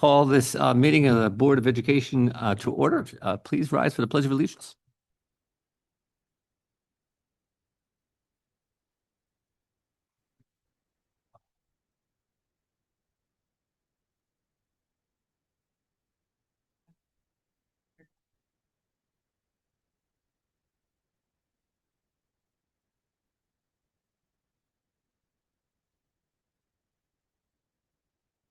call this meeting of the Board of Education to order. Please rise for the Pledge of Allegiance.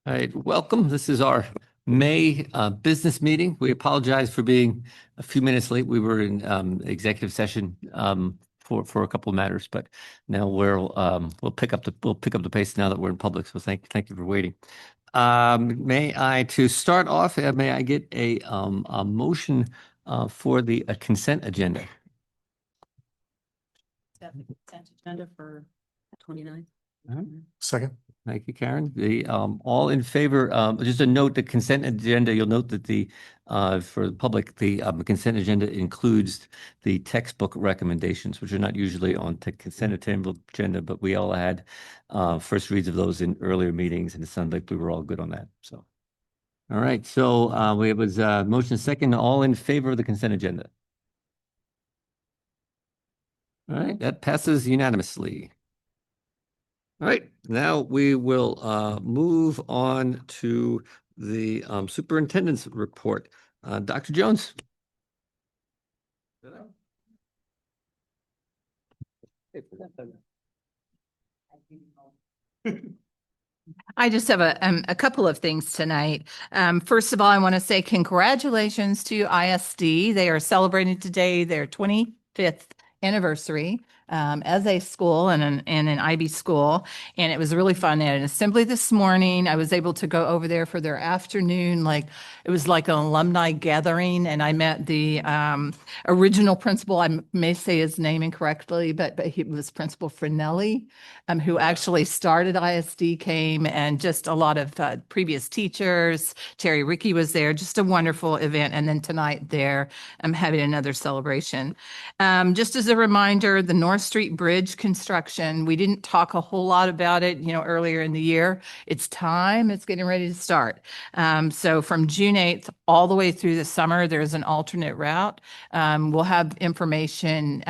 All right, welcome. This is our May business meeting. We apologize for being a few minutes late. We were in executive session for a couple of matters, but now we'll pick up the pace now that we're in public. So thank you for waiting. May I start off? May I get a motion for the consent agenda? Consent agenda for 29. Second. Thank you, Karen. The all in favor, just a note, the consent agenda, you'll note that for the public, the consent agenda includes the textbook recommendations, which are not usually on the consent agenda, but we all had first reads of those in earlier meetings, and it sounded like we were all good on that. So, all right. So it was motion second, all in favor of the consent agenda. All right, that passes unanimously. All right, now we will move on to the superintendent's report. Dr. Jones. I just have a couple of things tonight. First of all, I want to say congratulations to ISD. They are celebrating today their 25th anniversary as a school and an IB school, and it was really fun. They had an assembly this morning. I was able to go over there for their afternoon, it was like an alumni gathering, and I met the original principal. I may say his name incorrectly, but he was Principal Frinelli, who actually started ISD, came, and just a lot of previous teachers. Terry Rickey was there, just a wonderful event. And then tonight they're having another celebration. Just as a reminder, the North Street Bridge construction, we didn't talk a whole lot about it, earlier in the year. It's time. It's getting ready to start. So from June 8th all the way through the summer, there's an alternate route. We'll have information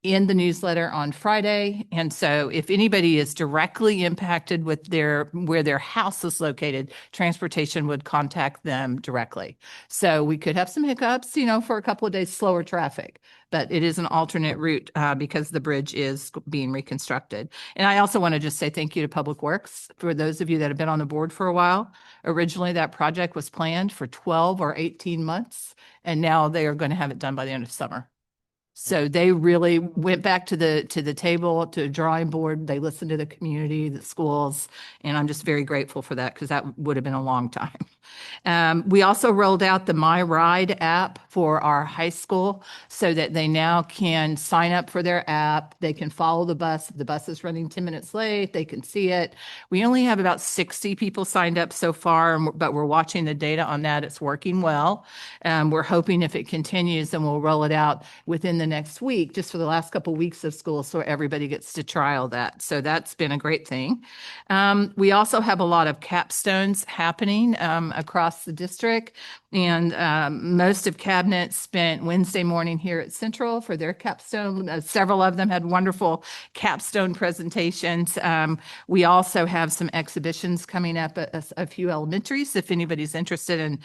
in the newsletter on Friday. And so if anybody is directly impacted with where their house is located, transportation would contact them directly. So we could have some hiccups, for a couple of days, slower traffic, but it is an alternate route because the bridge is being reconstructed. And I also want to just say thank you to Public Works. For those of you that have been on the board for a while, originally that project was planned for 12 or 18 months, and now they are going to have it done by the end of summer. So they really went back to the table, to the drawing board. They listened to the community, the schools, and I'm just very grateful for that because that would have been a long time. We also rolled out the My Ride app for our high school so that they now can sign up for their app. They can follow the bus. If the bus is running 10 minutes late, they can see it. We only have about 60 people signed up so far, but we're watching the data on that. It's working well. We're hoping if it continues, then we'll roll it out within the next week, just for the last couple of weeks of school, so everybody gets to trial that. So that's been a great thing. We also have a lot of capstones happening across the district, and most of Cabinet spent Wednesday morning here at Central for their capstone. Several of them had wonderful capstone presentations. We also have some exhibitions coming up at a few elementaries, if anybody's interested in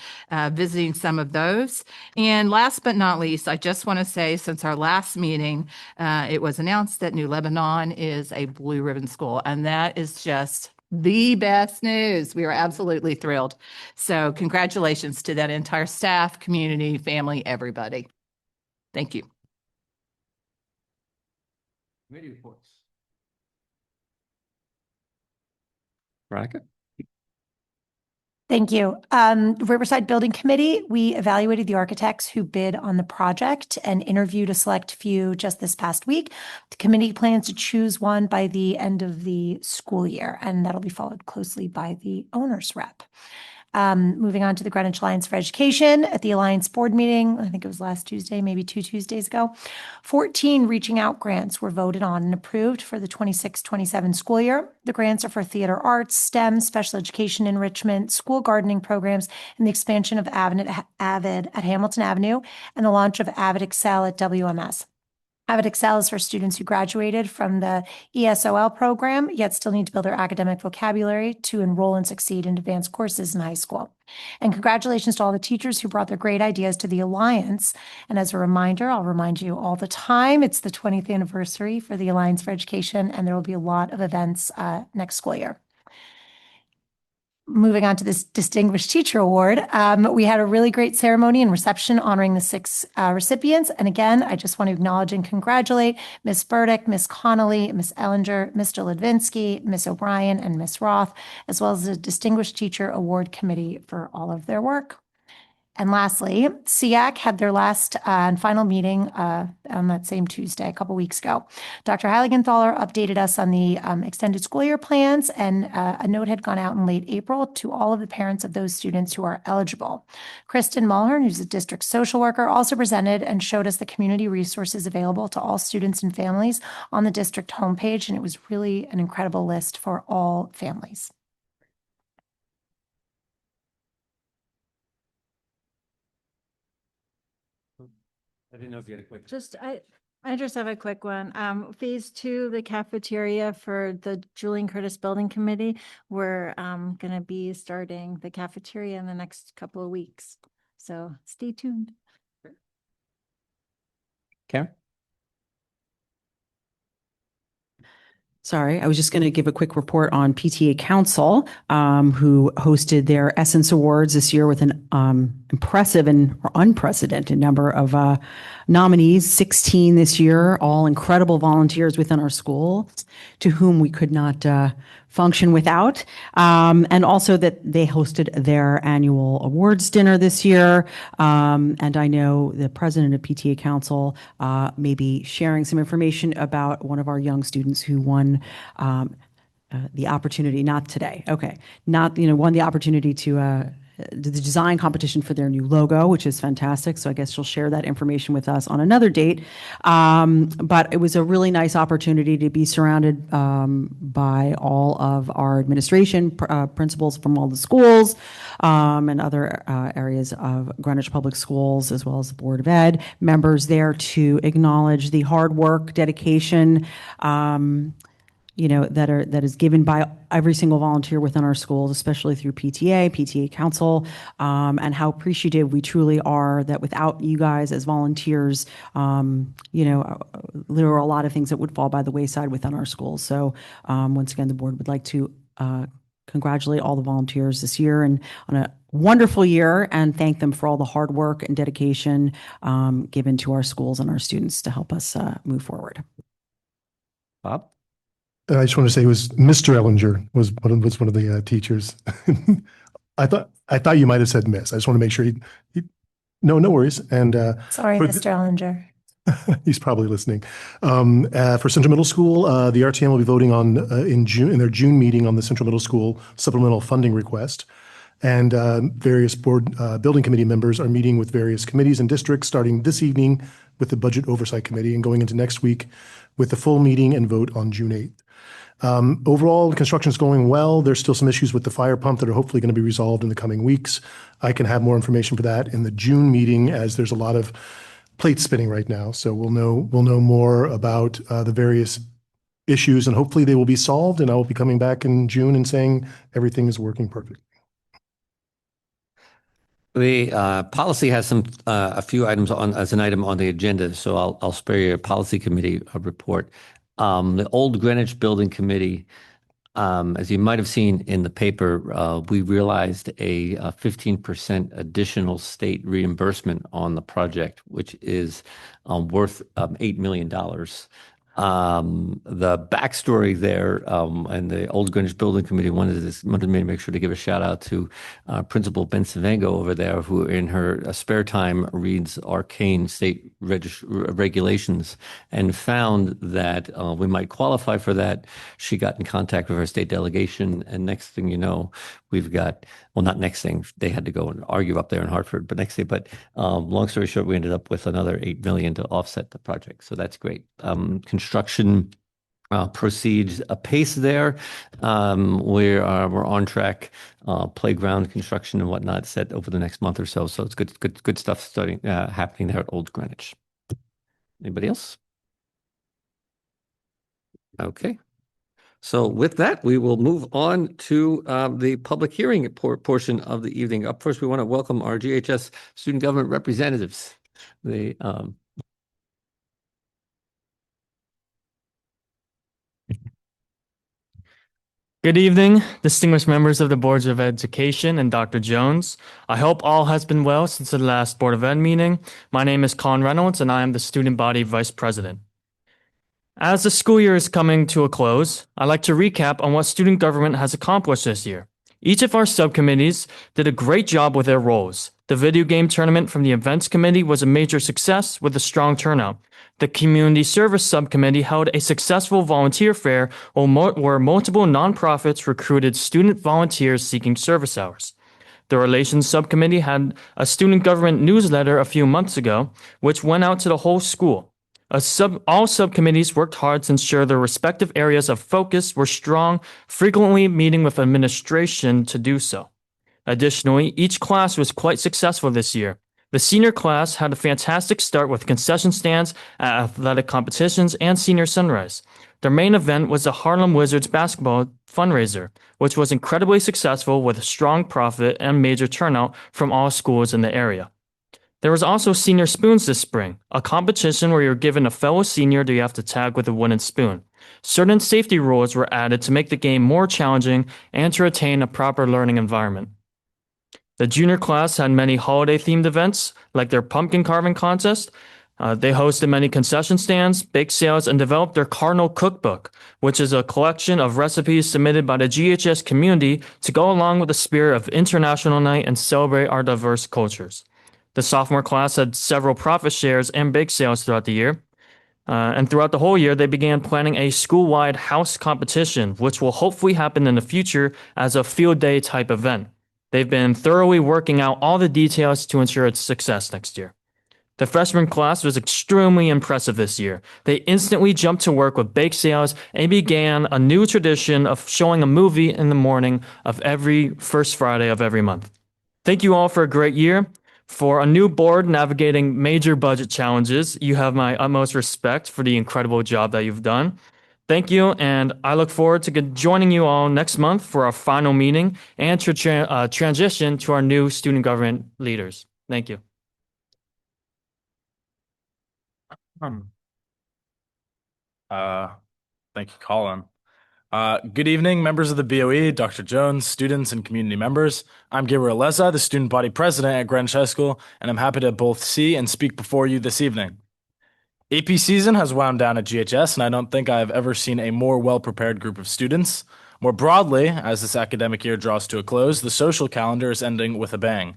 visiting some of those. And last but not least, I just want to say, since our last meeting, it was announced that New Lebanon is a Blue Ribbon school, and that is just the best news. We are absolutely thrilled. So congratulations to that entire staff, community, family, everybody. Thank you. Committee reports. Veronica? Thank you. Riverside Building Committee, we evaluated the architects who bid on the project and interviewed a select few just this past week. The committee plans to choose one by the end of the school year, and that'll be followed closely by the owner's rep. Moving on to the Greenwich Alliance for Education at the Alliance Board meeting, I think it was last Tuesday, maybe 2 Tuesdays ago. 14 Reaching Out grants were voted on and approved for the 26-27 school year. The grants are for theater arts, STEM, special education enrichment, school gardening programs, and the expansion of Avid at Hamilton Avenue, and the launch of Avid Excel at WMS. Avid Excel is for students who graduated from the ESOL program, yet still need to build their academic vocabulary to enroll and succeed in advanced courses in high school. And congratulations to all the teachers who brought their great ideas to the Alliance. And as a reminder, I'll remind you all the time, it's the 20th anniversary for the Alliance for Education, and there will be a lot of events next school year. Moving on to this Distinguished Teacher Award, we had a really great ceremony and reception honoring the 6 recipients. And again, I just want to acknowledge and congratulate Ms. Burdick, Ms. Connolly, Ms. Ellinger, Mr. Ledvinsky, Ms. O'Brien, and Ms. Roth, as well as the Distinguished Teacher Award Committee for all of their work. And lastly, SEAC had their last and final meeting on that same Tuesday, a couple weeks ago. Dr. Heiligenthal updated us on the extended school year plans, and a note had gone out in late April to all of the parents of those students who are eligible. Kristen Mulhern, who's a district social worker, also presented and showed us the community resources available to all students and families on the district homepage, and it was really an incredible list for all families. I didn't know if you had a quick. I just have a quick one. Phase 2, the cafeteria for the Julian Curtis Building Committee. We're going to be starting the cafeteria in the next couple of weeks. So stay tuned. Karen? Sorry, I was just going to give a quick report on PTA Council, who hosted their Essence Awards this year with an impressive and unprecedented number of nominees, 16 this year, all incredible volunteers within our schools to whom we could not function without. And also that they hosted their annual awards dinner this year. And I know the president of PTA Council may be sharing some information about one of our young students who won the opportunity, not today. Okay. Won the opportunity to the design competition for their new logo, which is fantastic. So I guess she'll share that information with us on another date. But it was a really nice opportunity to be surrounded by all of our administration, principals from all the schools, and other areas of Greenwich Public Schools, as well as the Board of Ed, members there to acknowledge the hard work, dedication, that is given by every single volunteer within our schools, especially through PTA Council, and how appreciative we truly are that without you guys as volunteers, there are a lot of things that would fall by the wayside within our schools. So once again, the board would like to congratulate all the volunteers this year and on a wonderful year, and thank them for all the hard work and dedication given to our schools and our students to help us move forward. Bob? I just want to say it was Mr. Ellinger was one of the teachers. I thought you might have said Miss. I just want to make sure no worries. And Sorry, for Mr. Ellinger. he's probably listening. For Central Middle School, the RTM will be voting on in their June meeting on the Central Middle School supplemental funding request. And various board building committee members are meeting with various committees and districts starting this evening with the Budget Oversight Committee and going into next week with the full meeting and vote on June 8th. Overall, the construction is going well. There's still some issues with the fire pump that are hopefully going to be resolved in the coming weeks. I can have more information for that in the June meeting, as there's a lot of plates spinning right now. So we'll know more about the various issues, and hopefully they will be solved. And I will be coming back in June and saying everything is working perfect. The policy has a few items as an item on the agenda, so I'll spare you a policy committee report. The Old Greenwich Building Committee, as you might have seen in the paper, we realized a 15% additional state reimbursement on the project, which is worth $8 million. The backstory there, and the Old Greenwich Building Committee wanted me to make sure to give a shout out to Principal Ben Savango over there, who in her spare time reads arcane state regulations and found that we might qualify for that. She got in contact with her state delegation, and next thing you know, we've got, well, not next thing, they had to go and argue up there in Hartford, but next thing, but long story short, we ended up with another 8 million to offset the project. So that's great. Construction proceeds apace there. We're on track. Playground construction and whatnot set over the next month or so. So it's good stuff starting happening there at Old Greenwich. Anybody else? Okay. So with that, we will move on to the public hearing portion of the evening. Up first, we want to welcome our GHS student government representatives. Good evening, distinguished members of the Boards of Education and Dr. Jones. I hope all has been well since the last Board of Ed meeting. My name is Con Reynolds and I am the Student Body Vice President. As the school year is coming to a close, I'd like to recap on what student government has accomplished this year. Each of our subcommittees did a great job with their roles. The video game tournament from the Events Committee was a major success with a strong turnout. The Community Service Subcommittee held a successful volunteer fair where multiple nonprofits recruited student volunteers seeking service hours. The Relations Subcommittee had a student government newsletter a few months ago, which went out to the whole school. All subcommittees worked hard to ensure their respective areas of focus were strong, frequently meeting with administration to do so. Additionally, each class was quite successful this year. The senior class had a fantastic start with concession stands at athletic competitions and senior sunrise. Their main event was the Harlem Wizards basketball fundraiser, which was incredibly successful with a strong profit and major turnout from all schools in the area. There was also Senior Spoons this spring, a competition where you're given a fellow senior that you have to tag with a wooden spoon. Certain safety rules were added to make the game more challenging and to attain a proper learning environment. The junior class had many holiday-themed events, like their pumpkin carving contest. They hosted many concession stands, bake sales, and developed their Cardinal Cookbook, which is a collection of recipes submitted by the GHS community to go along with the spirit of International Night and celebrate our diverse cultures. The sophomore class had several profit shares and bake sales throughout the year. And throughout the whole year, they began planning a school-wide house competition, which will hopefully happen in the future as a field day type event. They've been thoroughly working out all the details to ensure its success next year. The freshman class was extremely impressive this year. They instantly jumped to work with bake sales and began a new tradition of showing a movie in the morning of every first Friday of every month. Thank you all for a great year. For a new board navigating major budget challenges, you have my utmost respect for the incredible job that you've done. Thank you, and I look forward to joining you all next month for our final meeting and to transition to our new student government leaders. Thank you. Thank you, Colin. Good evening, members of the BOE, Dr. Jones, students, and community members. I'm Gabriel Leza, the student body president at Greenwich High School, and I'm happy to both see and speak before you this evening. AP season has wound down at GHS, and I don't think I have ever seen a more well-prepared group of students. More broadly, as this academic year draws to a close, the social calendar is ending with a bang.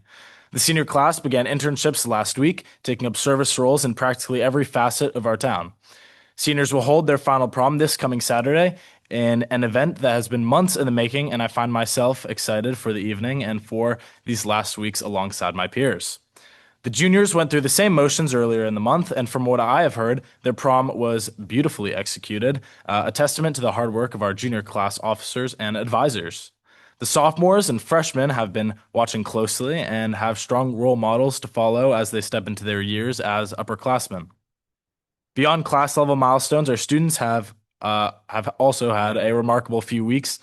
The senior class began internships last week, taking up service roles in practically every facet of our town. Seniors will hold their final prom this coming Saturday in an event that has been months in the making, and I find myself excited for the evening and for these last weeks alongside my peers. The juniors went through the same motions earlier in the month, and from what I have heard, their prom was beautifully executed, a testament to the hard work of our junior class officers and advisors. The sophomores and freshmen have been watching closely and have strong role models to follow as they step into their years as upperclassmen. Beyond class level milestones, our students have also had a remarkable few weeks.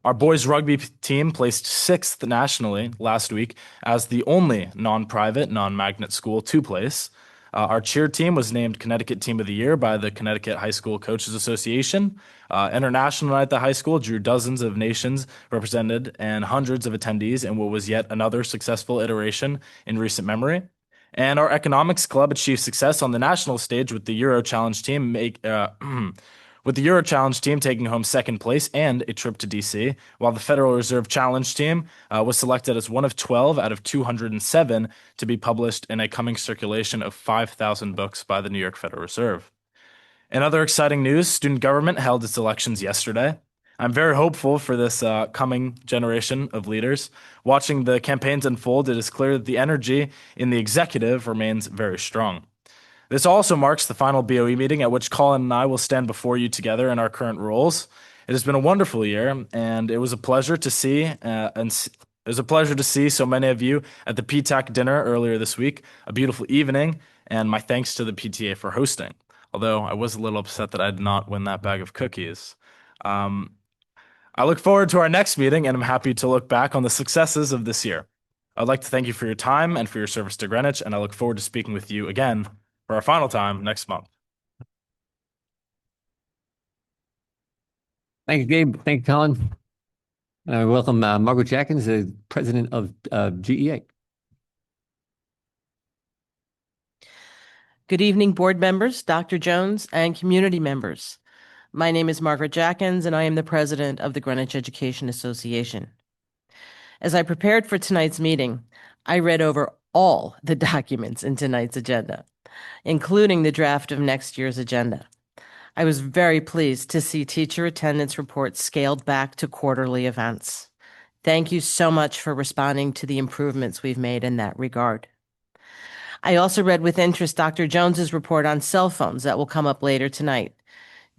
Our boys rugby team placed 6th nationally last week as the only non-private, non-magnet school to place. Our cheer team was named Connecticut Team of the Year by the Connecticut High School Coaches Association. International Night at the high school drew dozens of nations represented and hundreds of attendees in what was yet another successful iteration in recent memory. And our economics club achieved success on the national stage with the Euro Challenge team taking home second place and a trip to DC, while the Federal Reserve Challenge team was selected as one of 12 out of 207 to be published in a coming circulation of 5,000 books by the New York Federal Reserve. In other exciting news, student government held its elections yesterday. I'm very hopeful for this coming generation of leaders. Watching the campaigns unfold, it is clear that the energy in the executive remains very strong. This also marks the final BOE meeting at which Colin and I will stand before you together in our current roles. It has been a wonderful year, and it was a pleasure to see so many of you at the PTAC dinner earlier this week. A beautiful evening, and my thanks to the PTA for hosting. Although I was a little upset that I did not win that bag of cookies. I look forward to our next meeting, and I'm happy to look back on the successes of this year. I'd like to thank you for your time and for your service to Greenwich, and I look forward to speaking with you again for our final time next month. Thank you, Gabe. Thank you, Colin. Welcome, Margaret Jackins, the president of GEA. Good evening, board members, Dr. Jones, and community members. My name is Margaret Jackins, and I am the president of the Greenwich Education Association. As I prepared for tonight's meeting, I read over all the documents in tonight's agenda, including the draft of next year's agenda. I was very pleased to see teacher attendance reports scaled back to quarterly events. Thank you so much for responding to the improvements we've made in that regard. I also read with interest Dr. Jones's report on cell phones that will come up later tonight.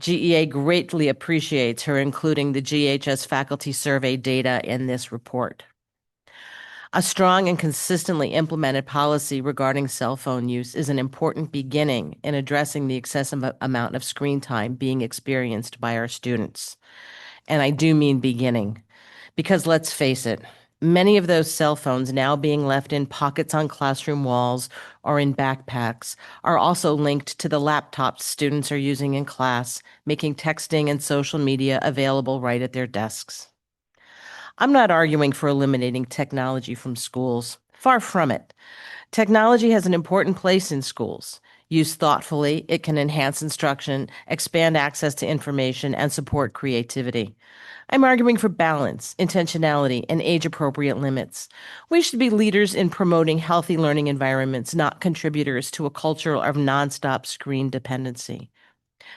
GEA greatly appreciates her including the GHS faculty survey data in this report. A strong and consistently implemented policy regarding cell phone use is an important beginning in addressing the excessive amount of screen time being experienced by our students. And I do mean beginning, because let's face it, many of those cell phones now being left in pockets on classroom walls or in backpacks are also linked to the laptops students are using in class, making texting and social media available right at their desks. I'm not arguing for eliminating technology from schools. Far from it. Technology has an important place in schools. Used thoughtfully, it can enhance instruction, expand access to information, and support creativity. I'm arguing for balance, intentionality, and age-appropriate limits. We should be leaders in promoting healthy learning environments, not contributors to a culture of nonstop screen dependency.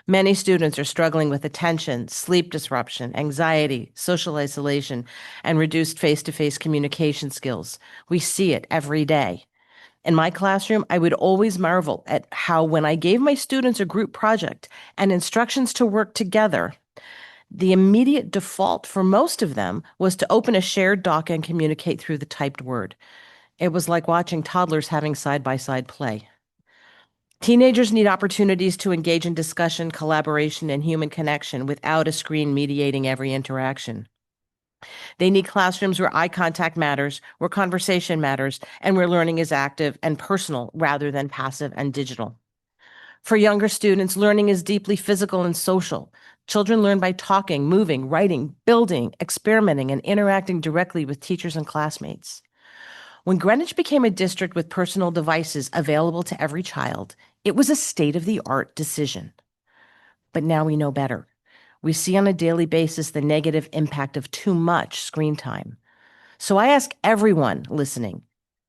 Many students are struggling with attention, sleep disruption, anxiety, social isolation, and reduced face-to-face communication skills. We see it every day. In my classroom, I would always marvel at how when I gave my students a group project and instructions to work together, the immediate default for most of them was to open a shared doc and communicate through the typed word. It was like watching toddlers having side-by-side play. Teenagers need opportunities to engage in discussion, collaboration, and human connection without a screen mediating every interaction. They need classrooms where eye contact matters, where conversation matters, and where learning is active and personal rather than passive and digital. For younger students, learning is deeply physical and social. Children learn by talking, moving, writing, building, experimenting, and interacting directly with teachers and classmates. When Greenwich became a district with personal devices available to every child, it was a state-of-the-art decision. But now we know better. We see on a daily basis the negative impact of too much screen time. So I ask everyone listening,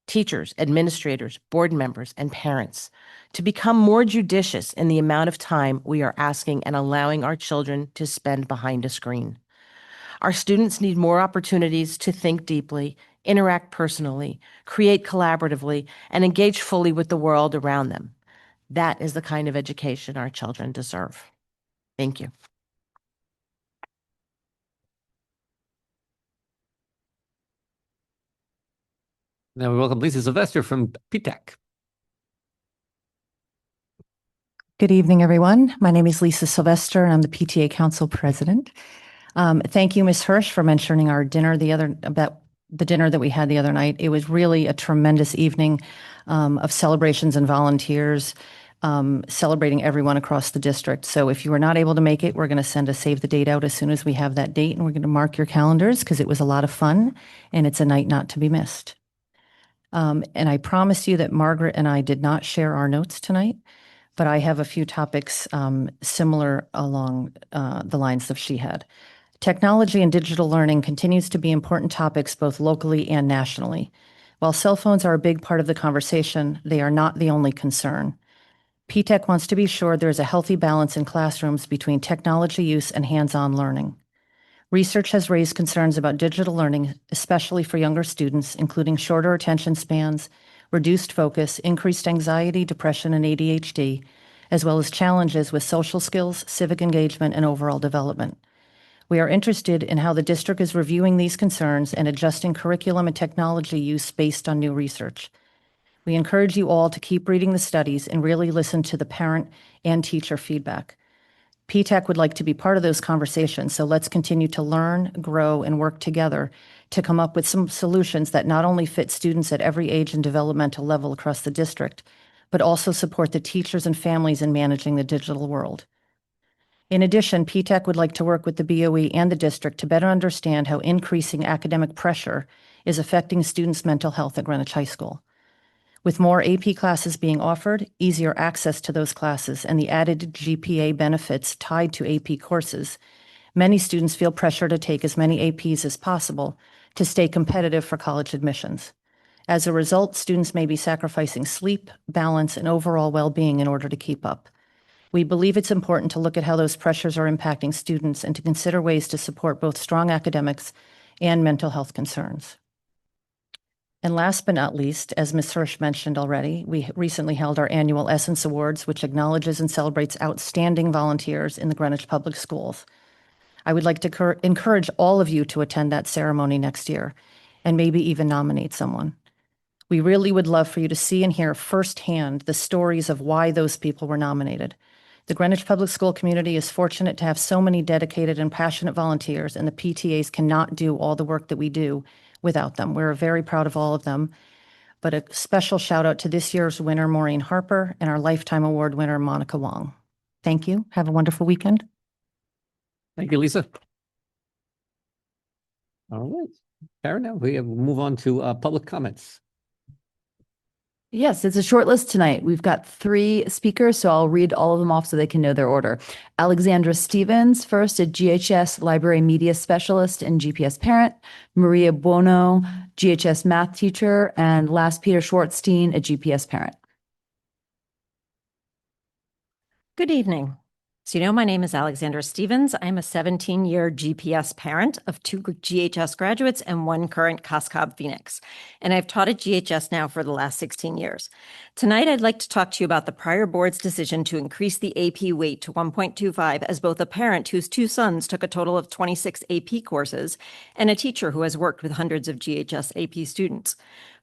teachers, administrators, board members, and parents, to become more judicious in the amount of time we are asking and allowing our children to spend behind a screen. Our students need more opportunities to think deeply, interact personally, create collaboratively, and engage fully with the world around them. That is the kind of education our children deserve. Thank you. Now we welcome Lisa Sylvester from PTAC. Good evening, everyone. My name is Lisa Sylvester, and I'm the PTA Council President. Thank you, Ms. Hirsch, for mentioning our dinner about the dinner that we had the other night. It was really a tremendous evening of celebrations and volunteers celebrating everyone across the district. So if you were not able to make it, we're going to send a save the date out as soon as we have that date, and we're going to mark your calendars because it was a lot of fun and it's a night not to be missed. And I promise you that Margaret and I did not share our notes tonight, but I have a few topics similar along the lines that she had. Technology and digital learning continues to be important topics both locally and nationally. While cell phones are a big part of the conversation, they are not the only concern. P-TECH wants to be sure there is a healthy balance in classrooms between technology use and hands-on learning. Research has raised concerns about digital learning, especially for younger students, including shorter attention spans, reduced focus, increased anxiety, depression, and ADHD, as well as challenges with social skills, civic engagement, and overall development. We are interested in how the district is reviewing these concerns and adjusting curriculum and technology use based on new research. We encourage you all to keep reading the studies and really listen to the parent and teacher feedback. P-TECH would like to be part of those conversations, so let's continue to learn, grow, and work together to come up with some solutions that not only fit students at every age and developmental level across the district, but also support the teachers and families in managing the digital world. In addition, P-TECH would like to work with the BOE and the district to better understand how increasing academic pressure is affecting students' mental health at Greenwich High School. With more AP classes being offered, easier access to those classes, and the added GPA benefits tied to AP courses, many students feel pressure to take as many APs as possible to stay competitive for college admissions. As a result, students may be sacrificing sleep, balance, and overall well-being in order to keep up. We believe it's important to look at how those pressures are impacting students and to consider ways to support both strong academics and mental health concerns. And last but not least, as Ms. Hirsch mentioned already, we recently held our annual Essence Awards, which acknowledges and celebrates outstanding volunteers in the Greenwich Public Schools. I would like to encourage all of you to attend that ceremony next year and maybe even nominate someone. We really would love for you to see and hear firsthand the stories of why those people were nominated. The Greenwich Public School community is fortunate to have so many dedicated and passionate volunteers, and the PTAs cannot do all the work that we do without them. We're very proud of all of them, but a special shout out to this year's winner, Maureen Harper, and our Lifetime Award winner, Monica Wong. Thank you. Have a wonderful weekend. Thank you, Lisa. All right, Karen, now we'll move on to public comments. Yes, it's a short list tonight. We've got 3 speakers, so I'll read all of them off so they can know their order. Alexandra Stevens, first, a GHS Library Media Specialist and GPS parent. Maria Buono, GHS math teacher. And last, Peter Schwartzstein, a GPS parent. Good evening. So my name is Alexandra Stevens. I'm a 17-year GPS parent of 2 GHS graduates and 1 current COSCOB Phoenix. And I've taught at GHS now for the last 16 years. Tonight, I'd like to talk to you about the prior board's decision to increase the AP weight to 1.25 as both a parent whose 2 sons took a total of 26 AP courses and a teacher who has worked with hundreds of GHS AP students.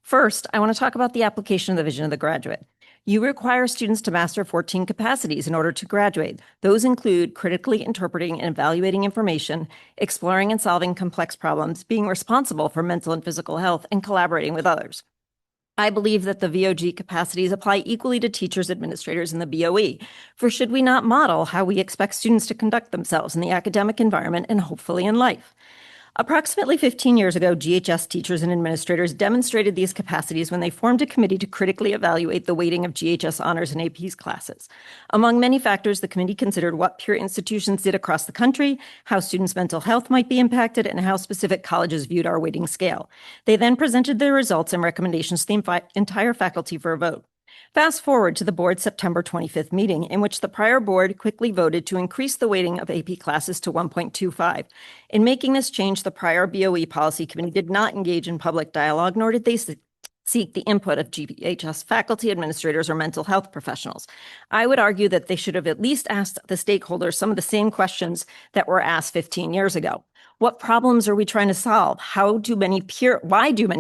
First, I want to talk about the application of the vision of the graduate. You require students to master 14 capacities in order to graduate. Those include critically interpreting and evaluating information, exploring and solving complex problems, being responsible for mental and physical health, and collaborating with others. I believe that the VOG capacities apply equally to teachers, administrators, and the BOE. For should we not model how we expect students to conduct themselves in the academic environment and hopefully in life? Approximately 15 years ago, GHS teachers and administrators demonstrated these capacities when they formed a committee to critically evaluate the weighting of GHS honors and APs classes. Among many factors, the committee considered what peer institutions did across the country, how students' mental health might be impacted, and how specific colleges viewed our weighting scale. They then presented their results and recommendations to the entire faculty for a vote. Fast forward to the board's September 25th meeting, in which the prior board quickly voted to increase the weighting of AP classes to 1.25. In making this change, the prior BOE policy committee did not engage in public dialogue, nor did they seek the input of GHS faculty, administrators, or mental health professionals. I would argue that they should have at least asked the stakeholders some of the same questions that were asked 15 years ago. What problems are we trying to solve? Why do many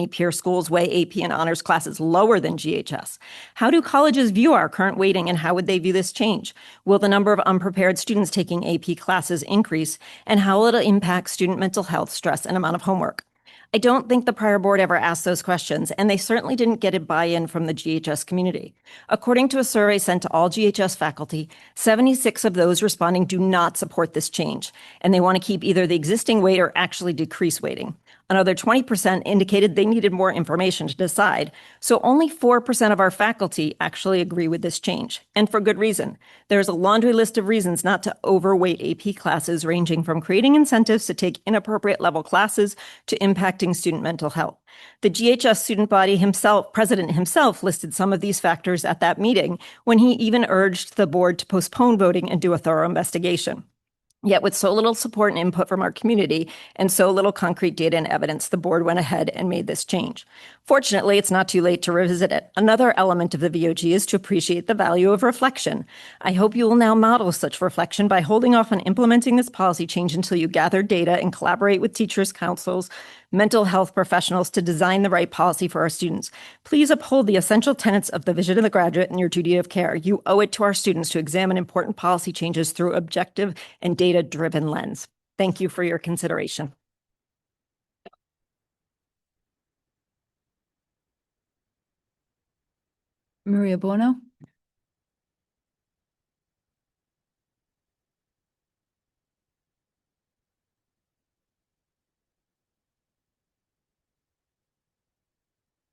peer schools weigh AP and honors classes lower than GHS? How do colleges view our current weighting, and how would they view this change? Will the number of unprepared students taking AP classes increase? And how will it impact student mental health, stress, and amount of homework? I don't think the prior board ever asked those questions, and they certainly didn't get a buy-in from the GHS community. According to a survey sent to all GHS faculty, 76 of those responding do not support this change, and they want to keep either the existing weight or actually decrease weighting. Another 20% indicated they needed more information to decide. So only 4% of our faculty actually agree with this change, and for good reason. There's a laundry list of reasons not to overweight AP classes, ranging from creating incentives to take inappropriate level classes to impacting student mental health. The GHS student body president himself listed some of these factors at that meeting, when he even urged the board to postpone voting and do a thorough investigation. Yet with so little support and input from our community and so little concrete data and evidence, the board went ahead and made this change. Fortunately, it's not too late to revisit it. Another element of the VOG is to appreciate the value of reflection. I hope you will now model such reflection by holding off on implementing this policy change until you gather data and collaborate with teachers, councils, mental health professionals to design the right policy for our students. Please uphold the essential tenets of the vision of the graduate and your duty of care. You owe it to our students to examine important policy changes through objective and data-driven lens. Thank you for your consideration. Maria Buono.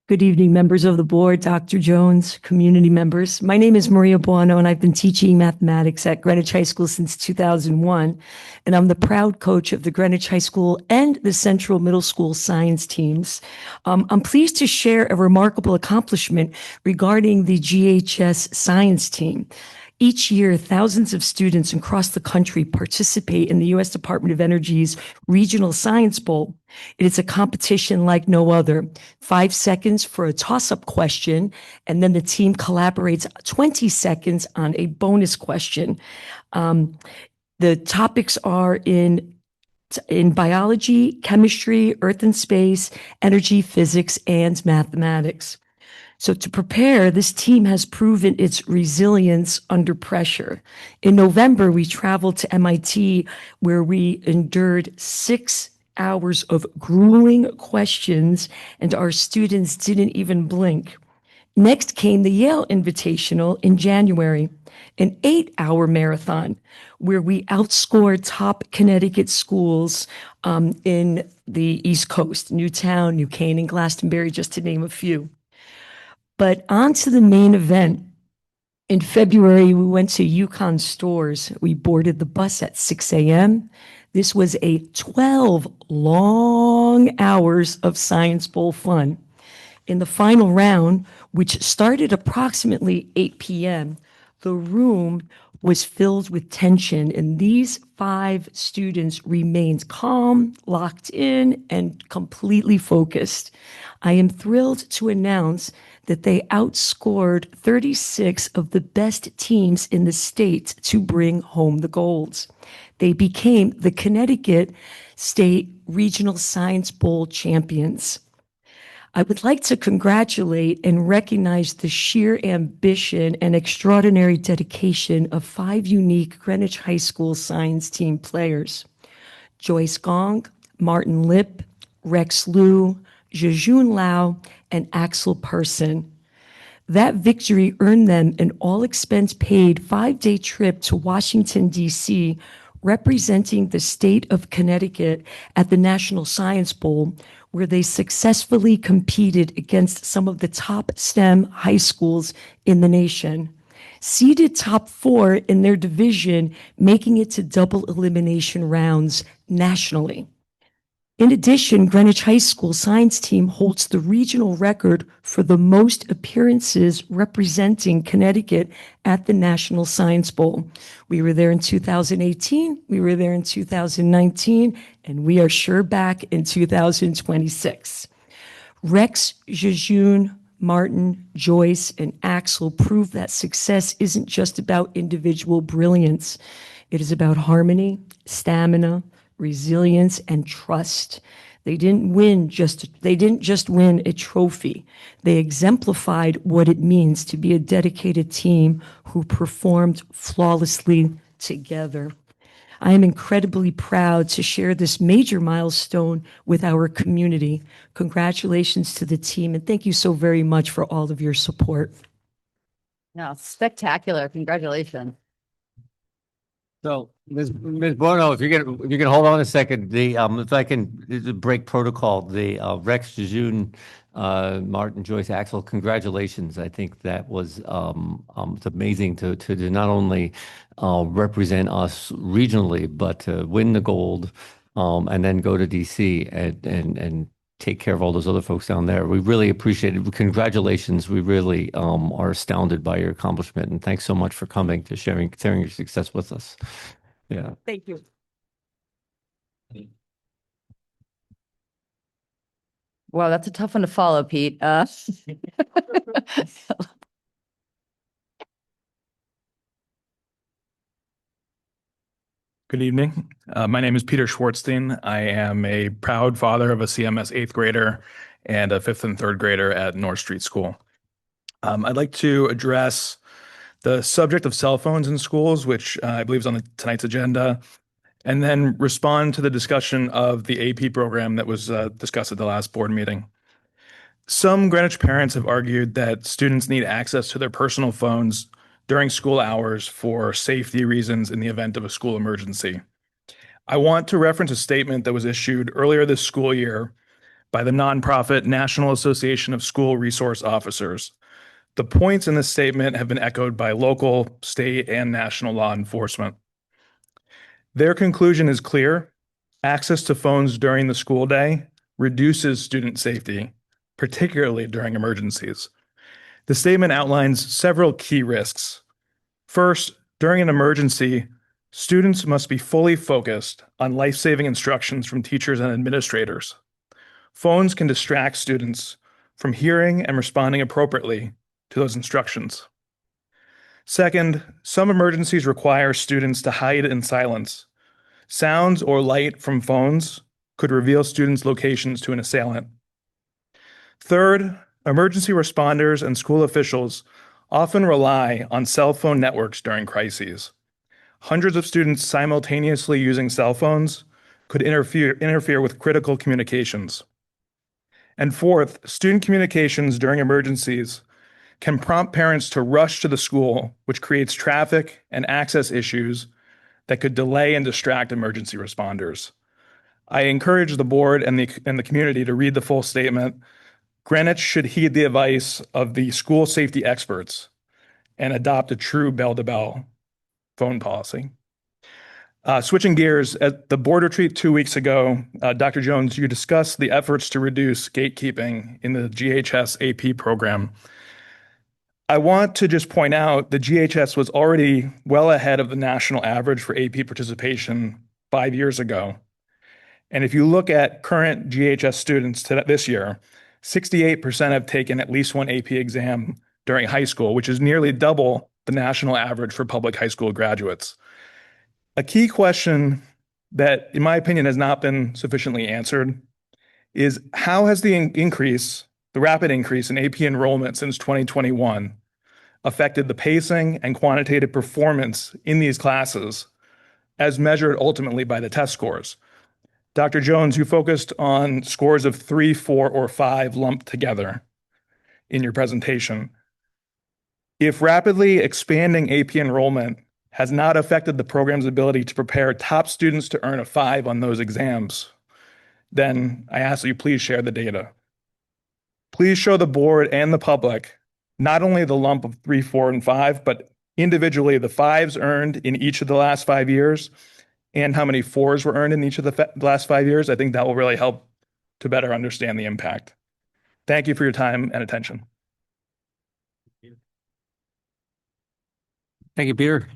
Good evening, members of the board, Dr. Jones, community members. My name is Maria Buono, and I've been teaching mathematics at Greenwich High School since 2001. And I'm the proud coach of the Greenwich High School and the Central Middle School science teams. I'm pleased to share a remarkable accomplishment regarding the GHS science team. Each year, thousands of students across the country participate in the U.S. Department of Energy's Regional Science Bowl. It is a competition like no other. 5 seconds for a toss-up question, and then the team collaborates 20 seconds on a bonus question. The topics are in biology, chemistry, earth and space, energy, physics, and mathematics. So to prepare, this team has proven its resilience under pressure. In November, we traveled to MIT, where we endured 6 hours of grueling questions, and our students didn't even blink. Next came the Yale Invitational in January, an 8-hour marathon where we outscored top Connecticut schools in the East Coast, Newtown, New Canaan, Glastonbury, just to name a few. But on to the main event. In February, we went to Yukon Stores. We boarded the bus at 6 a.m. This was a 12 long hours of Science Bowl fun. In the final round, which started approximately 8 p.m., the room was filled with tension, and these 5 students remained calm, locked in, and completely focused. I am thrilled to announce that they outscored 36 of the best teams in the state to bring home the golds. They became the Connecticut State Regional Science Bowl champions. I would like to congratulate and recognize the sheer ambition and extraordinary dedication of 5 unique Greenwich High School science team players: Joyce Gong, Martin Lip, Rex Liu, Jejun Lau, and Axel Person. That victory earned them an all-expense-paid 5-day trip to Washington, D.C., representing the state of Connecticut at the National Science Bowl, where they successfully competed against some of the top STEM high schools in the nation. Seeded top 4 in their division, making it to double elimination rounds nationally. In addition, Greenwich High School science team holds the regional record for the most appearances representing Connecticut at the National Science Bowl. We were there in 2018, we were there in 2019, and we are sure back in 2026. Rex, Jejun, Martin, Joyce, and Axel prove that success isn't just about individual brilliance. It is about harmony, stamina, resilience, and trust. They didn't just win a trophy. They exemplified what it means to be a dedicated team who performed flawlessly together. I am incredibly proud to share this major milestone with our community. Congratulations to the team, and thank you so very much for all of your support. No, spectacular. Congratulations. So, Ms. Bono, if you can hold on a second, if I can break protocol, the Rex Jejun, Martin, Joyce, Axel, congratulations. I think that was it's amazing to not only represent us regionally, but to win the gold, and then go to DC and take care of all those other folks down there. We really appreciate it. Congratulations. We really are astounded by your accomplishment, and thanks so much for coming to sharing your success with us. Yeah. Thank you. Wow, that's a tough one to follow, Pete. Good evening. My name is Peter Schwartzstein. I am a proud father of a CMS 8th grader and a 5th and 3rd grader at North Street School. I'd like to address the subject of cell phones in schools, which I believe is on tonight's agenda, and then respond to the discussion of the AP program that was discussed at the last board meeting. Some Greenwich parents have argued that students need access to their personal phones during school hours for safety reasons in the event of a school emergency. I want to reference a statement that was issued earlier this school year by the nonprofit National Association of School Resource Officers. The points in this statement have been echoed by local, state, and national law enforcement. Their conclusion is clear. Access to phones during the school day reduces student safety, particularly during emergencies. The statement outlines several key risks. First, during an emergency, students must be fully focused on life-saving instructions from teachers and administrators. Phones can distract students from hearing and responding appropriately to those instructions. Second, some emergencies require students to hide in silence. Sounds or light from phones could reveal students' locations to an assailant. Third, emergency responders and school officials often rely on cell phone networks during crises. Hundreds of students simultaneously using cell phones could interfere with critical communications. And fourth, student communications during emergencies can prompt parents to rush to the school, which creates traffic and access issues that could delay and distract emergency responders. I encourage the board and the community to read the full statement. Greenwich should heed the advice of the school safety experts and adopt a true bell-to-bell phone policy. Switching gears, at the board retreat 2 weeks ago, Dr. Jones, you discussed the efforts to reduce gatekeeping in the GHS AP program. I want to just point out the GHS was already well ahead of the national average for AP participation 5 years ago. And if you look at current GHS students this year, 68% have taken at least one AP exam during high school, which is nearly double the national average for public high school graduates. A key question that, in my opinion, has not been sufficiently answered is how has the rapid increase in AP enrollment since 2021 affected the pacing and quantitative performance in these classes as measured ultimately by the test scores? Dr. Jones, you focused on scores of 3, 4, or 5 lumped together in your presentation. If rapidly expanding AP enrollment has not affected the program's ability to prepare top students to earn a 5 on those exams, then I ask that you please share the data. Please show the board and the public not only the lump of 3, 4, and 5, but individually the 5s earned in each of the last 5 years and how many 4s were earned in each of the last 5 years. I think that will really help to better understand the impact. Thank you for your time and attention. Thank you, Peter.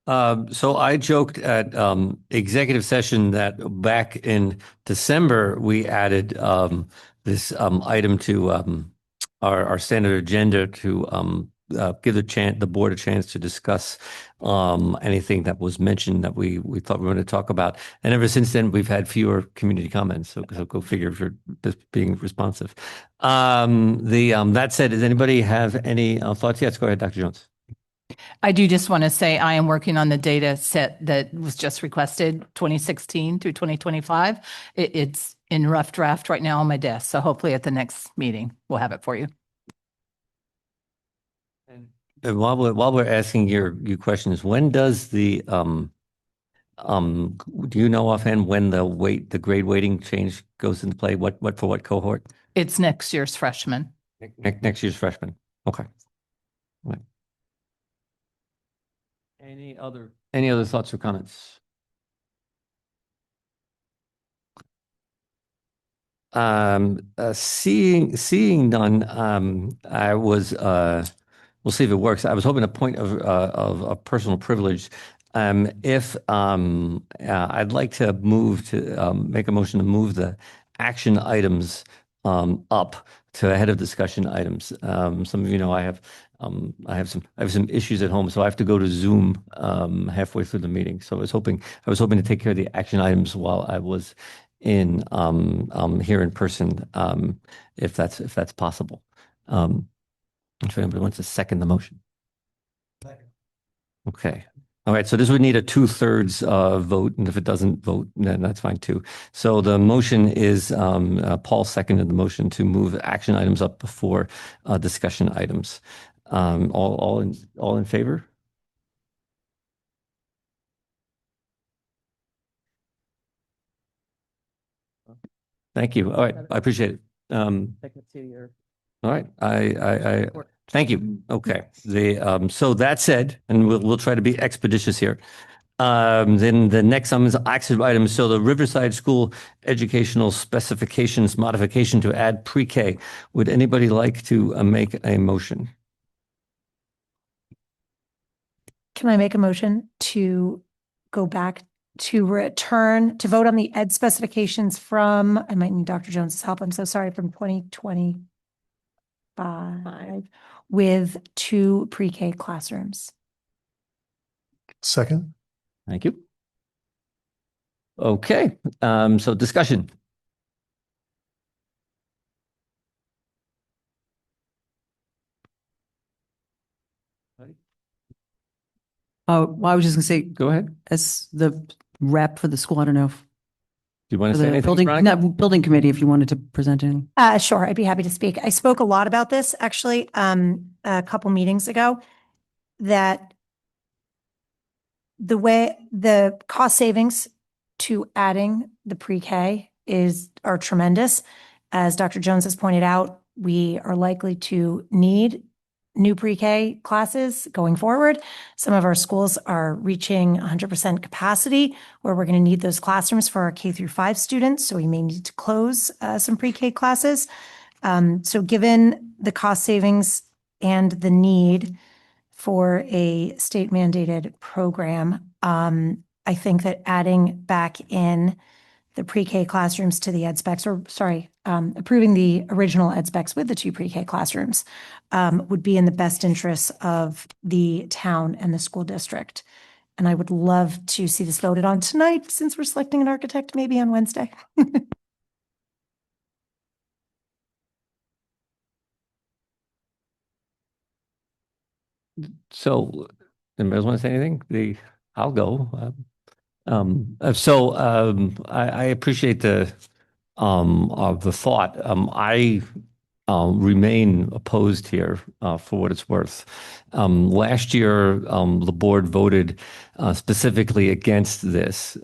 So I joked at executive session that back in December, we added this item to our standard agenda to give the board a chance to discuss anything that was mentioned that we thought we were going to talk about. And ever since then, we've had fewer community comments. So go figure if you're being responsive. That said, does anybody have any thoughts? Yes, go ahead, Dr. Jones. I do just want to say I am working on the data set that was just requested 2016 through 2025. It's in rough draft right now on my desk. So hopefully at the next meeting, we'll have it for you. While we're asking your questions, when does the do you know offhand when the grade weighting change goes into play? For what cohort? It's next year's freshman. Next year's freshman. Okay. Right. Any other thoughts or comments? Seeing none, I was we'll see if it works. I was hoping a point of personal privilege. If I'd like to make a motion to move the action items up to ahead of discussion items. Some of you know I have some issues at home, so I have to go to Zoom halfway through the meeting. So I was hoping to take care of the action items while I was in here in person, if that's possible. If anybody wants to second the motion. Okay. All right. So this would need a 2/3 vote, and if it doesn't vote, then that's fine too. So the motion is Paul seconded the motion to move action items up before discussion items. All in favor? Thank you. All right. I appreciate it. All right. I thank you. Okay. So that said, and we'll try to be expeditious here. Then the next item is action items. So the Riverside School Educational Specifications modification to add pre-K. Would anybody like to make a motion? Can I make a motion to go back to return to vote on the ed specifications from, I might need Dr. Jones's help, I'm so sorry, from 2025 with 2 pre-K classrooms? Second. Thank you. Okay. So discussion. Well, I was just going to say, Go ahead. as the rep for the school, I don't know if Do you want to for say the anything? building, Veronica? no, building committee, if you wanted to present anything. Sure, I'd be happy to speak. I spoke a lot about this actually a couple meetings ago, that the way the cost savings to adding the pre-K are tremendous. As Dr. Jones has pointed out, we are likely to need new pre-K classes going forward. Some of our schools are reaching 100% capacity, where we're going to need those classrooms for our K-5 students. So we may need to close some pre-K classes. So given the cost savings and the need for a state mandated program, I think that adding back in the pre-K classrooms to the ed specs, approving the original ed specs with the 2 pre-K classrooms would be in the best interests of the town and the school district. And I would love to see this voted on tonight, since we're selecting an architect, maybe on Wednesday. So, anybody else want to say anything? I'll go. I appreciate the thought. I remain opposed here for what it's worth. Last year, the board voted specifically against this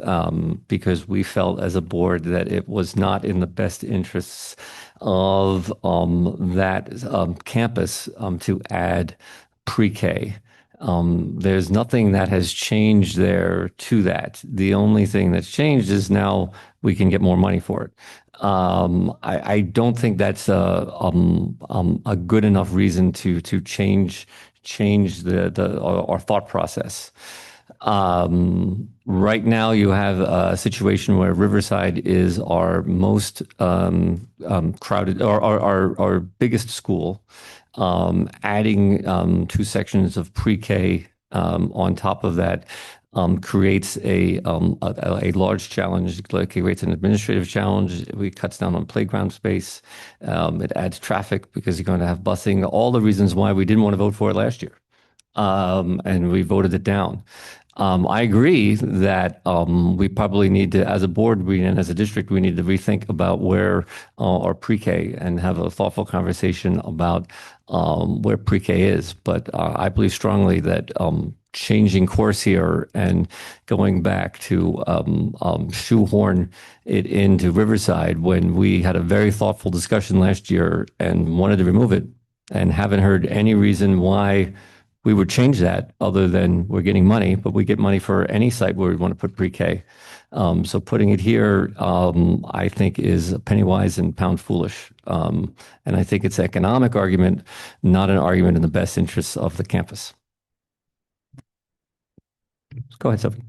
because we felt as a board that it was not in the best interests of that campus to add pre-K. There's nothing that has changed there to that. The only thing that's changed is now we can get more money for it. I don't think that's a good enough reason to change our thought process. Right now, you have a situation where Riverside is our most crowded, or our biggest school. Adding 2 sections of pre-K on top of that creates a large challenge. It creates an administrative challenge. It cuts down on playground space. It adds traffic because you're going to have busing. All the reasons why we didn't want to vote for it last year, and we voted it down. I agree that we probably need to, as a board and as a district, we need to rethink about where our pre-K and have a thoughtful conversation about where pre-K is. But I believe strongly that changing course here and going back to shoehorn it into Riverside when we had a very thoughtful discussion last year and wanted to remove it and haven't heard any reason why we would change that other than we're getting money, but we get money for any site where we want to put pre-K. So putting it here, I think is penny wise and pound foolish. And I think it's an economic argument, not an argument in the best interests of the campus. Go ahead, Sophie.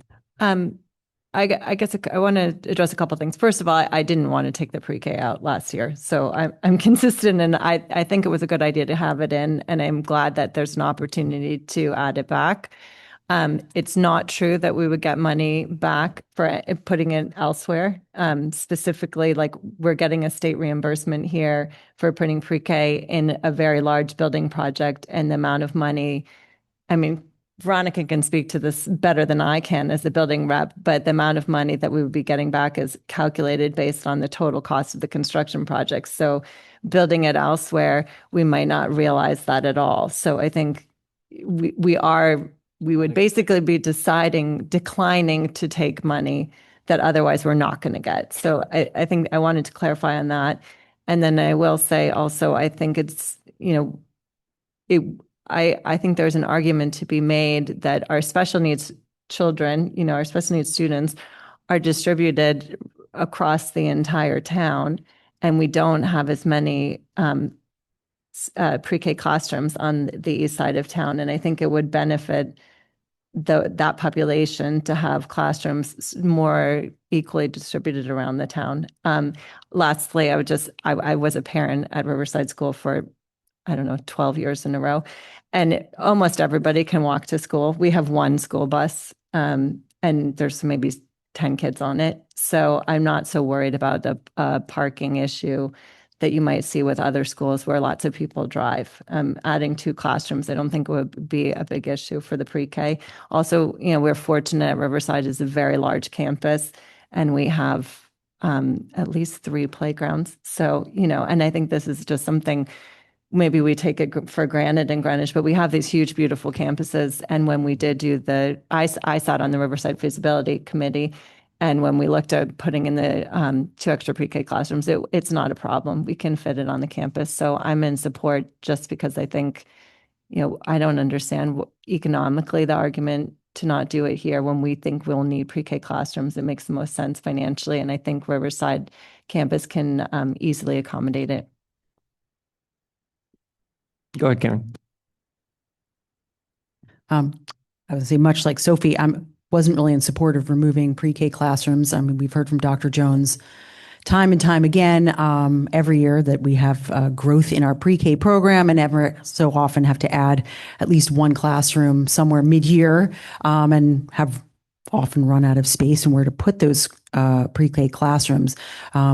I guess I want to address a couple of things. First of all, I didn't want to take the pre-K out last year, so I'm consistent, and I think it was a good idea to have it in, and I'm glad that there's an opportunity to add it back. It's not true that we would get money back for putting it elsewhere. Specifically, like we're getting a state reimbursement here for putting pre-K in a very large building project, and the amount of money, I mean, Veronica can speak to this better than I can as the building rep, but the amount of money that we would be getting back is calculated based on the total cost of the construction project. So building it elsewhere, we might not realize that at all. So I think we would basically be declining to take money that otherwise we're not going to get. So I think I wanted to clarify on that. And then I will say also, I think it's, I think there's an argument to be made that our special needs children, our special needs students are distributed across the entire town, and we don't have as many pre-K classrooms on the east side of town. And I think it would benefit that population to have classrooms more equally distributed around the town. Lastly, I was a parent at Riverside School for 12 years in a row. And almost everybody can walk to school. We have one school bus, and there's maybe 10 kids on it. So I'm not so worried about the parking issue that you might see with other schools where lots of people drive. Adding 2 classrooms, I don't think would be a big issue for the pre-K. Also, we're fortunate at Riverside is a very large campus, and we have at least 3 playgrounds. So, and I think this is just something maybe we take it for granted in Greenwich, but we have these huge, beautiful campuses. And when we did do I sat on the Riverside Feasibility Committee, and when we looked at putting in the 2 extra pre-K classrooms, it's not a problem. We can fit it on the campus. So I'm in support just because I think, I don't understand economically the argument to not do it here when we think we'll need pre-K classrooms. It makes the most sense financially. And I think Riverside campus can easily accommodate it. Go ahead, Karen. I would say much like Sophie, I wasn't really in support of removing pre-K classrooms. I mean, we've heard from Dr. Jones time and time again every year that we have growth in our pre-K program and ever so often have to add at least 1 classroom somewhere mid-year and have often run out of space and where to put those pre-K classrooms.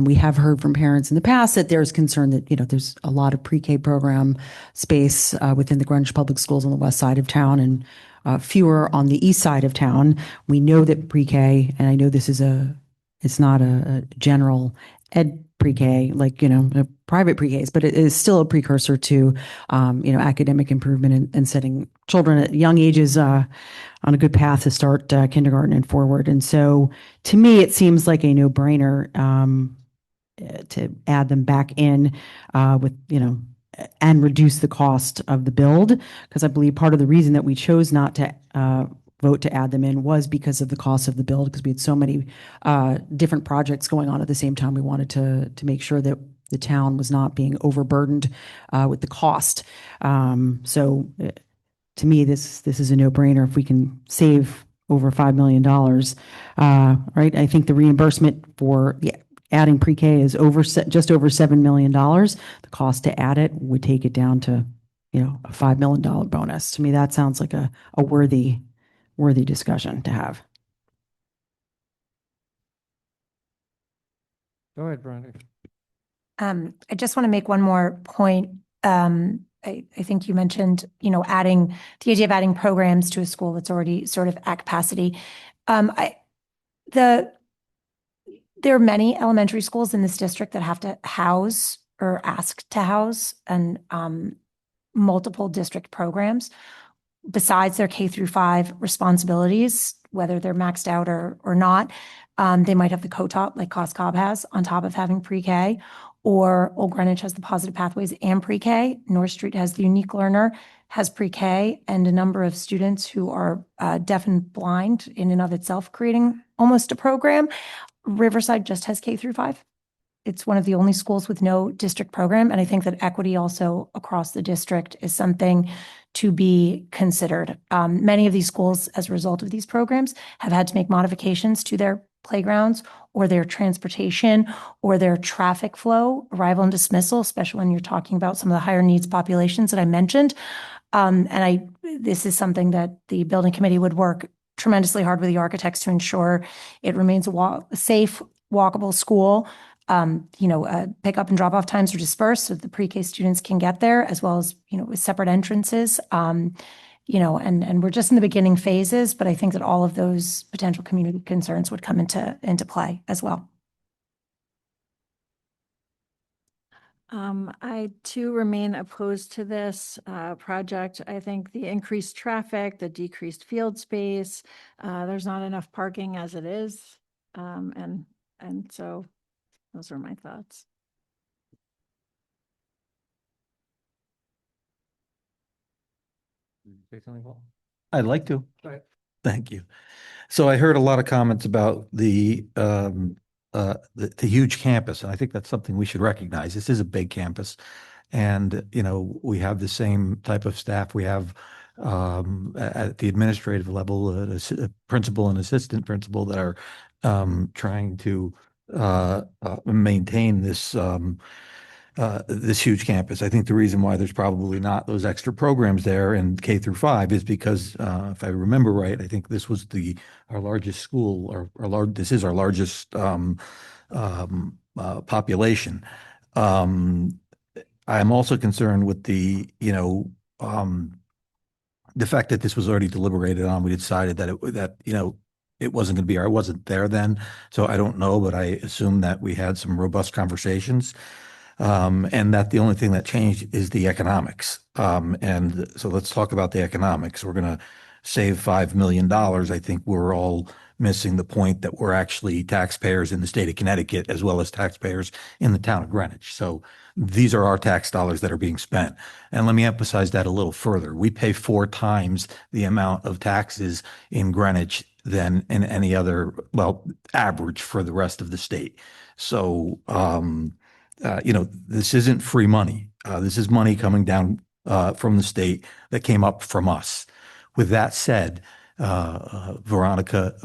We have heard from parents in the past that there's concern that, there's a lot of pre-K program space within the Greenwich Public Schools on the west side of town and fewer on the east side of town. We know that pre-K, and I know this is it's not a general ed pre-K, like, private pre-Ks, but it is still a precursor to, academic improvement and setting children at young ages on a good path to start kindergarten and forward. And so to me, it seems like a no-brainer to add them back in with, and reduce the cost of the build, because I believe part of the reason that we chose not to vote to add them in was because of the cost of the build, because we had so many different projects going on at the same time. We wanted to make sure that the town was not being overburdened with the cost. So to me, this is a no-brainer if we can save over $5 million, right? I think the reimbursement for adding pre-K is just over $7 million. The cost to add it would take it down to, a $5 million bonus. To me, that sounds like a worthy discussion to have. Go ahead, Veronica. I just want to make one more point. I think you mentioned, adding the idea of adding programs to a school that's already sort of at capacity. There are many elementary schools in this district that have to house or ask to house, and multiple district programs. Besides their K through 5 responsibilities, whether they're maxed out or not, they might have the co-top like COSCOB has on top of having pre-K, or Old Greenwich has the Positive Pathways and pre-K. North Street has the Unique Learner, has pre-K, and a number of students who are deaf and blind in and of itself, creating almost a program. Riverside just has K through 5. It's one of the only schools with no district program. And I think that equity also across the district is something to be considered. Many of these schools, as a result of these programs, have had to make modifications to their playgrounds or their transportation or their traffic flow, arrival and dismissal, especially when you're talking about some of the higher needs populations that I mentioned. This is something that the building committee would work tremendously hard with the architects to ensure it remains a safe, walkable school. Pick up and drop off times are dispersed so that the pre-K students can get there, as well as, with separate entrances. And we're just in the beginning phases, but I think that all of those potential community concerns would come into play as well. I too remain opposed to this project. I think the increased traffic, the decreased field space, there's not enough parking as it is. And so those are my thoughts. I'd like to. Thank you. So I heard a lot of comments about the huge campus, and I think that's something we should recognize. This is a big campus, and we have the same type of staff. We have at the administrative level, a principal and assistant principal that are trying to maintain this huge campus. I think the reason why there's probably not those extra programs there in K through 5 is because, if I remember right, I think this was our largest school, this is our largest population. I'm also concerned with the fact that this was already deliberated on. We decided that it wasn't going to be, I wasn't there then, so I don't know, but I assume that we had some robust conversations, and that the only thing that changed is the economics. And so let's talk about the economics. We're going to save $5 million. I think we're all missing the point that we're actually taxpayers in the state of Connecticut as well as taxpayers in the town of Greenwich. So these are our tax dollars that are being spent. And let me emphasize that a little further. We pay 4 times the amount of taxes in Greenwich than in any other, average for the rest of the state. So, this isn't free money. This is money coming down from the state that came up from us. With that said, Veronica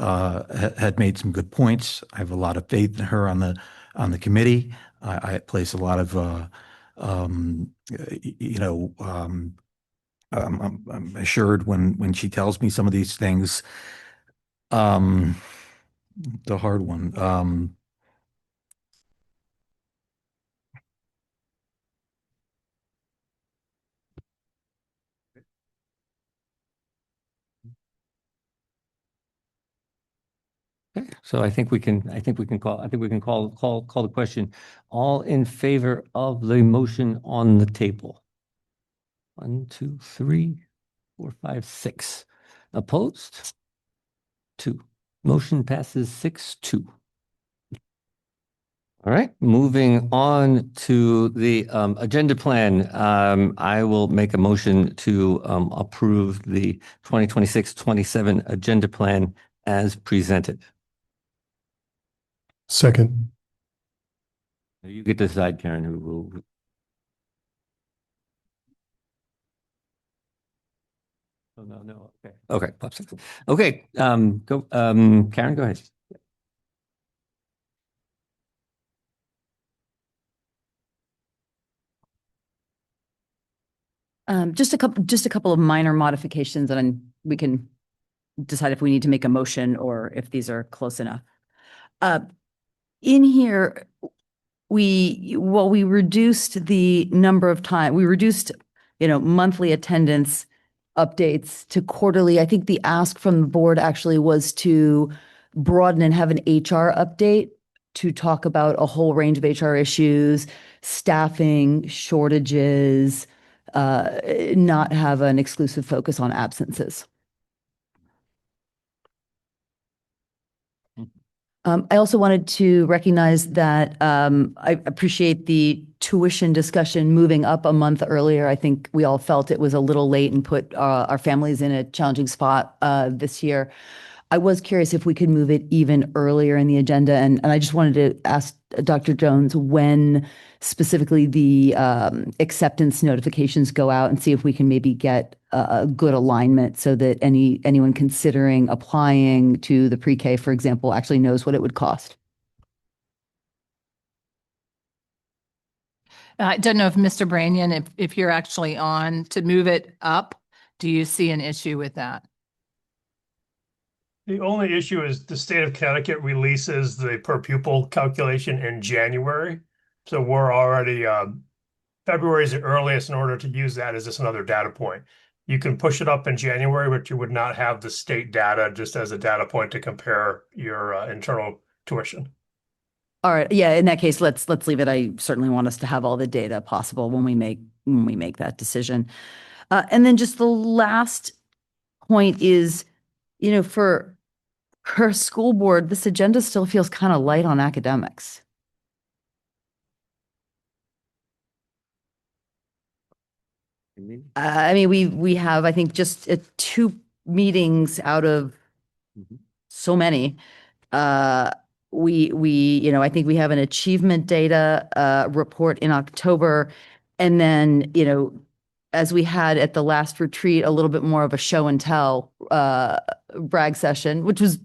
had made some good points. I have a lot of faith in her on the committee. I place a lot of, I'm assured when she tells me some of these things. The hard one. Okay, so I think we can call the question. All in favor of the motion on the table? 1, 2, 3, 4, 5, 6. Opposed? 2. Motion passes 6-2. All right, moving on to the agenda plan. I will make a motion to approve the 2026-27 agenda plan as presented. Second. You get to decide, Karen, who will. Oh, no. Okay. Okay. Go, Karen, go ahead. Just a couple of minor modifications, and then we can decide if we need to make a motion or if these are close enough. In here, we reduced the number of time, we reduced, monthly attendance updates to quarterly. I think the ask from the board actually was to broaden and have an HR update to talk about a whole range of HR issues, staffing, shortages, not have an exclusive focus on absences. I also wanted to recognize that I appreciate the tuition discussion moving up a month earlier. I think we all felt it was a little late and put our families in a challenging spot this year. I was curious if we could move it even earlier in the agenda. And I just wanted to ask Dr. Jones when specifically the acceptance notifications go out and see if we can maybe get a good alignment so that anyone considering applying to the pre-K, for example, actually knows what it would cost. I don't know if Mr. Branyan, if you're actually on to move it up, do you see an issue with that? The only issue is the state of Connecticut releases the per pupil calculation in January. So we're already, February is the earliest in order to use that as just another data point. You can push it up in January, but you would not have the state data just as a data point to compare your internal tuition. All right. Yeah. In that case, let's leave it. I certainly want us to have all the data possible when we make that decision. And then just the last point is, for her school board, this agenda still feels kind of light on academics. I mean, we have, I think, just 2 meetings out of so many. I think we have an achievement data report in October, and then, as we had at the last retreat, a little bit more of a show and tell brag session, which was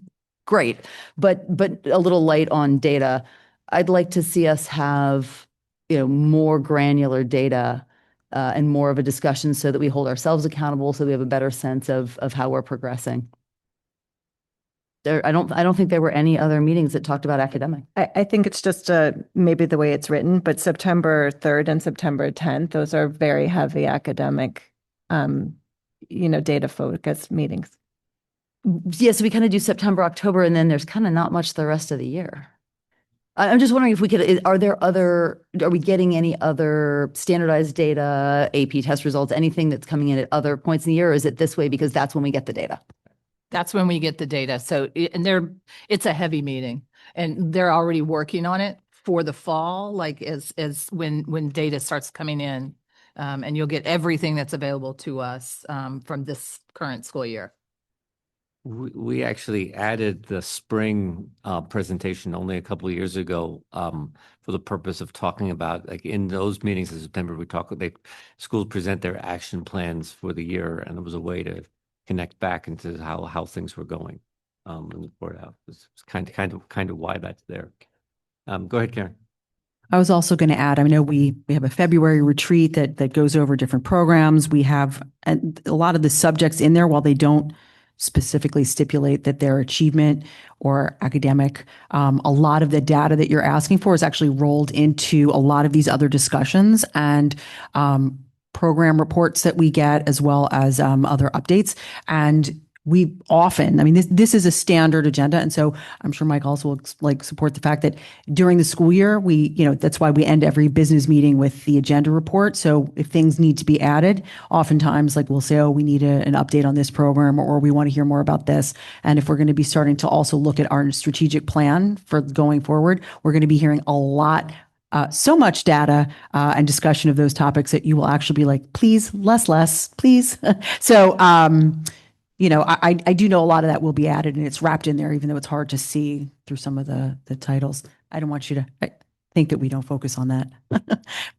great, but a little light on data. I'd like to see us have, more granular data and more of a discussion so that we hold ourselves accountable, so we have a better sense of how we're progressing. I don't think there were any other meetings that talked about academic. I think it's just maybe the way it's written, but September 3rd and September 10th, those are very heavy academic, data focused meetings. Yes, we kind of do September, October, and then there's kind of not much the rest of the year. I'm just wondering if we could, are we getting any other standardized data, AP test results, anything that's coming in at other points in the year? Or is it this way because that's when we get the data? That's when we get the data. So, it's a heavy meeting, and they're already working on it for the fall, like as when data starts coming in, and you'll get everything that's available to us from this current school year. We actually added the spring presentation only a couple of years ago for the purpose of talking about, like, in those meetings in September, schools present their action plans for the year, and it was a way to connect back into how things were going and report out. It's kind of why that's there. Go ahead, Karen. I was also going to add, I know we have a February retreat that goes over different programs. We have a lot of the subjects in there, while they don't specifically stipulate that they're achievement or academic. A lot of the data that you're asking for is actually rolled into a lot of these other discussions and program reports that we get, as well as other updates. And we often, this is a standard agenda. And so I'm sure Mike also will support the fact that during the school year, that's why we end every business meeting with the agenda report. So if things need to be added, oftentimes we'll say, oh, we need an update on this program, or we want to hear more about this. And if we're going to be starting to also look at our strategic plan for going forward, we're going to be hearing a lot so much data and discussion of those topics that you will actually be like, please, less, please. So, I do know a lot of that will be added, and it's wrapped in there, even though it's hard to see through some of the titles. I don't want you to think that we don't focus on that,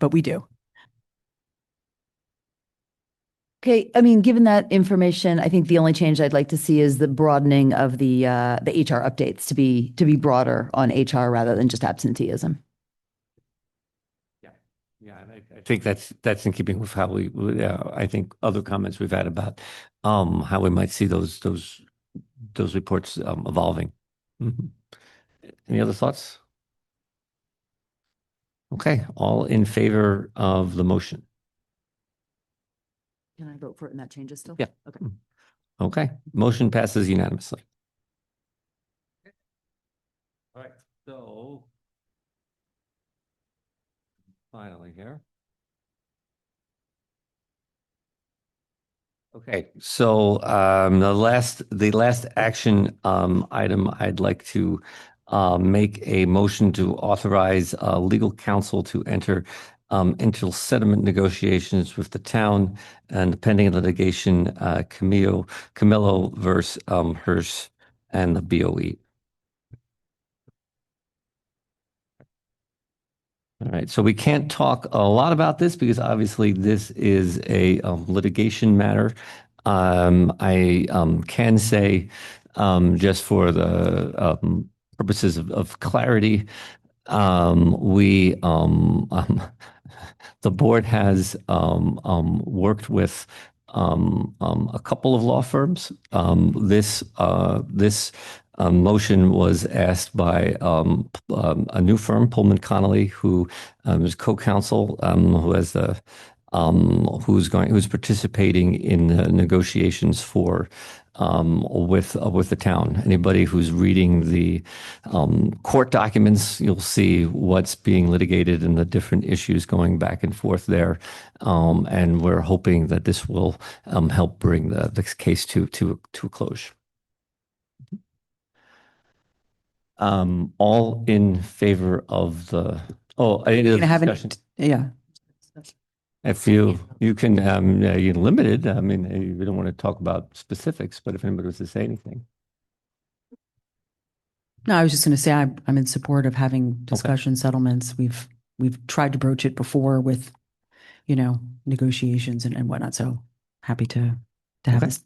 but we do. Okay, given that information, I think the only change I'd like to see is the broadening of the HR updates to be broader on HR rather than just absenteeism. Yeah, I think that's in keeping with how I think other comments we've had about how we might see those reports evolving. Mm-hmm. Any other thoughts? Okay, all in favor of the motion? Can I vote for it and that changes still? Yeah. Okay. Okay, motion passes unanimously. All right, so finally here. Okay, so the last action item, I'd like to make a motion to authorize legal counsel to enter into settlement negotiations with the town and the pending litigation, Camillo versus Hirsch and the BOE. All right, so we can't talk a lot about this because obviously this is a litigation matter. I can say, just for the purposes of clarity, we the board has worked with a couple of law firms. This motion was asked by a new firm, Pullman Connolly, who is co-counsel, who's participating in the negotiations for with the town. Anybody who's reading the court documents, you'll see what's being litigated and the different issues going back and forth there. And we're hoping that this will help bring this case to a close. All in favor of the, discussion. Yeah. If you can, you're limited. I mean, we don't want to talk about specifics, but if anybody wants to say anything. No, I was just going to say I'm in support of having discussion settlements. We've tried to broach it before with, negotiations and whatnot. So happy to have this.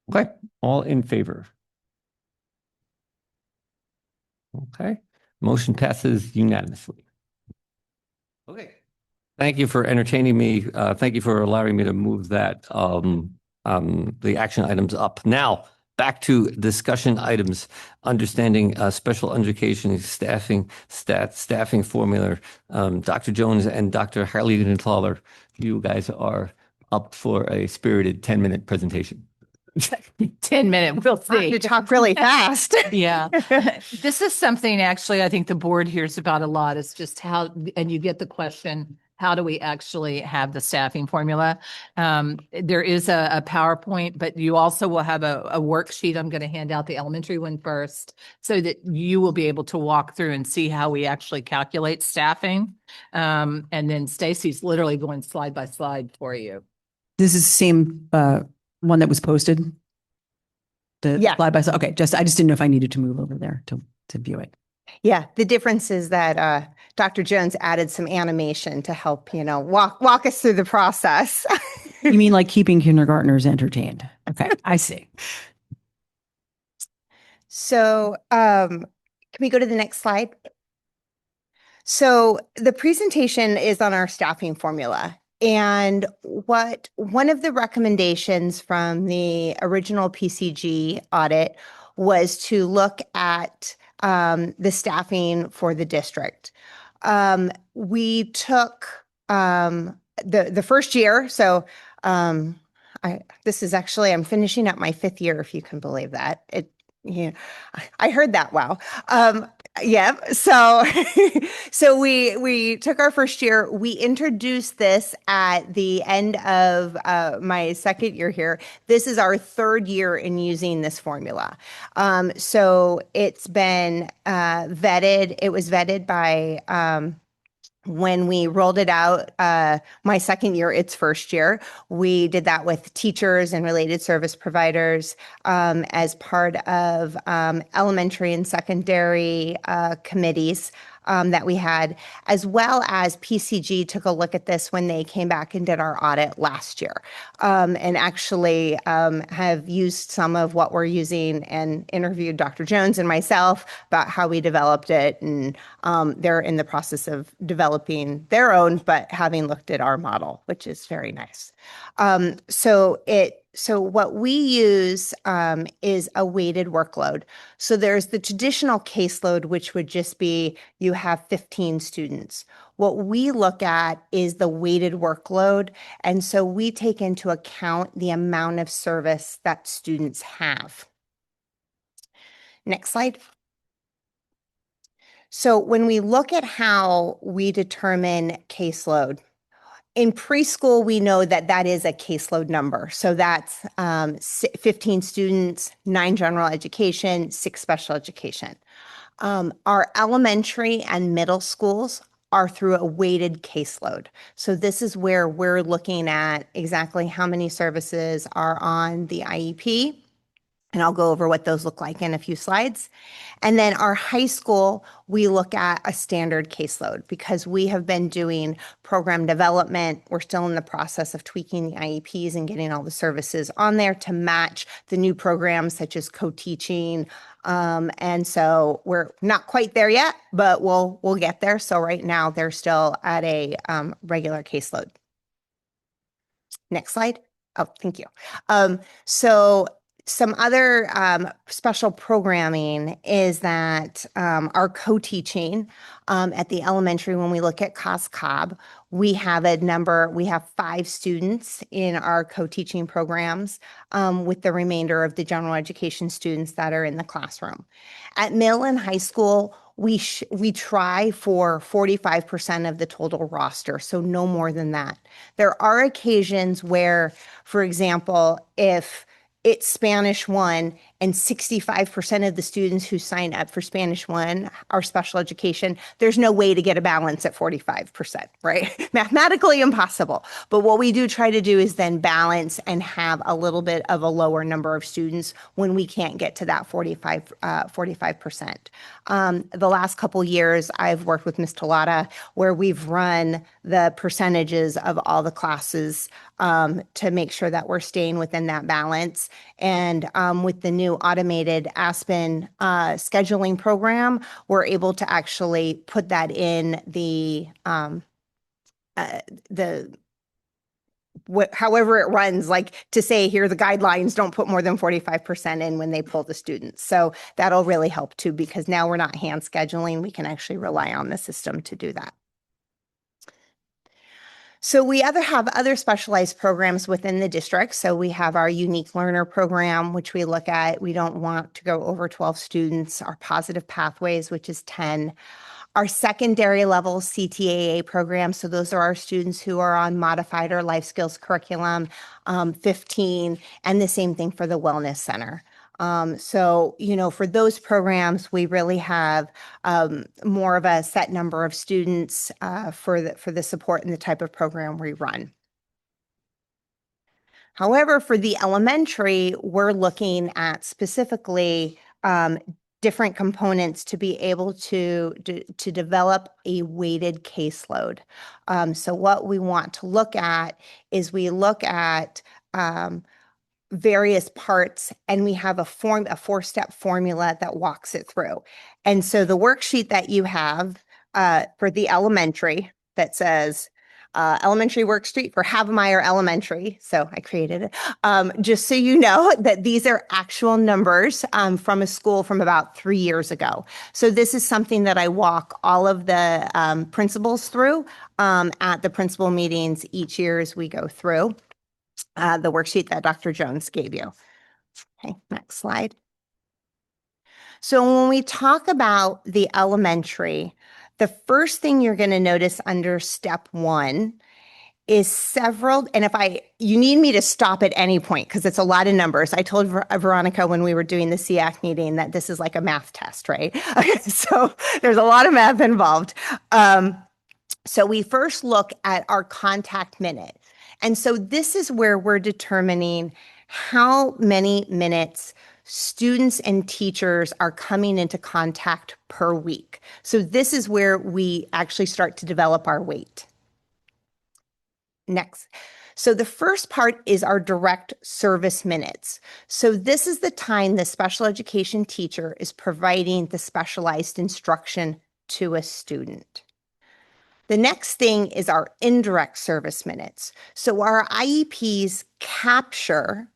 Okay, all in favor. Okay, motion passes unanimously. Okay, thank you for entertaining me. Thank you for allowing me to move that the action items up. Now back to discussion items. Understanding special education staffing formula. Dr. Jones and Dr. Harley-Thaler, you guys are up for a spirited 10-minute presentation. 10-minute, we'll see. You talk really fast. Yeah. This is something actually I think the board hears about a lot. It's just how, and you get the question, how do we actually have the staffing formula? There is a PowerPoint, but you also will have a worksheet. I'm going to hand out the elementary one first so that you will be able to walk through and see how we actually calculate staffing. And then Stacy's literally going slide by slide for you. This is the same one that was posted? Yeah. Slide by slide. Okay, I just didn't know if I needed to move over there to view it. Yeah, the difference is that Dr. Jones added some animation to help, walk us through the process. You mean like keeping kindergartners entertained? Okay, I see. So can we go to the next slide? So the presentation is on our staffing formula. And one of the recommendations from the original PCG audit was to look at the staffing for the district. We took the first year. So this is actually, I'm finishing up my 5th year, if you can believe that. I heard that. Wow. Yeah. So we took our first year. We introduced this at the end of my 2nd year here. This is our 3rd year in using this formula. So it's been vetted. It was vetted by when we rolled it out, my 2nd year, its 1st year, we did that with teachers and related service providers as part of elementary and secondary committees that we had, as well as PCG took a look at this when they came back and did our audit last year, and actually have used some of what we're using and interviewed Dr. Jones and myself about how we developed it. And they're in the process of developing their own, but having looked at our model, which is very nice. So what we use is a weighted workload. So there's the traditional caseload, which would just be you have 15 students. What we look at is the weighted workload. And so we take into account the amount of service that students have. Next slide. So when we look at how we determine caseload, In preschool, we know that that is a caseload number. So that's 15 students, 9 general education, 6 special education. Our elementary and middle schools are through a weighted caseload. So this is where we're looking at exactly how many services are on the IEP. And I'll go over what those look like in a few slides. And then our high school, we look at a standard caseload because we have been doing program development. We're still in the process of tweaking the IEPs and getting all the services on there to match the new programs such as co-teaching. And so we're not quite there yet, but we'll get there. So right now they're still at a regular caseload. Next slide. Oh, thank you. So some other special programming is that our co-teaching at the elementary, when we look at COSCOB, we have 5 students in our co-teaching programs with the remainder of the general education students that are in the classroom. At middle and high school, we try for 45% of the total roster, so no more than that. There are occasions where, for example, if it's Spanish 1 and 65% of the students who sign up for Spanish 1 are special education, there's no way to get a balance at 45%, right? Mathematically impossible. But what we do try to do is then balance and have a little bit of a lower number of students when we can't get to that 45%. The last couple years, I've worked with Ms. Talata where we've run the percentages of all the classes to make sure that we're staying within that balance. And with the new automated Aspen scheduling program, we're able to actually put that in however it runs, like to say, here are the guidelines, don't put more than 45% in when they pull the students. So that'll really help too, because now we're not hand scheduling. We can actually rely on the system to do that. So we have other specialized programs within the district. So we have our unique learner program, which we look at. We don't want to go over 12 students. Our positive pathways, which is 10. Our secondary level CTAA program. So those are our students who are on modified or life skills curriculum, 15, and the same thing for the wellness center. So, for those programs, we really have more of a set number of students for the support and the type of program we run. However, for the elementary, we're looking at specifically different components to be able to develop a weighted caseload. So what we want to look at is we look at various parts, and we have a 4-step formula that walks it through. And so the worksheet that you have for the elementary that says elementary worksheet for Havemeyer Elementary. So I created it. Just so you know that these are actual numbers from a school from about 3 years ago. So this is something that I walk all of the principals through at the principal meetings each year as we go through. The worksheet that Dr. Jones gave you. Okay, next slide. So when we talk about the elementary, the first thing you're going to notice under step 1 is several, and you need me to stop at any point because it's a lot of numbers. I told Veronica when we were doing the SEAC meeting that this is like a math test, right? So there's a lot of math involved. So we first look at our contact minute. And so this is where we're determining how many minutes students and teachers are coming into contact per week. So this is where we actually start to develop our weight. Next. So the first part is our direct service minutes. So this is the time the special education teacher is providing the specialized instruction to a student. The next thing is our indirect service minutes. So our IEPs capture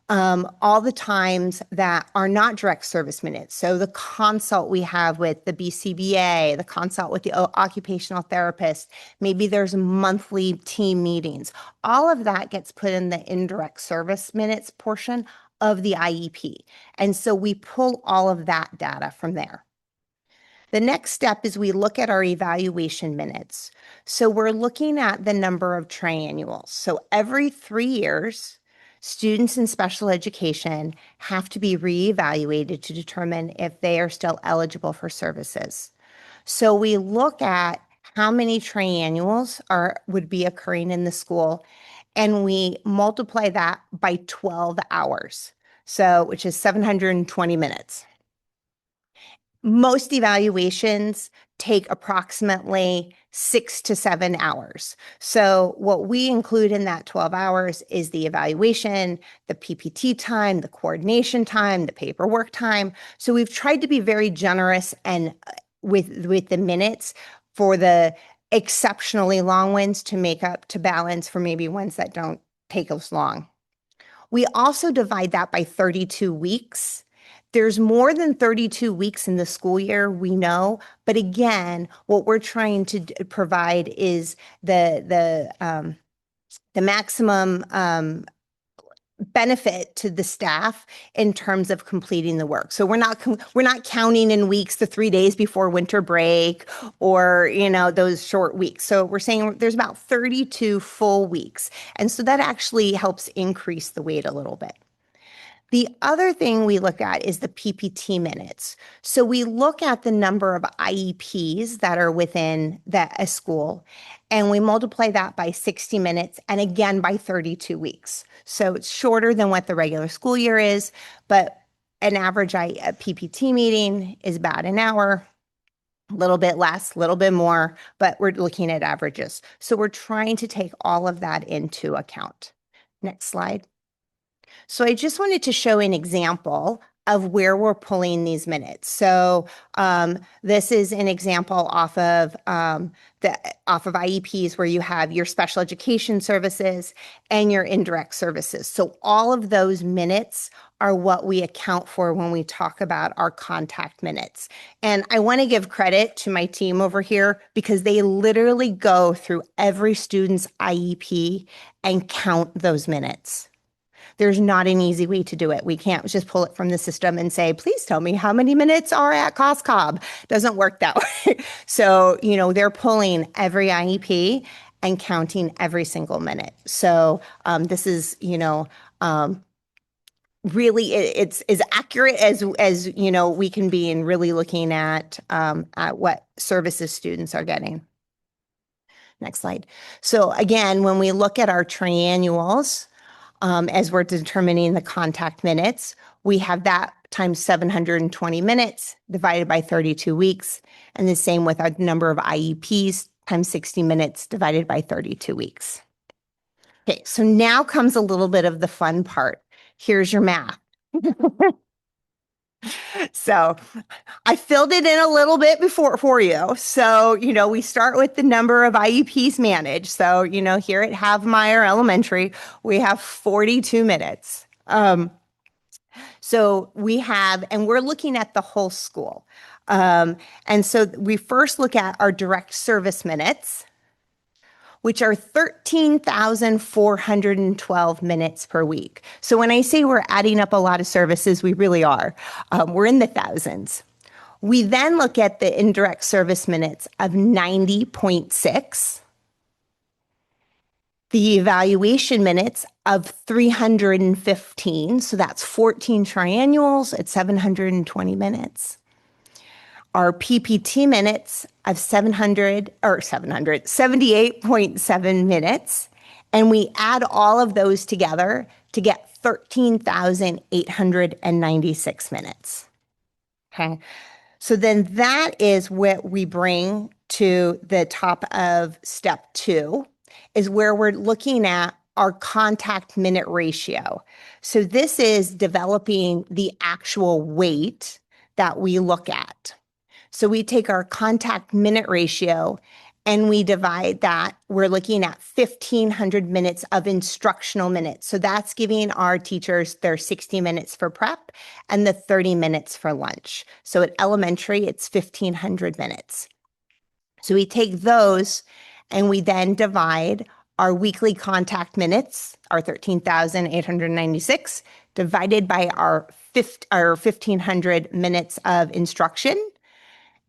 all the times that are not direct service minutes. So the consult we have with the BCBA, the consult with the occupational therapist, maybe there's monthly team meetings. All of that gets put in the indirect service minutes portion of the IEP. And so we pull all of that data from there. The next step is we look at our evaluation minutes. So we're looking at the number of triennials. So every 3 years, students in special education have to be reevaluated to determine if they are still eligible for services. So we look at how many triennials would be occurring in the school, and we multiply that by 12 hours, which is 720 minutes. Most evaluations take approximately 6 to 7 hours. So what we include in that 12 hours is the evaluation, the PPT time, the coordination time, the paperwork time. So we've tried to be very generous and with the minutes for the exceptionally long ones to make up to balance for maybe ones that don't take as long. We also divide that by 32 weeks. There's more than 32 weeks in the school year, we know, but again, what we're trying to provide is the maximum benefit to the staff in terms of completing the work. So we're not counting in weeks the 3 days before winter break or, those short weeks. So we're saying there's about 32 full weeks. And so that actually helps increase the weight a little bit. The other thing we look at is the PPT minutes. So we look at the number of IEPs that are within a school, and we multiply that by 60 minutes and again by 32 weeks. So it's shorter than what the regular school year is, but an average PPT meeting is about an hour, a little bit less, a little bit more, but we're looking at averages. So we're trying to take all of that into account. Next slide. So I just wanted to show an example of where we're pulling these minutes. So this is an example off of IEPs where you have your special education services and your indirect services. So all of those minutes are what we account for when we talk about our contact minutes. And I want to give credit to my team over here because they literally go through every student's IEP and count those minutes. There's not an easy way to do it. We can't just pull it from the system and say, please tell me how many minutes are at COSCOB. Doesn't work that way. So, they're pulling every IEP and counting every single minute. So this is, really, it's as accurate as we can be in really looking at what services students are getting. Next slide. So again, when we look at our triennials, as we're determining the contact minutes, we have that times 720 minutes divided by 32 weeks, and the same with our number of IEPs times 60 minutes divided by 32 weeks. Okay, so now comes a little bit of the fun part. Here's your math. So I filled it in a little bit for you. So, we start with the number of IEPs managed. So, here at Havemeyer Elementary, we have 42 minutes. So we have, and we're looking at the whole school. And so we first look at our direct service minutes, which are 13,412 minutes per week. So when I say we're adding up a lot of services, we really are. We're in the thousands. We then look at the indirect service minutes of 90.6, the evaluation minutes of 315. So that's 14 triennials at 720 minutes. Our PPT minutes of 78.7 minutes. And we add all of those together to get 13,896 minutes. Okay. So then that is what we bring to the top of step 2, is where we're looking at our contact minute ratio. So this is developing the actual weight that we look at. So we take our contact minute ratio and we divide that. We're looking at 1,500 minutes of instructional minutes. So that's giving our teachers their 60 minutes for prep and the 30 minutes for lunch. So at elementary, it's 1,500 minutes. So we take those and we then divide our weekly contact minutes, our 13,896, divided by our 1,500 minutes of instruction.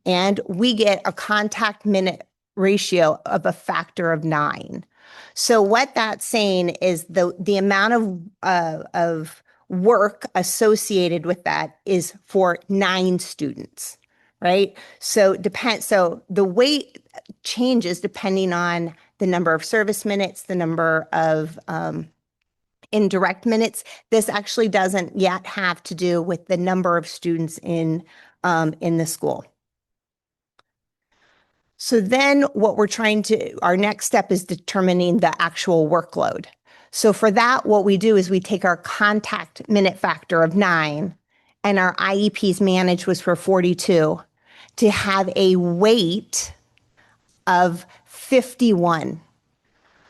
and we get a contact minute ratio of a factor of 9. So what that's saying is the amount of work associated with that is for 9 students, right? So the weight changes depending on the number of service minutes, the number of indirect minutes. This actually doesn't yet have to do with the number of students in the school. So then our next step is determining the actual workload. So for that, what we do is we take our contact minute factor of 9, and our IEPs managed was for 42, to have a weight of 51.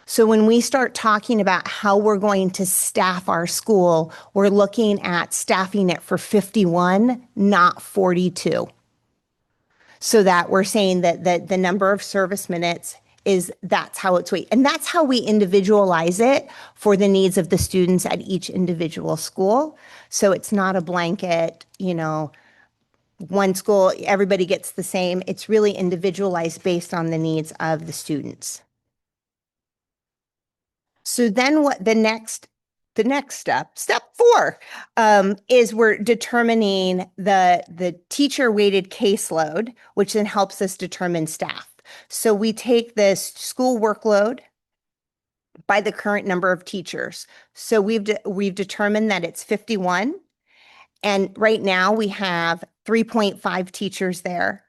So when we start talking about how we're going to staff our school, we're looking at staffing it for 51, not 42. So that we're saying that the number of service minutes that's how it's weighted. And that's how we individualize it for the needs of the students at each individual school. So it's not a blanket, one school, everybody gets the same. It's really individualized based on the needs of the students. So then what the next step 4, is we're determining the teacher weighted caseload, which then helps us determine staff. So we take this school workload by the current number of teachers. So we've determined that it's 51, and right now we have 3.5 teachers there,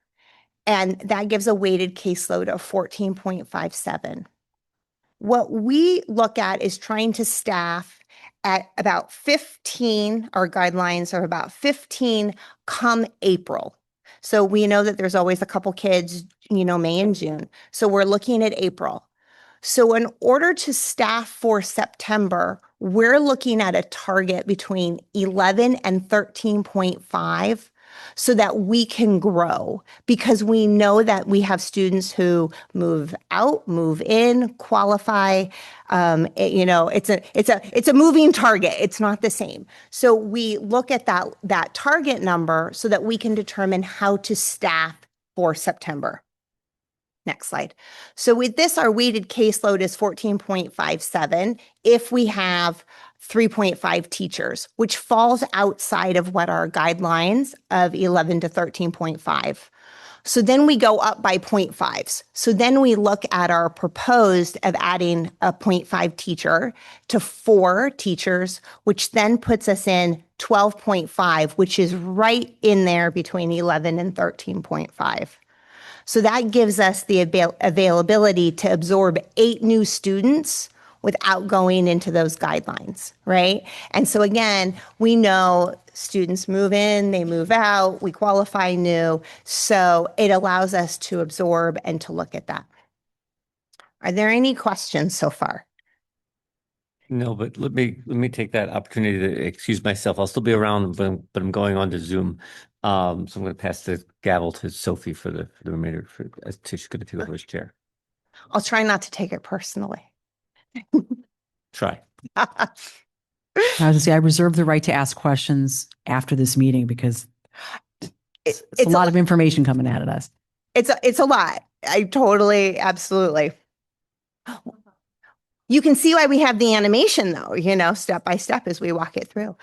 and that gives a weighted caseload of 14.57. What we look at is trying to staff at about 15, our guidelines are about 15 come April. So we know that there's always a couple kids, May and June. So we're looking at April. So in order to staff for September, we're looking at a target between 11 and 13.5 so that we can grow, because we know that we have students who move out, move in, qualify. It's a moving target. It's not the same. So we look at that target number so that we can determine how to staff for September. Next slide. So with this, our weighted caseload is 14.57 if we have 3.5 teachers, which falls outside of what our guidelines of 11 to 13.5. So then we go up by 0.5s. So then we look at our proposed of adding a 0.5 teacher to 4 teachers, which then puts us in 12.5, which is right in there between 11 and 13.5. So that gives us the availability to absorb 8 new students without going into those guidelines, right? And so again, we know students move in, they move out, we qualify new. So it allows us to absorb and to look at that. Are there any questions so far? No, but let me take that opportunity to excuse myself. I'll still be around, but I'm going on to Zoom. So I'm going to pass the gavel to Sophie for the remainder. She's going to take over his chair. I'll try not to take it personally. Try. I was going to say, I reserve the right to ask questions after this meeting because it's a lot of information coming at us. It's a lot. I totally, absolutely. You can see why we have the animation though, step by step as we walk it through.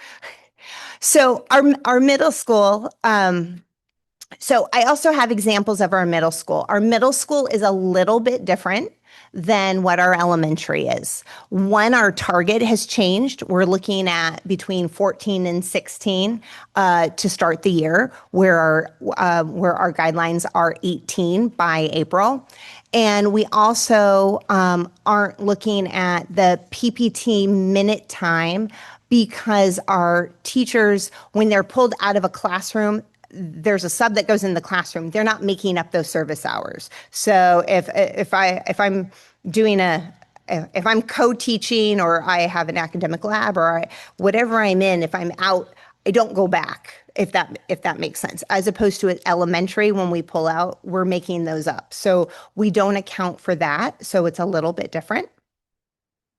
So our middle school, so I also have examples of our middle school. Our middle school is a little bit different than what our elementary is. One, our target has changed. We're looking at between 14 and 16 to start the year, where our guidelines are 18 by April. And we also aren't looking at the PPT minute time because our teachers, when they're pulled out of a classroom, there's a sub that goes in the classroom. They're not making up those service hours. So if I'm doing if I'm co-teaching or I have an academic lab or whatever I'm in, if I'm out, I don't go back. If that makes sense. As opposed to at elementary, when we pull out, we're making those up. So we don't account for that. So it's a little bit different.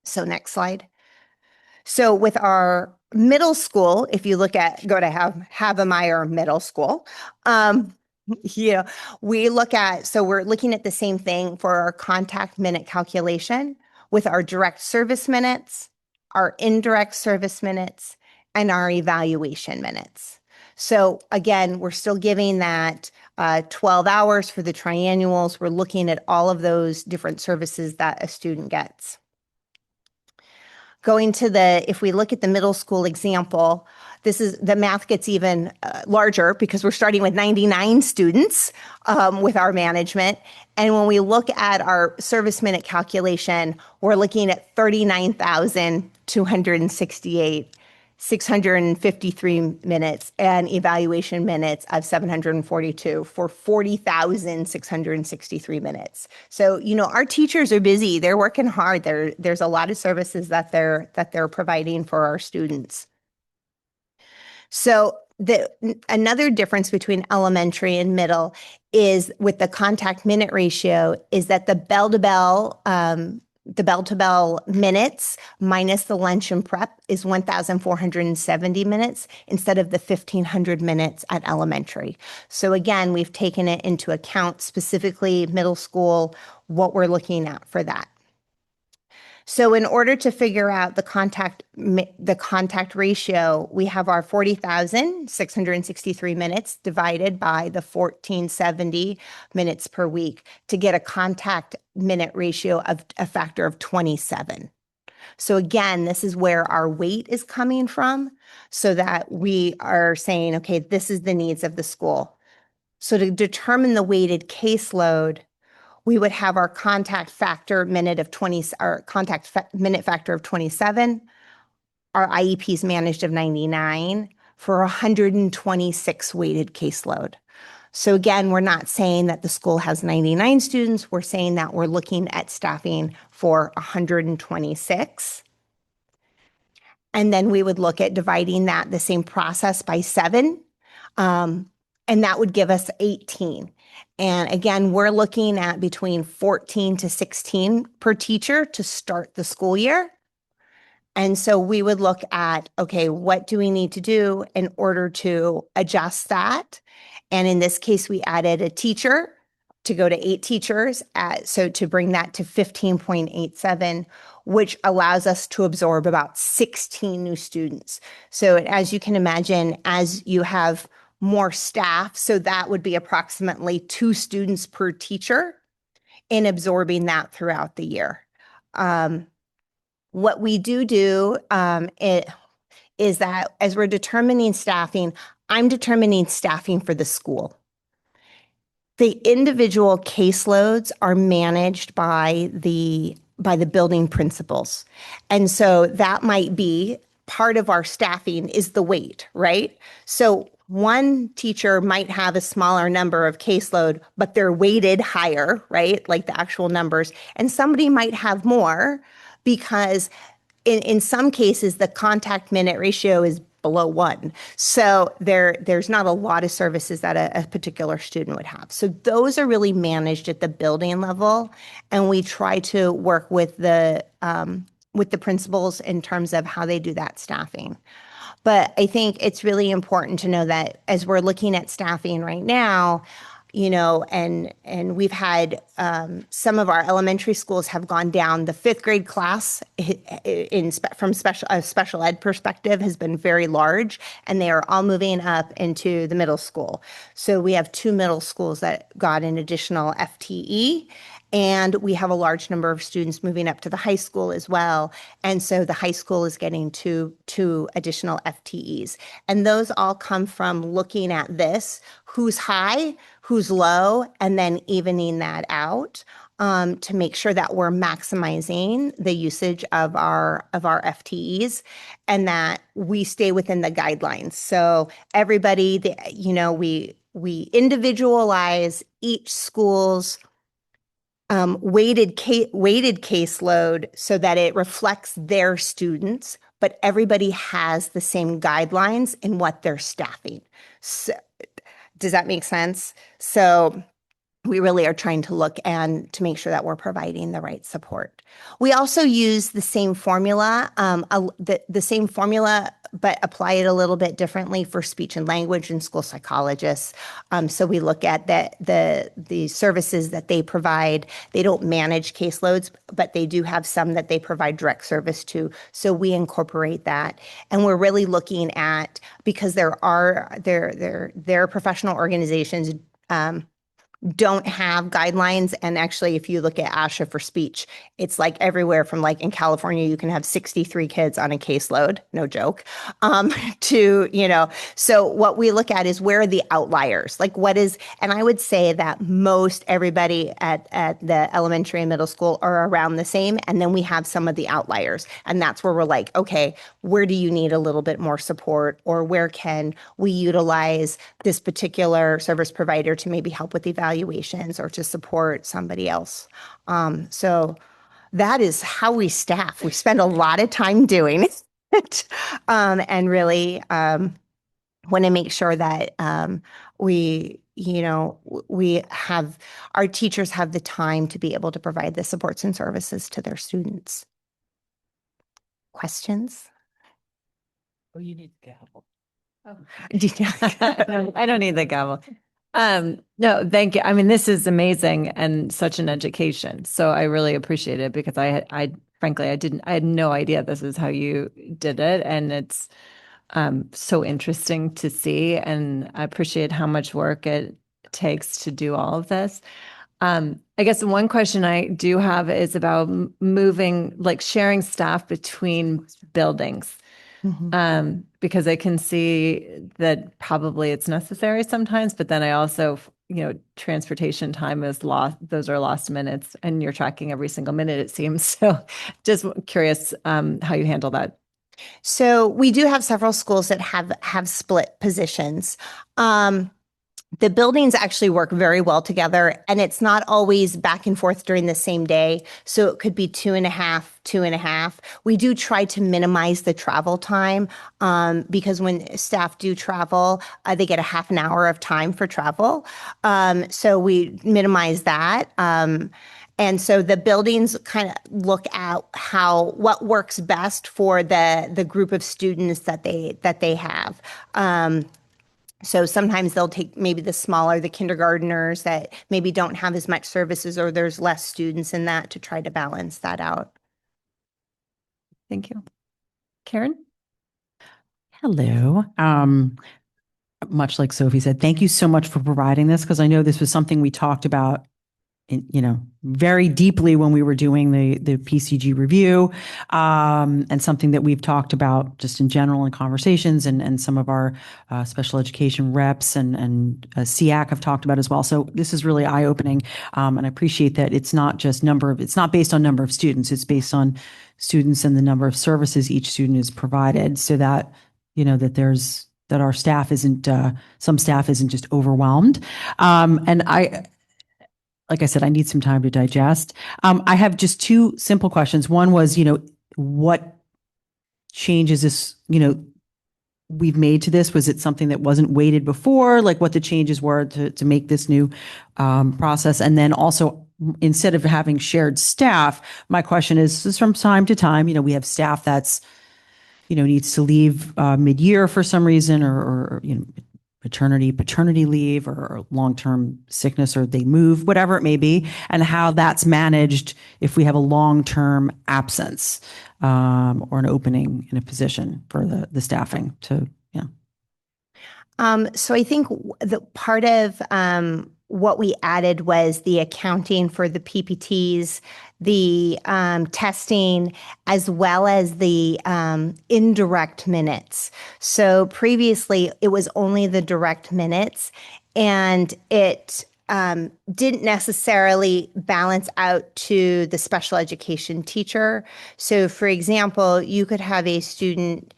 So next slide. So with our middle school, if you look at, go to Havemeyer Middle School, Yeah, we look at, so we're looking at the same thing for our contact minute calculation with our direct service minutes, our indirect service minutes, and our evaluation minutes. So again, we're still giving that 12 hours for the triennials. We're looking at all of those different services that a student gets. Going to if we look at the middle school example, the math gets even larger because we're starting with 99 students with our management. And when we look at our service minute calculation, we're looking at 39,268, 653 minutes, and evaluation minutes of 742 for 40,663 minutes. So, our teachers are busy. They're working hard. There's a lot of services that they're providing for our students. So another difference between elementary and middle is with the contact minute ratio is that the bell-to-bell minutes minus the lunch and prep is 1,470 minutes instead of the 1,500 minutes at elementary. So again, we've taken it into account, specifically middle school, what we're looking at for that. So in order to figure out the contact ratio, we have our 40,663 minutes divided by the 1,470 minutes per week to get a contact minute ratio of a factor of 27. So again, this is where our weight is coming from so that we are saying, okay, this is the needs of the school. So to determine the weighted caseload, we would have our contact minute factor of 27, our IEPs managed of 99 for 126 weighted caseload. So again, we're not saying that the school has 99 students. We're saying that we're looking at staffing for 126. And then we would look at dividing that, the same process, by 7. And that would give us 18. And again, we're looking at between 14 to 16 per teacher to start the school year. And so we would look at, okay, what do we need to do in order to adjust that? And in this case, we added a teacher to go to 8 teachers, so to bring that to 15.87, which allows us to absorb about 16 new students. So as you can imagine, as you have more staff, so that would be approximately 2 students per teacher in absorbing that throughout the year. What we do is that as we're determining staffing, I'm determining staffing for the school. The individual caseloads are managed by the building principals. And so that might be part of our staffing is the weight, right? So one teacher might have a smaller number of caseload, but they're weighted higher, right? Like the actual numbers. And somebody might have more because in some cases, the contact minute ratio is below 1. So there's not a lot of services that a particular student would have. So those are really managed at the building level. And we try to work with the principals in terms of how they do that staffing. But I think it's really important to know that as we're looking at staffing right now, and we've had some of our elementary schools have gone down. The 5th grade class from special ed perspective has been very large, and they are all moving up into the middle school. So we have 2 middle schools that got an additional FTE. And we have a large number of students moving up to the high school as well. And so the high school is getting two additional FTEs. And those all come from looking at this, who's high, who's low, and then evening that out to make sure that we're maximizing the usage of our FTEs and that we stay within the guidelines. So everybody, we individualize each school's weighted caseload so that it reflects their students, but everybody has the same guidelines in what they're staffing. So, does that make sense? So we really are trying to look and to make sure that we're providing the right support. We also use the same formula, the same formula, but apply it a little bit differently for speech and language and school psychologists. So we look at the services that they provide. They don't manage caseloads, but they do have some that they provide direct service to. So we incorporate that, and we're really looking at, because their professional organizations don't have guidelines. And actually, if you look at ASHA for speech, it's like everywhere from, like, in California, you can have 63 kids on a caseload, no joke, to, so what we look at is where are the outliers? Like, and I would say that most everybody at the elementary and middle school are around the same. And then we have some of the outliers. And that's where we're like, okay, where do you need a little bit more support? Or where can we utilize this particular service provider to maybe help with evaluations or to support somebody else? So that is how we staff. We spend a lot of time doing it, and really want to make sure that we have, our teachers have the time to be able to provide the supports and services to their students. Questions? Oh, you need the gavel. I don't need the gavel. No, thank you. I mean, this is amazing and such an education. So I really appreciate it, because I frankly, I had no idea this is how you did it. And it's so interesting to see. And I appreciate how much work it takes to do all of this. I guess one question I do have is about sharing staff between buildings. Because I can see that probably it's necessary sometimes, but then I also, transportation time is lost. Those are lost minutes, and you're tracking every single minute, it seems. So just curious how you handle that. So we do have several schools that have split positions. The buildings actually work very well together, and it's not always back and forth during the same day. So it could be 2.5. We do try to minimize the travel time, because when staff do travel, they get a half an hour of time for travel. So we minimize that. And so the buildings kind of look at what works best for the group of students that they have. So sometimes they'll take maybe the kindergartners that maybe don't have as much services, or there's less students in that, to try to balance that out. Thank you. Karen? Hello. Much like Sophie said, thank you so much for providing this, because I know this was something we talked about very deeply when we were doing the PCG review, and something that we've talked about just in general in conversations, and some of our special education reps and SEAC have talked about as well. So this is really eye-opening, and I appreciate that it's not just it's not based on number of students, it's based on students and the number of services each student is provided, so that that our staff isn't, some staff isn't just overwhelmed. And like I said, I need some time to digest. I have just two simple questions. One was, what changes we've made to this? Was it something that wasn't weighted before? Like, what the changes were to make this new process? And then also, instead of having shared staff, my question is from time to time, we have staff that's, needs to leave mid-year for some reason, or paternity leave, or long-term sickness, or they move, whatever it may be, and how that's managed if we have a long-term absence, or an opening in a position for the staffing to, So I think the part of what we added was the accounting for the PPTs, the testing, as well as the indirect minutes. So previously, it was only the direct minutes, and it didn't necessarily balance out to the special education teacher. So for example, you could have a student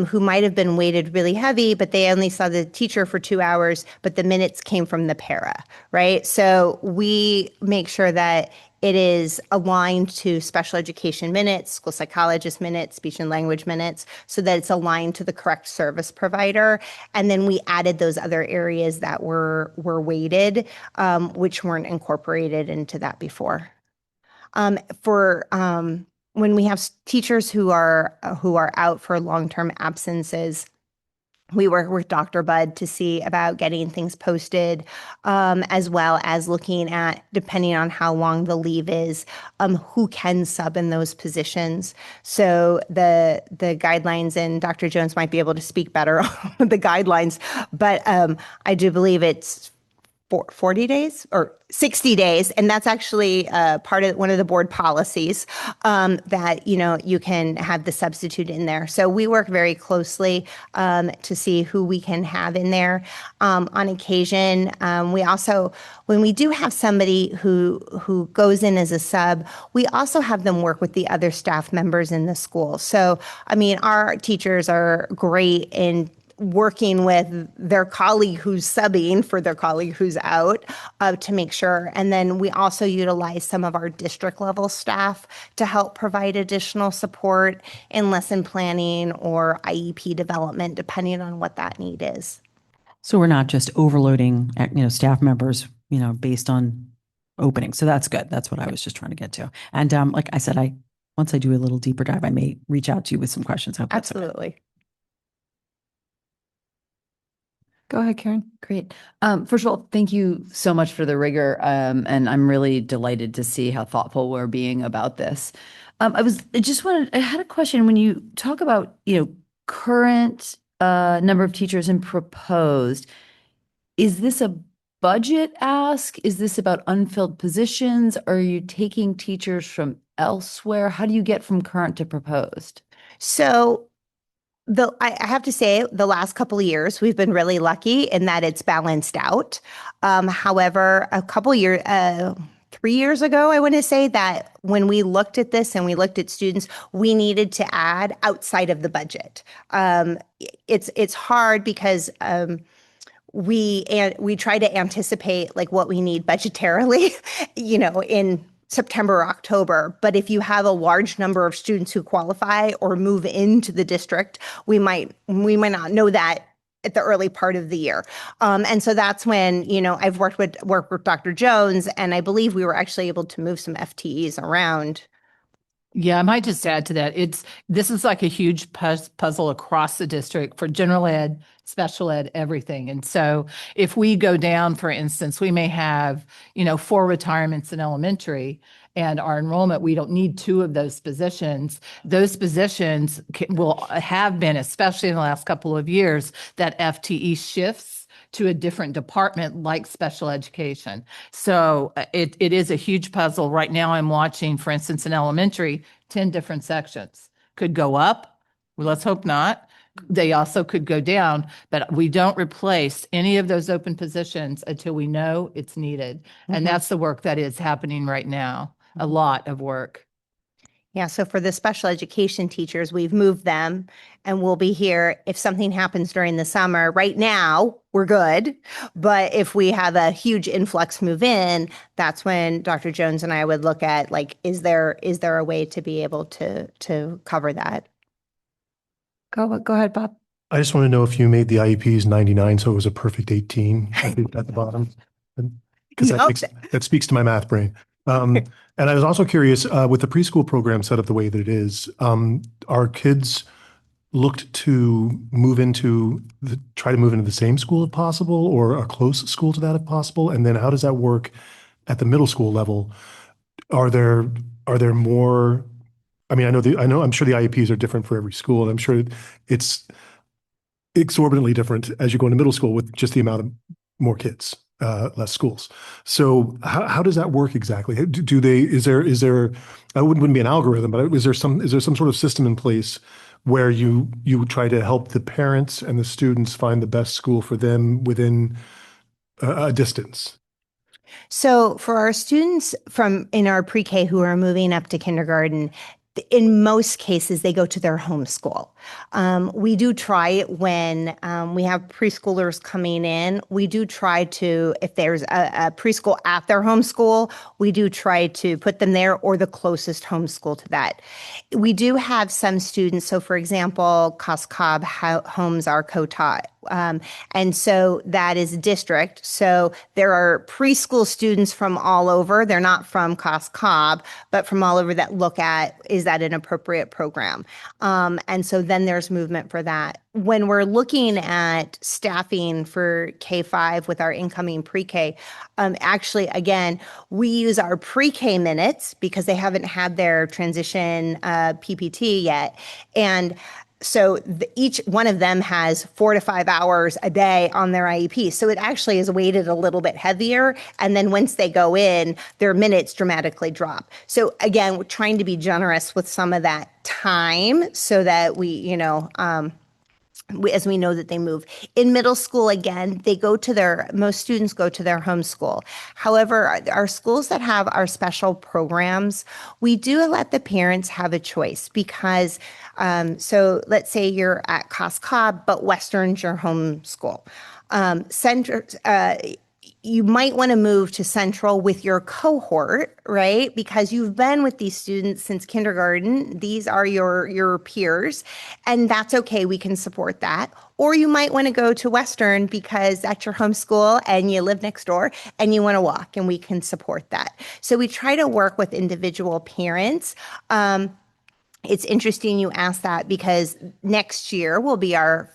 who might have been weighted really heavy, but they only saw the teacher for 2 hours, but the minutes came from the para, right? So we make sure that It is aligned to special education minutes, school psychologist minutes, speech and language minutes, so that it's aligned to the correct service provider. And then we added those other areas that were weighted, which weren't incorporated into that before. When we have teachers who are out for long-term absences, we work with Dr. Bud to see about getting things posted, as well as looking at, depending on how long the leave is, who can sub in those positions. So the guidelines, and Dr. Jones might be able to speak better on the guidelines, but I do believe it's 40 days or 60 days. And that's actually part of one of the board policies, that, you can have the substitute in there. So we work very closely to see who we can have in there. On occasion, we also, when we do have somebody who goes in as a sub, we also have them work with the other staff members in the school. So, I mean, our teachers are great in working with their colleague who's subbing for their colleague who's out, to make sure. And then we also utilize some of our district level staff to help provide additional support in lesson planning or IEP development, depending on what that need is. So we're not just overloading, staff members, based on openings. So that's good. That's what I was just trying to get to. And like I said, once I do a little deeper dive, I may reach out to you with some questions. I hope that's okay. Absolutely. Go ahead, Karen. Great. First of all, thank you so much for the rigor. And I'm really delighted to see how thoughtful we're being about this. I had a question. When you talk about, current number of teachers and proposed, is this a budget ask? Is this about unfilled positions? Are you taking teachers from elsewhere? How do you get from current to proposed? So I have to say, the last couple of years, we've been really lucky in that it's balanced out. However, a couple years, 3 years ago, I want to say that when we looked at this and we looked at students, we needed to add outside of the budget. It's hard because we try to anticipate like what we need budgetarily, in September or October. But if you have a large number of students who qualify or move into the district, we might not know that at the early part of the year. And so that's when, I've worked with Dr. Jones, and I believe we were actually able to move some FTEs around. Yeah, I might just add to that. This is like a huge puzzle across the district for general ed, special ed, everything. And so if we go down, for instance, we may have, 4 retirements in elementary, and our enrollment, we don't need 2 of those positions. Those positions will have been, especially in the last couple of years, that FTE shifts to a different department like special education. So it is a huge puzzle. Right now I'm watching, for instance, in elementary, 10 different sections. Could go up, well, let's hope not. They also could go down, but we don't replace any of those open positions until we know it's needed. And that's the work that is happening right now, a lot of work. Yeah, so for the special education teachers, we've moved them, and we'll be here if something happens during the summer. Right now, we're good. But if we have a huge influx move in, that's when Dr. Jones and I would look at, like, is there a way to be able to cover that? Go ahead, Bob. I just want to know if you made the IEPs 99, so it was a perfect 18 at the bottom. Because that speaks to my math brain. And I was also curious, with the preschool program set up the way that it is, are kids looked to try to move into the same school if possible, or a close school to that if possible? And then how does that work at the middle school level? Are there more? I mean, I'm sure the IEPs are different for every school, and I'm sure it's exorbitantly different as you go into middle school with just the amount of more kids. Less schools. So how does that work exactly? Is there, I wouldn't be an algorithm, but is there some sort of system in place where you try to help the parents and the students find the best school for them within a distance? So for our students in our pre-K who are moving up to kindergarten, In most cases, they go to their home school. We do try it when we have preschoolers coming in. We do try to, if there's a preschool at their home school, we do try to put them there or the closest home school to that. We do have some students. So, for example, Cos Cob homes are co-taught. And so that is a district. So there are preschool students from all over. They're not from Cos Cob, but from all over that look at, is that an appropriate program? And so then there's movement for that. When we're looking at staffing for K-5 with our incoming pre-K, actually, again, we use our pre-K minutes because they haven't had their transition PPT yet. And so each one of them has 4 to 5 hours a day on their IEP. So it actually is weighted a little bit heavier. And then once they go in, their minutes dramatically drop. So again, we're trying to be generous with some of that time so that we, as we know that they move. In middle school, again, most students go to their home school. However, our schools that have our special programs, we do let the parents have a choice because, so let's say you're at Cos Cob, but Western's your home school. You might want to move to Central with your cohort, right? Because you've been with these students since kindergarten. These are your peers, and that's okay. We can support that. Or you might want to go to Western because that's your home school and you live next door and you want to walk, and we can support that. So we try to work with individual parents. It's interesting you asked that because next year will be our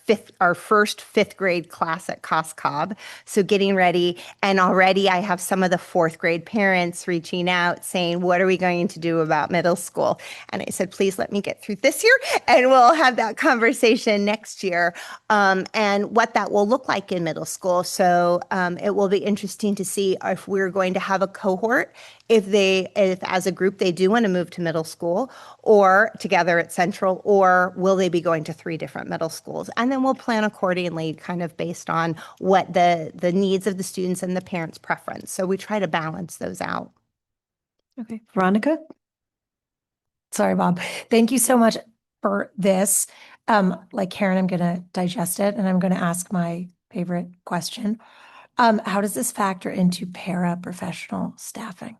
first fifth grade class at Cos Cob. So getting ready, and already I have some of the fourth grade parents reaching out saying, what are we going to do about middle school? And I said, please let me get through this year and we'll have that conversation next year, and what that will look like in middle school. So it will be interesting to see if we're going to have a cohort, if as a group they do want to move to middle school or together at Central, or will they be going to 3 different middle schools? And then we'll plan accordingly, kind of based on what the needs of the students and the parents' preference. So we try to balance those out. Okay, Veronica? Sorry, Bob. Thank you so much for this. Like Karen, I'm going to digest it and I'm going to ask my favorite question. How does this factor into paraprofessional staffing?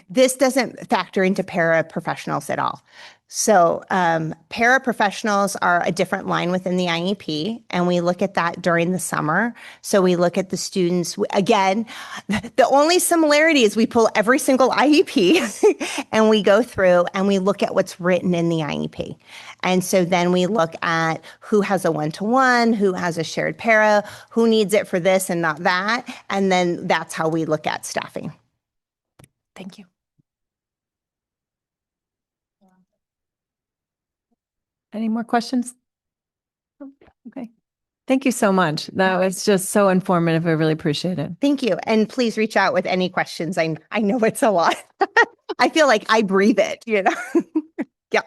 This doesn't factor into paraprofessionals at all. So paraprofessionals are a different line within the IEP, and we look at that during the summer. So we look at the students. Again, the only similarity is we pull every single IEP and we go through and we look at what's written in the IEP. And so then we look at who has a one-to-one, who has a shared para, who needs it for this and not that. And then that's how we look at staffing. Thank you. Any more questions? Okay. Thank you so much. That was just so informative. I really appreciate it. Thank you. And please reach out with any questions. I know it's a lot. I feel like I breathe it, Yeah.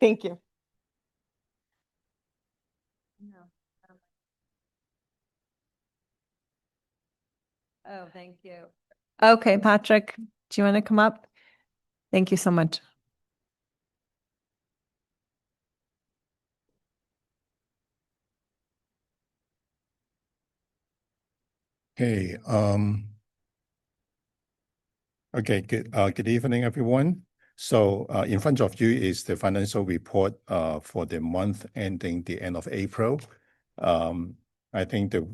Thank you. Oh, thank you. Okay, Patrick, do you want to come up? Thank you so much. Okay, good evening, everyone. So in front of you is the financial report for the month ending the end of April. I think the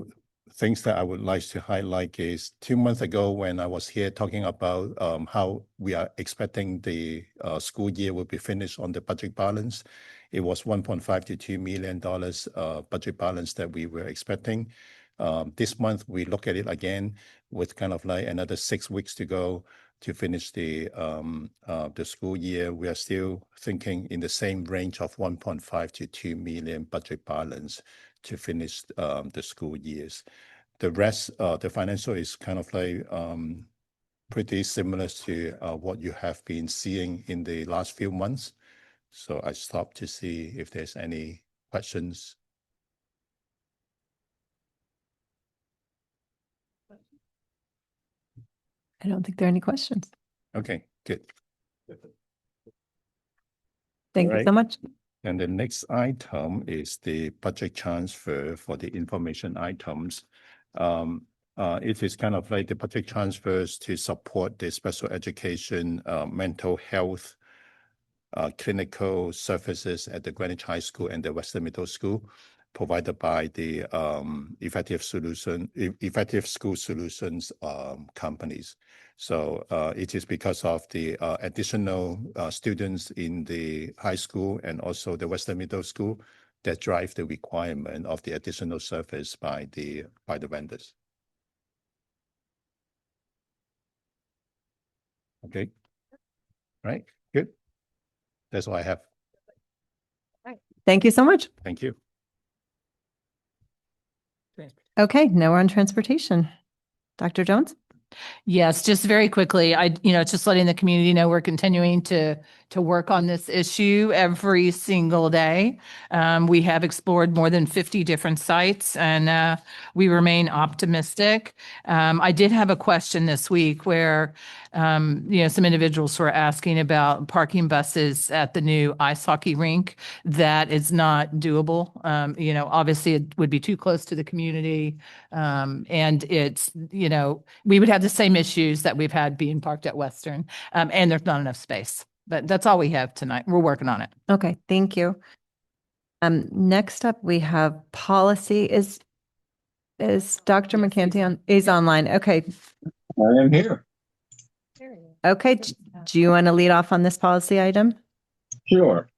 things that I would like to highlight is 2 months ago when I was here talking about how we are expecting the school year will be finished on the budget balance. It was $1.5 to $2 million budget balance that we were expecting. This month, we look at it again with kind of like another 6 weeks to go to finish the school year. We are still thinking in the same range of 1.5 to 2 million budget balance to finish the school years. The rest, the financial is kind of like pretty similar to what you have been seeing in the last few months. So I stopped to see if there's any questions. I don't think there are any questions. Okay, good. Thank you Alright. so much. And the next item is the budget transfer for the information items. It is kind of like the budget transfers to support the special education, mental health, clinical services at the Greenwich High School and the Western Middle School, provided by the Effective School Solutions companies. So it is because of the additional students in the high school and also the Western Middle School that drive the requirement of the additional service by the vendors. Okay. Right. Good. That's all I have. Thank you so much. Thank you. Okay, now we're on transportation. Dr. Jones? Yes, just very quickly, it's just letting the community know we're continuing to work on this issue every single day. We have explored more than 50 different sites and we remain optimistic. I did have a question this week where, some individuals were asking about parking buses at the new ice hockey rink. That is not doable. Obviously it would be too close to the community. And it's, we would have the same issues that we've had being parked at Western, and there's not enough space. But that's all we have tonight. We're working on it. Okay, thank you. Next up, we have policy. Is Dr. McCanty is online? Okay. I am here. Okay, do you want to lead off on this policy item? Sure.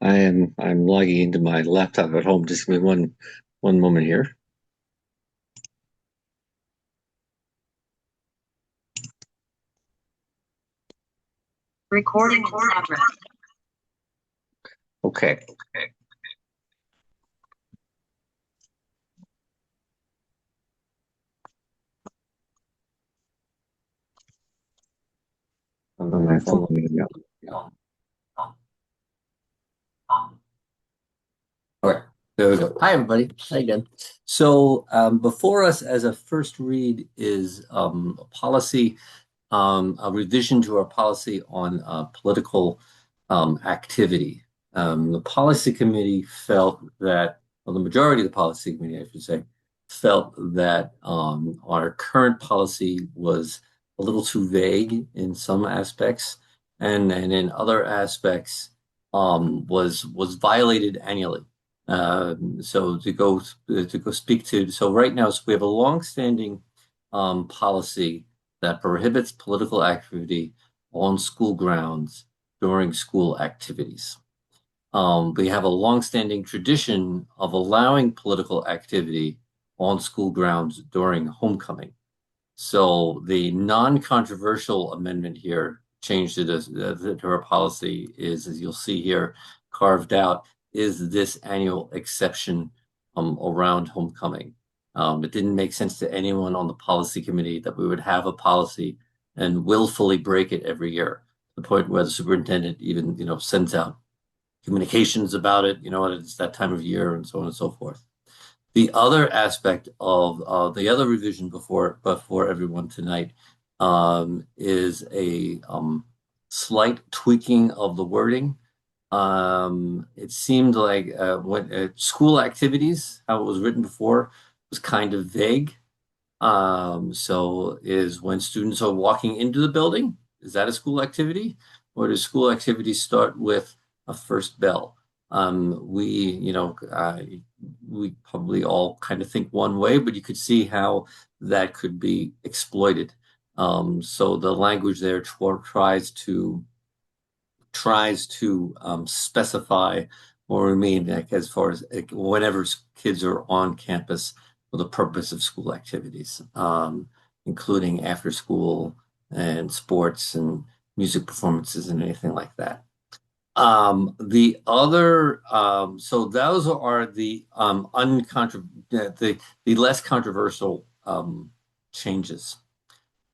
I'm logging into my laptop at home. Just give me one moment here. Recording in progress. Okay. On my phone. All right, there we go. Hi, everybody. How you doing? So before us as a first read is a policy, a revision to our policy on political activity. The policy committee felt that, well, the majority of the policy committee, I should say, felt that our current policy was a little too vague in some aspects, and in other aspects was violated annually. So to go speak to, so right now, so we have a long-standing policy that prohibits political activity on school grounds during school activities. We have a long-standing tradition of allowing political activity on school grounds during homecoming. So the non-controversial amendment here, changed to our policy, is, as you'll see here, carved out, is this annual exception around homecoming. It didn't make sense to anyone on the policy committee that we would have a policy and willfully break it every year, to the point where the superintendent even, sends out communications about it, it's that time of year and so on and so forth. The other aspect of the other revision before everyone tonight is a slight tweaking of the wording. It seemed like when school activities, how it was written before, was kind of vague. So is when students are walking into the building, is that a school activity? Or does school activities start with a first bell? We probably all kind of think one way, but you could see how that could be exploited. So the language there tries to specify or remain, like, as far as whenever kids are on campus for the purpose of school activities, including after school and sports and music performances and anything like that. The other, so those are the the less controversial changes.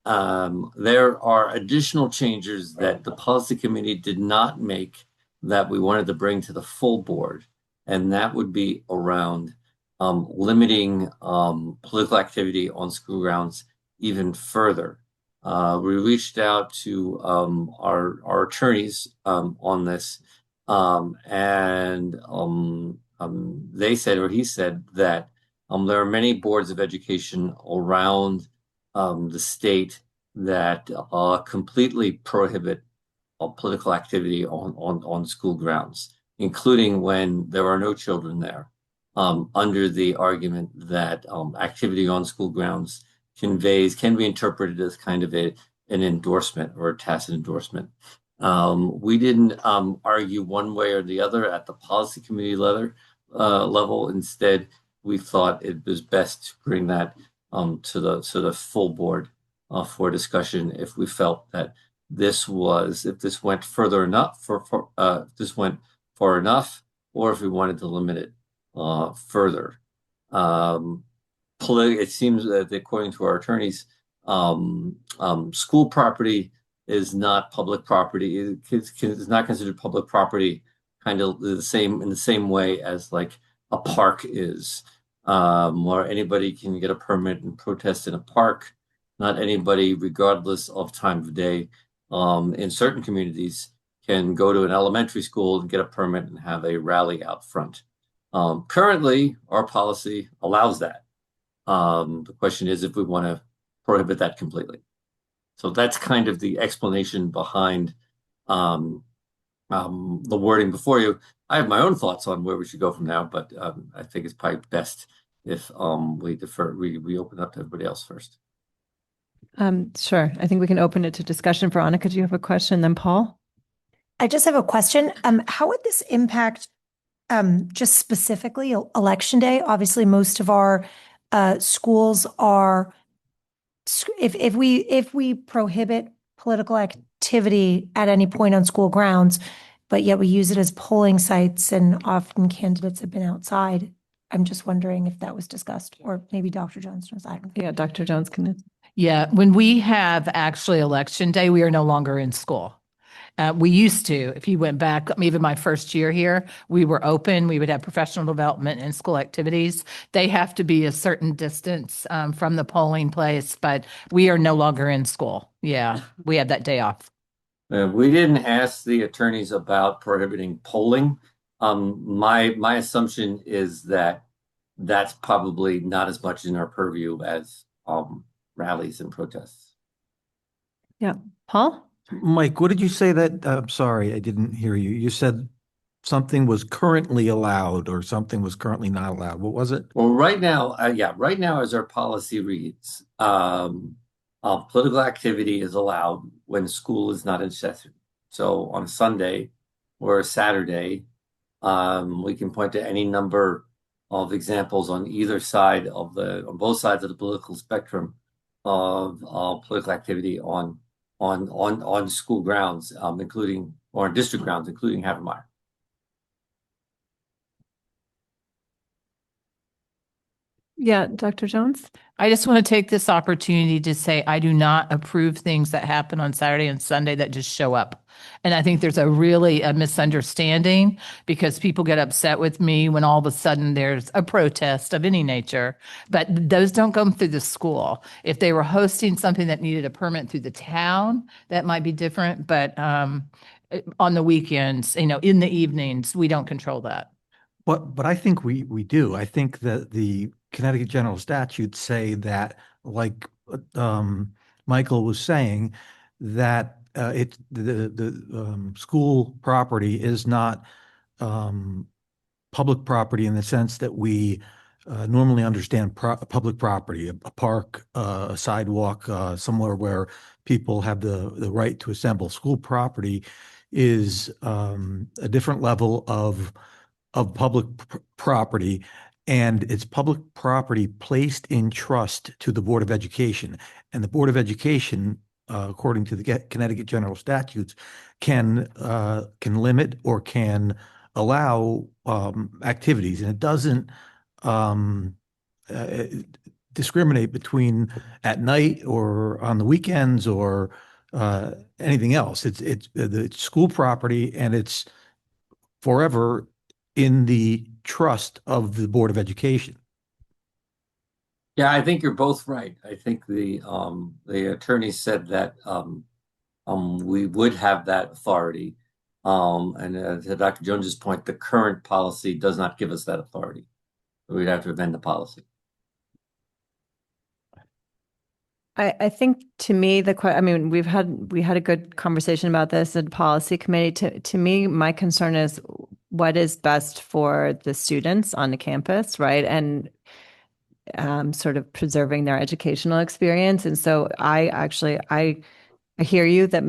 There are additional changes that the policy committee did not make that we wanted to bring to the full board, and that would be around limiting political activity on school grounds even further. We reached out to our attorneys on this, and they said, or he said, that there are many boards of education around the state that completely prohibit political activity on school grounds, including when there are no children there, under the argument that activity on school grounds can be interpreted as kind of an endorsement or a tacit endorsement. We didn't argue one way or the other at the policy committee level. Instead, we thought it was best to bring that to the full board for discussion if we felt that if this went further enough, this went far enough, or if we wanted to limit it further. It seems that according to our attorneys, school property is not public property. It's not considered public property, kind of in the same way as like a park is, where anybody can get a permit and protest in a park. Not anybody, regardless of time of day, in certain communities, can go to an elementary school and get a permit and have a rally out front. Currently, our policy allows that. The question is if we want to prohibit that completely. So that's kind of the explanation behind the wording before you. I have my own thoughts on where we should go from now, but I think it's probably best if we open up to everybody else first. Sure. I think we can open it to discussion. Veronica, do you have a question? Then Paul? I just have a question. How would this impact just specifically Election Day? Obviously, most of our schools are, if we prohibit political activity at any point on school grounds, but yet we use it as polling sites and often candidates have been outside. I'm just wondering if that was discussed, or maybe Dr. Jones knows. I don't know. Yeah, Dr. Jones can. Yeah, when we have actually Election Day, we are no longer in school. We used to, if you went back, even my first year here, we were open. We would have professional development and school activities. They have to be a certain distance from the polling place, but we are no longer in school. Yeah, we have that day off. We didn't ask the attorneys about prohibiting polling. My assumption is that that's probably not as much in our purview as rallies and protests. Yeah, Paul? Mike, what did you say that? I'm sorry, I didn't hear you. You said something was currently allowed or something was currently not allowed. What was it? Well, right now, as our policy reads, political activity is allowed when school is not in session. So on a Sunday or a Saturday, we can point to any number of examples on both sides of the political spectrum of political activity on school grounds, including district grounds, including Havermeyer. Yeah, Dr. Jones? I just want to take this opportunity to say I do not approve things that happen on Saturday and Sunday that just show up. And I think there's a misunderstanding because people get upset with me when all of a sudden there's a protest of any nature, but those don't come through the school. If they were hosting something that needed a permit through the town, that might be different. But on the weekends, in the evenings, we don't control that. But I think we do. I think that the Connecticut general statutes say that, like Michael was saying, that the school property is not public property in the sense that we normally understand public property, a park, a sidewalk, somewhere where people have the right to assemble. School property is a different level of public property, and it's public property placed in trust to the Board of Education. And the Board of Education, according to the Connecticut general statutes, can limit or can allow activities, and it doesn't discriminate between at night or on the weekends or anything else. It's school property, and it's forever in the trust of the Board of Education. Yeah, I think you're both right. I think the attorney said that we would have that authority. And to Dr. Jones's point, the current policy does not give us that authority. We'd have to amend the policy. I think to me, I mean, we had a good conversation about this at policy committee. To me, my concern is what is best for the students on the campus, right? And sort of preserving their educational experience. And so I hear you that,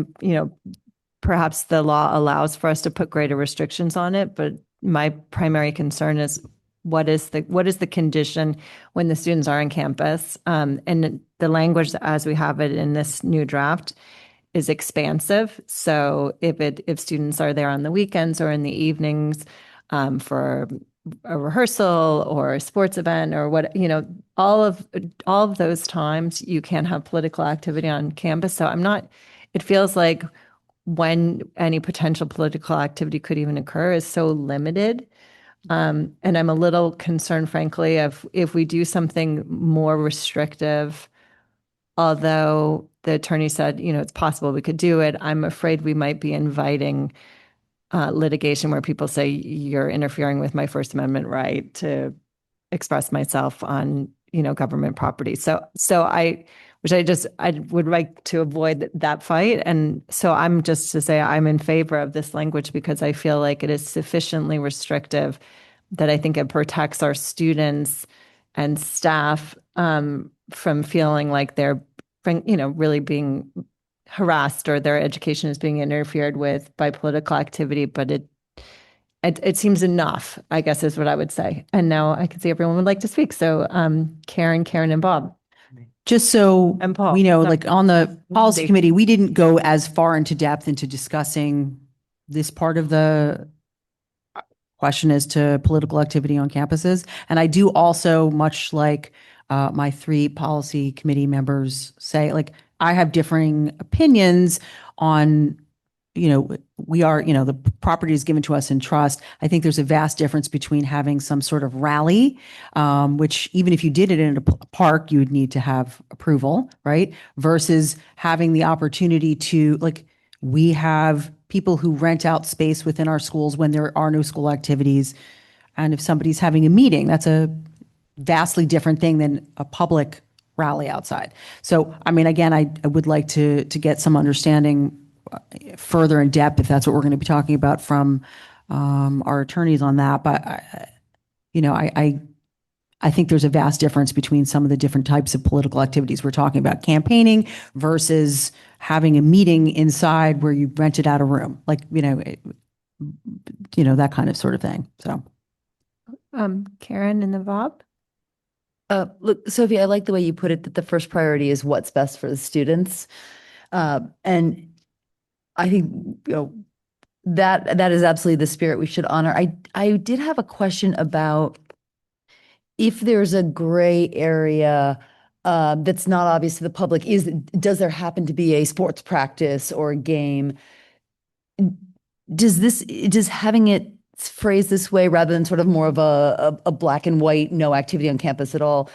perhaps the law allows for us to put greater restrictions on it, but my primary concern is what is the condition when the students are on campus? And the language as we have it in this new draft is expansive. So if students are there on the weekends or in the evenings for a rehearsal or a sports event or what, all of those times you can't have political activity on campus. So it feels like when any potential political activity could even occur is so limited. And I'm a little concerned, frankly, if we do something more restrictive, although the attorney said, it's possible we could do it, I'm afraid we might be inviting litigation where people say you're interfering with my First Amendment right to express myself on, government property. So I would like to avoid that fight. And so I'm just to say I'm in favor of this language because I feel like it is sufficiently restrictive that I think it protects our students and staff from feeling like they're, really being harassed or their education is being interfered with by political activity. But it seems enough, I guess, is what I would say. And now I can see everyone would like to speak. So Karen, and Bob. Just so And Paul. we know, Sorry. like on the policy committee, we didn't go as far into depth into discussing this part of the question as to political activity on campuses. And I do also, much like my three policy committee members say, like, I have differing opinions on, we are, the property is given to us in trust. I think there's a vast difference between having some sort of rally, which even if you did it in a park, you would need to have approval, right? Versus having the opportunity to, like, we have people who rent out space within our schools when there are no school activities. And if somebody's having a meeting, that's a vastly different thing than a public rally outside. So, I mean, again, I would like to get some understanding further in depth, if that's what we're going to be talking about, from our attorneys on that. But, I think there's a vast difference between some of the different types of political activities we're talking about, campaigning versus having a meeting inside where you rented out a room, like, that kind of sort of thing. So, Karen and Bob. Look, Sophie, I like the way you put it, that the first priority is what's best for the students. And I think, that is absolutely the spirit we should honor. I did have a question about if there's a gray area that's not obvious to the public. Does there happen to be a sports practice or a game? Does having it phrased this way rather than sort of more of a black and white, no activity on campus at all,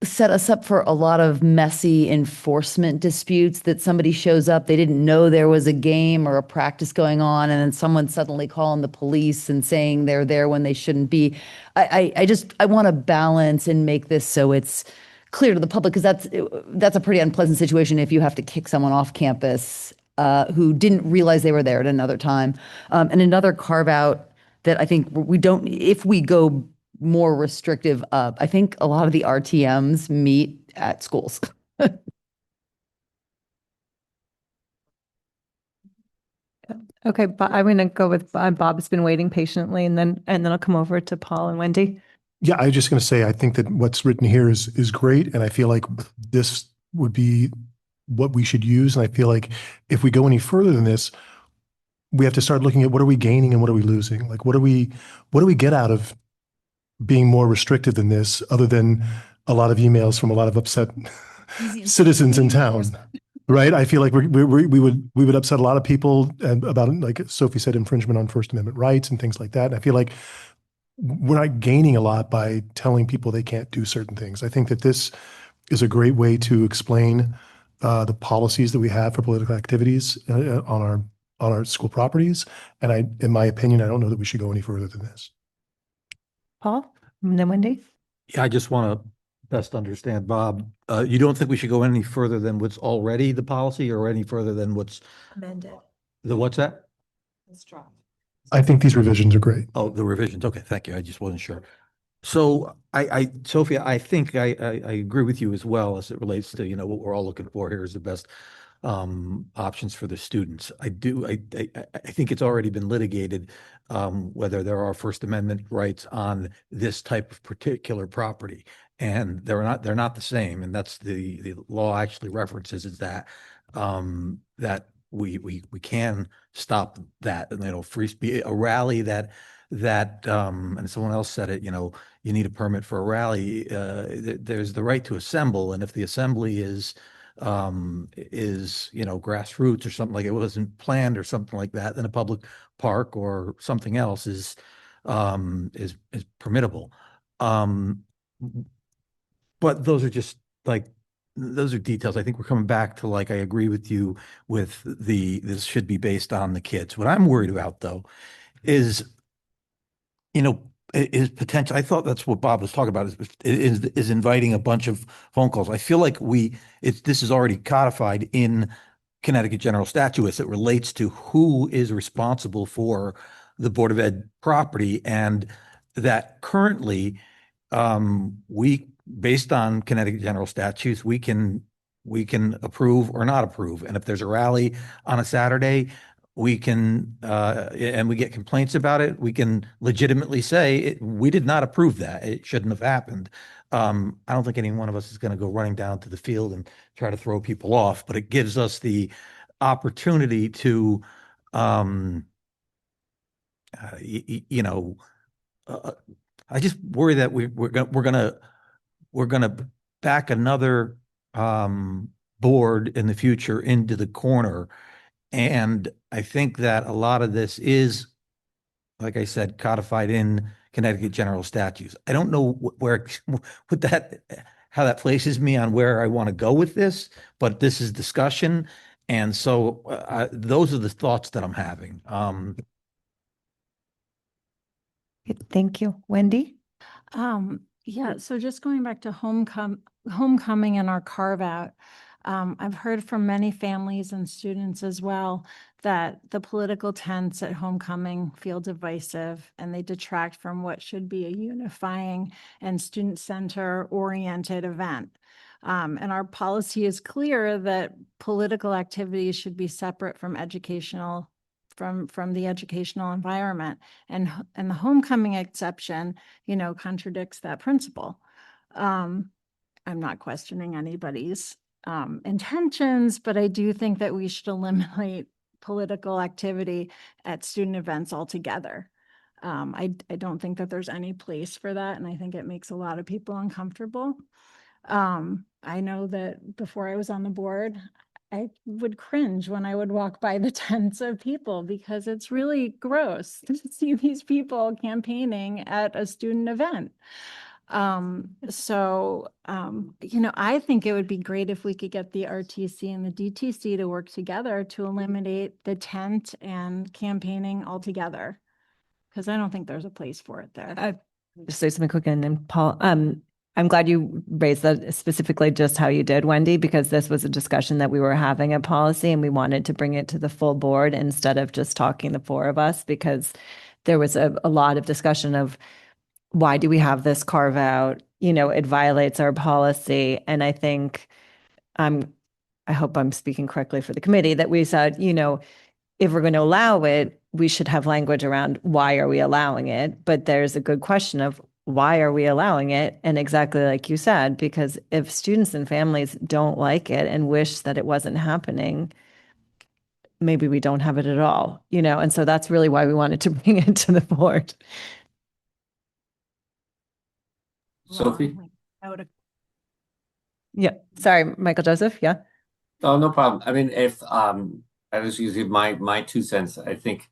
set us up for a lot of messy enforcement disputes, that somebody shows up, they didn't know there was a game or a practice going on, and then someone suddenly calling the police and saying they're there when they shouldn't be. I want to balance and make this so it's clear to the public, because that's a pretty unpleasant situation if you have to kick someone off campus who didn't realize they were there at another time. And another carve out that I think if we go more restrictive up, I think a lot of the RTMs meet at schools. Okay, I'm going to go with Bob's been waiting patiently, and then I'll come over to Paul and Wendy. Yeah, I was just going to say, I think that what's written here is great. And I feel like this would be what we should use. And I feel like if we go any further than this, we have to start looking at what are we gaining and what are we losing? Like, what do we get out of being more restrictive than this, other than a lot of emails from a lot of upset citizens in town, right? I feel like we would upset a lot of people about, like Sophie said, infringement on First Amendment rights and things like that. And I feel like we're not gaining a lot by telling people they can't do certain things. I think that this is a great way to explain the policies that we have for political activities on our school properties. And in my opinion, I don't know that we should go any further than this. Paul, and then Wendy? Yeah, I just want to best understand, Bob. You don't think we should go any further than what's already the policy or any further than what's Amended. what's that? I think these revisions are great. Oh, the revisions. Okay, thank you. I just wasn't sure. So Sophia, I think I agree with you as well as it relates to, what we're all looking for here is the best options for the students. I think it's already been litigated whether there are First Amendment rights on this type of particular property, and they're not the same. And that's the law actually references is that that we can stop that, and free speech, a rally that and someone else said it, you need a permit for a rally. There's the right to assemble, and if the assembly is grassroots or something like it wasn't planned or something like that, then a public park or something else is permittable. But those are just those are details. I think we're coming back to I agree with you with this should be based on the kids. What I'm worried about though is potential. I thought that's what Bob was talking about is inviting a bunch of phone calls. I feel like this is already codified in Connecticut General Statute as it relates to who is responsible for the Board of Ed property, and that currently based on Connecticut General Statutes, we can approve or not approve. And if there's a rally on a Saturday, we can, and we get complaints about it, we can legitimately say we did not approve that. It shouldn't have happened. I don't think any one of us is going to go running down to the field and try to throw people off, but it gives us the opportunity to, I just worry that we're gonna back another board in the future into the corner. And I think that a lot of this is, like I said, codified in Connecticut General Statutes. I don't know how that places me on where I want to go with this, but this is discussion. And so those are the thoughts that I'm having. Thank you. Wendy? Yeah, so just going back to homecoming and our carve out, I've heard from many families and students as well that the political tents at homecoming feel divisive and they detract from what should be a unifying and student center oriented event. And our policy is clear that political activities should be separate from from the educational environment, and the homecoming exception, contradicts that principle. I'm not questioning anybody's intentions, but I do think that we should eliminate political activity at student events altogether. I don't think that there's any place for that, and I think it makes a lot of people uncomfortable. I know that before I was on the board, I would cringe when I would walk by the tents of people because it's really gross to see these people campaigning at a student event. I think it would be great if we could get the RTC and the DTC to work together to eliminate the tent and campaigning altogether, because I don't think there's a place for it there. Just say something quick, and then Paul, I'm glad you raised that specifically just how you did, Wendy, because this was a discussion that we were having at policy and we wanted to bring it to the full board instead of just talking the four of us, because there was a lot of discussion of why do we have this carve out? It violates our policy. And I think, I hope I'm speaking correctly for the committee, that we said, if we're going to allow it, we should have language around why are we allowing it? But there's a good question of why are we allowing it? And exactly like you said, because if students and families don't like it and wish that it wasn't happening, maybe we don't have it at all, and so that's really why we wanted to bring it to the board. Sophie? Yeah, sorry, Michael Joseph, yeah? Oh, no problem. I mean, if I was using my 2 cents, I think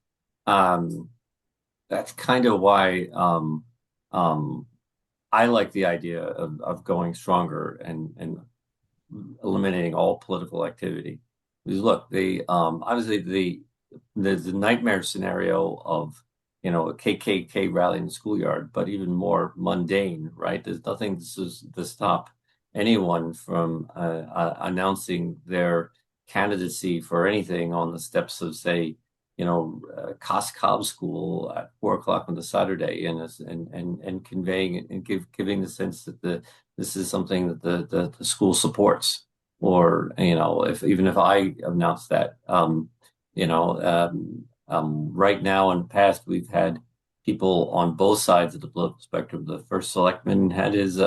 that's kind of why I like the idea of going stronger and eliminating all political activity. Because look, obviously there's the nightmare scenario of a KKK rally in the schoolyard, but even more mundane, right? There's nothing to stop anyone from announcing their candidacy for anything on the steps of, say, Cos Cob School at 4 o'clock on the Saturday, and conveying it and giving the sense that this is something that the school supports. Or even if I announce that, right now in the past we've had people on both sides of the political spectrum. The first selectman had his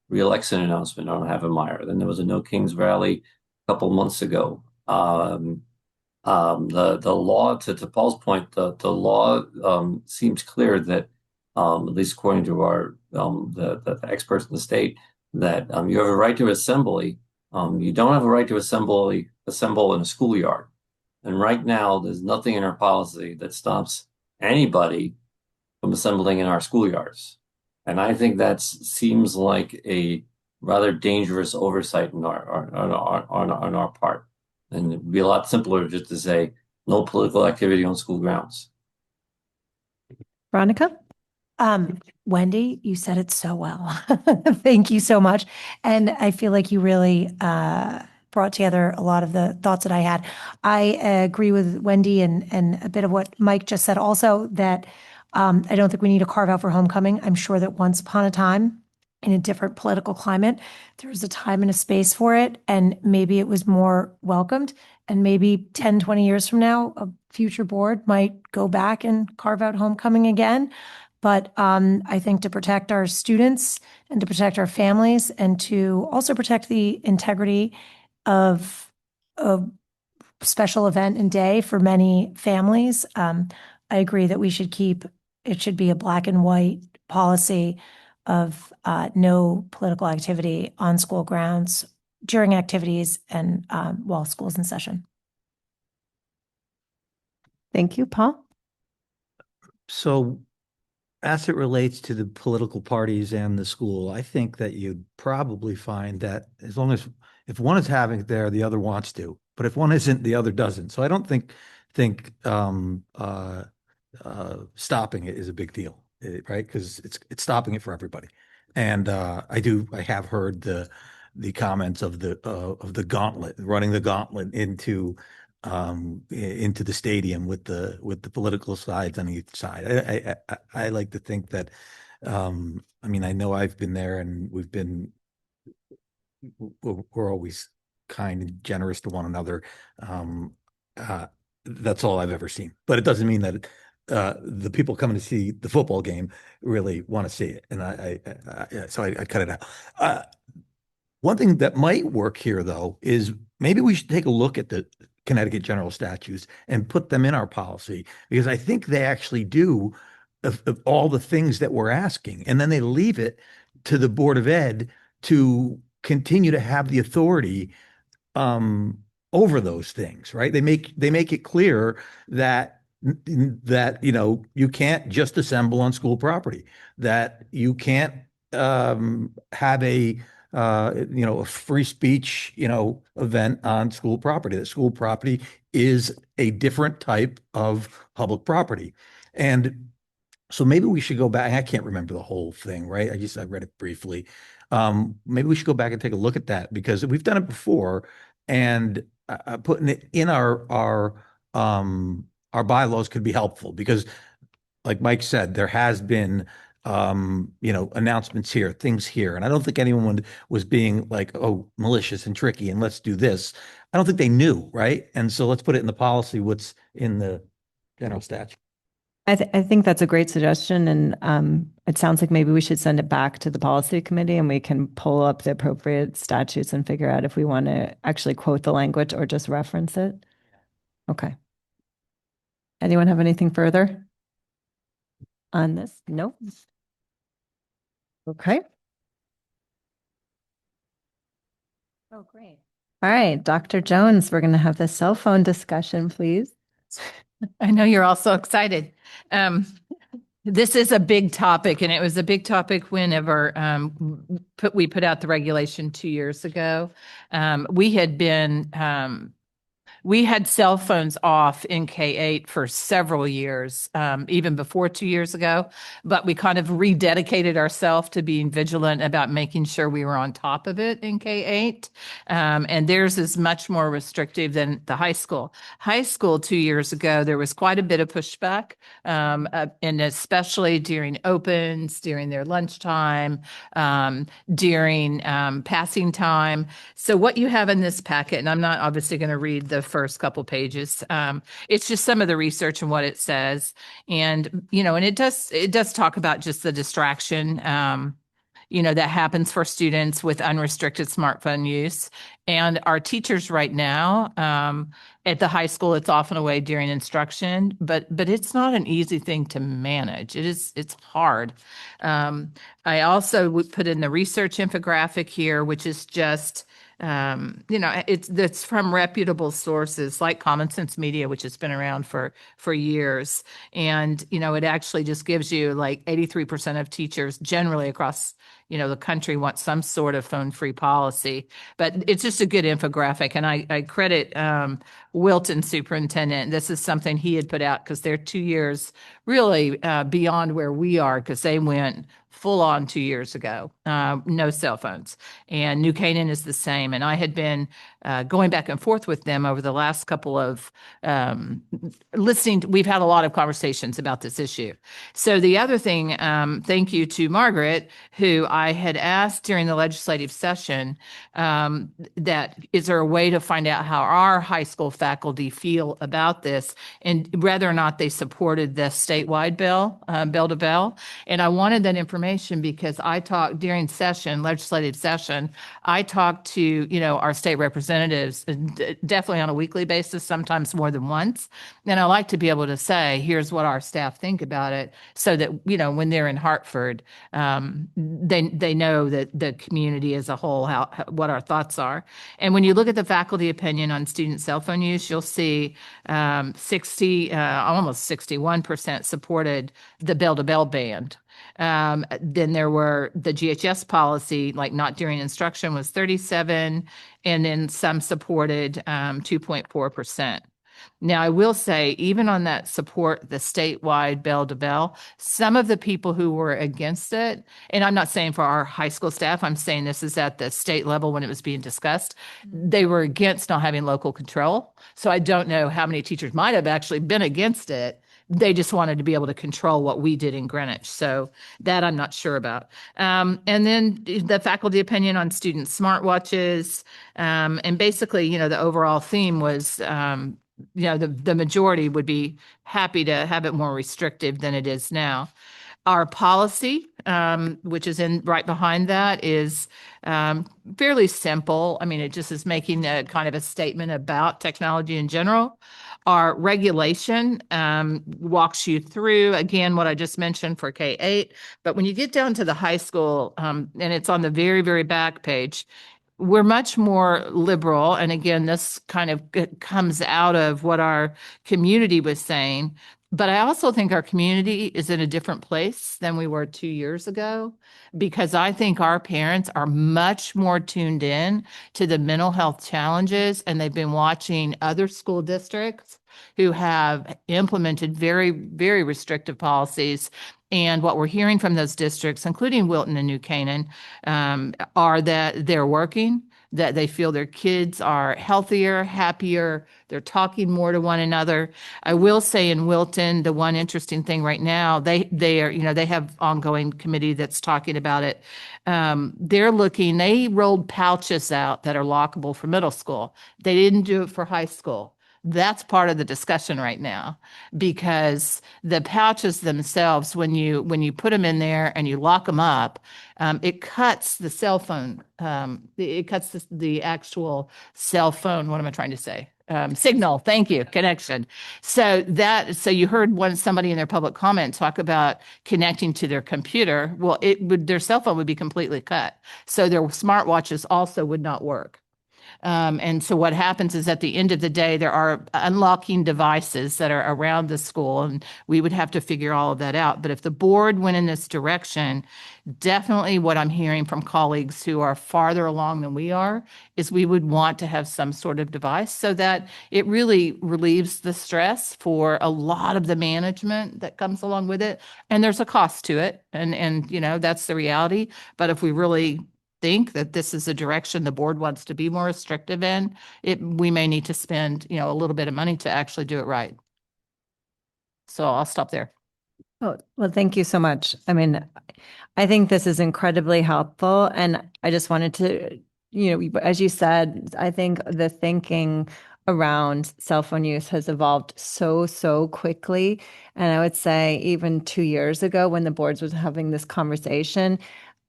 re-election announcement on Havemeyer. Then there was a No Kings rally a couple months ago. The law, to Paul's point, the law seems clear that, at least according to our the experts in the state, that you have a right to assembly. You don't have a right to assemble in a schoolyard. And right now, there's nothing in our policy that stops anybody from assembling in our schoolyards. And I think that seems like a rather dangerous oversight on our part. And it'd be a lot simpler just to say no political activity on school grounds. Veronica? Wendy, you said it so well. Thank you so much. And I feel like you really brought together a lot of the thoughts that I had. I agree with Wendy and a bit of what Mike just said also, that I don't think we need to carve out for homecoming. I'm sure that once upon a time, in a different political climate, there was a time and a space for it, and maybe it was more welcomed. And maybe 10, 20 years from now, a future board might go back and carve out homecoming again. But I think to protect our students and to protect our families and to also protect the integrity of a special event and day for many families, I agree that it should be a black and white policy of no political activity on school grounds during activities and while school's in session. Thank you, Paul. So as it relates to the political parties and the school, I think that you'd probably find that as long as if one is having it there, the other wants to, but if one isn't, the other doesn't. So I don't think stopping it is a big deal, right? Because it's stopping it for everybody. And I have heard the comments of the gauntlet, running the gauntlet into the stadium with the political sides on each side. I like to think that, I mean, I know I've been there, and we're always kind and generous to one another. That's all I've ever seen, but it doesn't mean that the people coming to see the football game really want to see it. And so I cut it out. One thing that might work here, though, is maybe we should take a look at the Connecticut general statutes and put them in our policy, because I think they actually do of all the things that we're asking. And then they leave it to the Board of Ed to continue to have the authority over those things, right? They make it clear that you can't just assemble on school property, that you can't have a free speech event on school property. That school property is a different type of public property. And so maybe we should go back. I can't remember the whole thing, right? I read it briefly. Maybe we should go back and take a look at that, because we've done it before, and putting it in our bylaws could be helpful, because like Mike said, there has been announcements here, things here. And I don't think anyone was being like, oh, malicious and tricky and let's do this. I don't think they knew, right? And so let's put it in the policy, what's in the general statute. I think that's a great suggestion. And it sounds like maybe we should send it back to the policy committee, and we can pull up the appropriate statutes and figure out if we want to actually quote the language or just reference it. Okay. Anyone have anything further on this? No? Okay. Oh, great. All right, Dr. Jones, we're going to have the cell phone discussion, please. I know you're all so excited. This is a big topic, and it was a big topic whenever we put out the regulation 2 years ago. We had cell phones off in K-8 for several years, even before 2 years ago, but we kind of rededicated ourselves to being vigilant about making sure we were on top of it in K-8. And theirs is much more restrictive than the high school. High school 2 years ago, there was quite a bit of pushback, and especially during opens, during their lunchtime, during passing time. So what you have in this packet, and I'm not obviously going to read the first couple pages. It's just some of the research and what it says. And, and it does talk about just the distraction, that happens for students with unrestricted smartphone use. And our teachers right now, at the high school, it's often away during instruction, but it's not an easy thing to manage. It's hard. I also would put in the research infographic here, which is just, it's from reputable sources like Common Sense Media, which has been around for years. And, it actually just gives you like 83% of teachers generally across, the country want some sort of phone-free policy. But it's just a good infographic. And I credit Wilton superintendent. This is something he had put out because they're 2 years really beyond where we are, because they went full on 2 years ago, no cell phones. And New Canaan is the same. And I had been going back and forth with them over the last couple of listening. We've had a lot of conversations about this issue. So the other thing, thank you to Margaret, who I had asked during the legislative session, that is there a way to find out how our high school faculty feel about this and whether or not they supported the statewide bill, bell to bell. And I wanted that information because I talked during legislative session, I talked to, our state representatives definitely on a weekly basis, sometimes more than once. And I like to be able to say, here's what our staff think about it so that, when they're in Hartford, they know that the community as a whole, what our thoughts are. And when you look at the faculty opinion on student cell phone use, you'll see almost 61% supported the bell-to-bell ban. Then there were the GHS policy, like not during instruction, was 37, and then some supported 2.4%. Now, I will say, even on that support, the statewide bell to bell, some of the people who were against it, and I'm not saying for our high school staff, I'm saying this is at the state level when it was being discussed, they were against not having local control. So I don't know how many teachers might have actually been against it. They just wanted to be able to control what we did in Greenwich. So that I'm not sure about. And then the faculty opinion on student smartwatches. And basically, the overall theme was, the majority would be happy to have it more restrictive than it is now. Our policy, which is right behind that, is fairly simple. I mean, it just is making a kind of a statement about technology in general. Our regulation walks you through, again, what I just mentioned for K-8. But when you get down to the high school, and it's on the very, very back page, we're much more liberal. And again, this kind of comes out of what our community was saying. But I also think our community is in a different place than we were 2 years ago, because I think our parents are much more tuned in to the mental health challenges, and they've been watching other school districts who have implemented very, very restrictive policies. And what we're hearing from those districts, including Wilton and New Canaan, are that they're working, that they feel their kids are healthier, happier, they're talking more to one another. I will say in Wilton, the one interesting thing right now, they have ongoing committee that's talking about it. They rolled pouches out that are lockable for middle school. They didn't do it for high school. That's part of the discussion right now, because the pouches themselves, when you put them in there and you lock them up, it cuts the cell phone. It cuts the actual cell phone. What am I trying to say? Signal. Thank you. Connection. So you heard somebody in their public comment talk about connecting to their computer. Well, their cell phone would be completely cut. So their smartwatches also would not work. And so what happens is at the end of the day, there are unlocking devices that are around the school, and we would have to figure all of that out. But if the board went in this direction, definitely what I'm hearing from colleagues who are farther along than we are is we would want to have some sort of device so that it really relieves the stress for a lot of the management that comes along with it. And there's a cost to it. And you know, that's the reality. But if we really think that this is a direction the board wants to be more restrictive in, we may need to spend, you know, a little bit of money to actually do it right. So I'll stop there. Oh, well, thank you so much. I mean, I think this is incredibly helpful. And I just wanted to, you know, as you said, I think the thinking around cell phone use has evolved so quickly. And I would say even 2 years ago when the boards was having this conversation,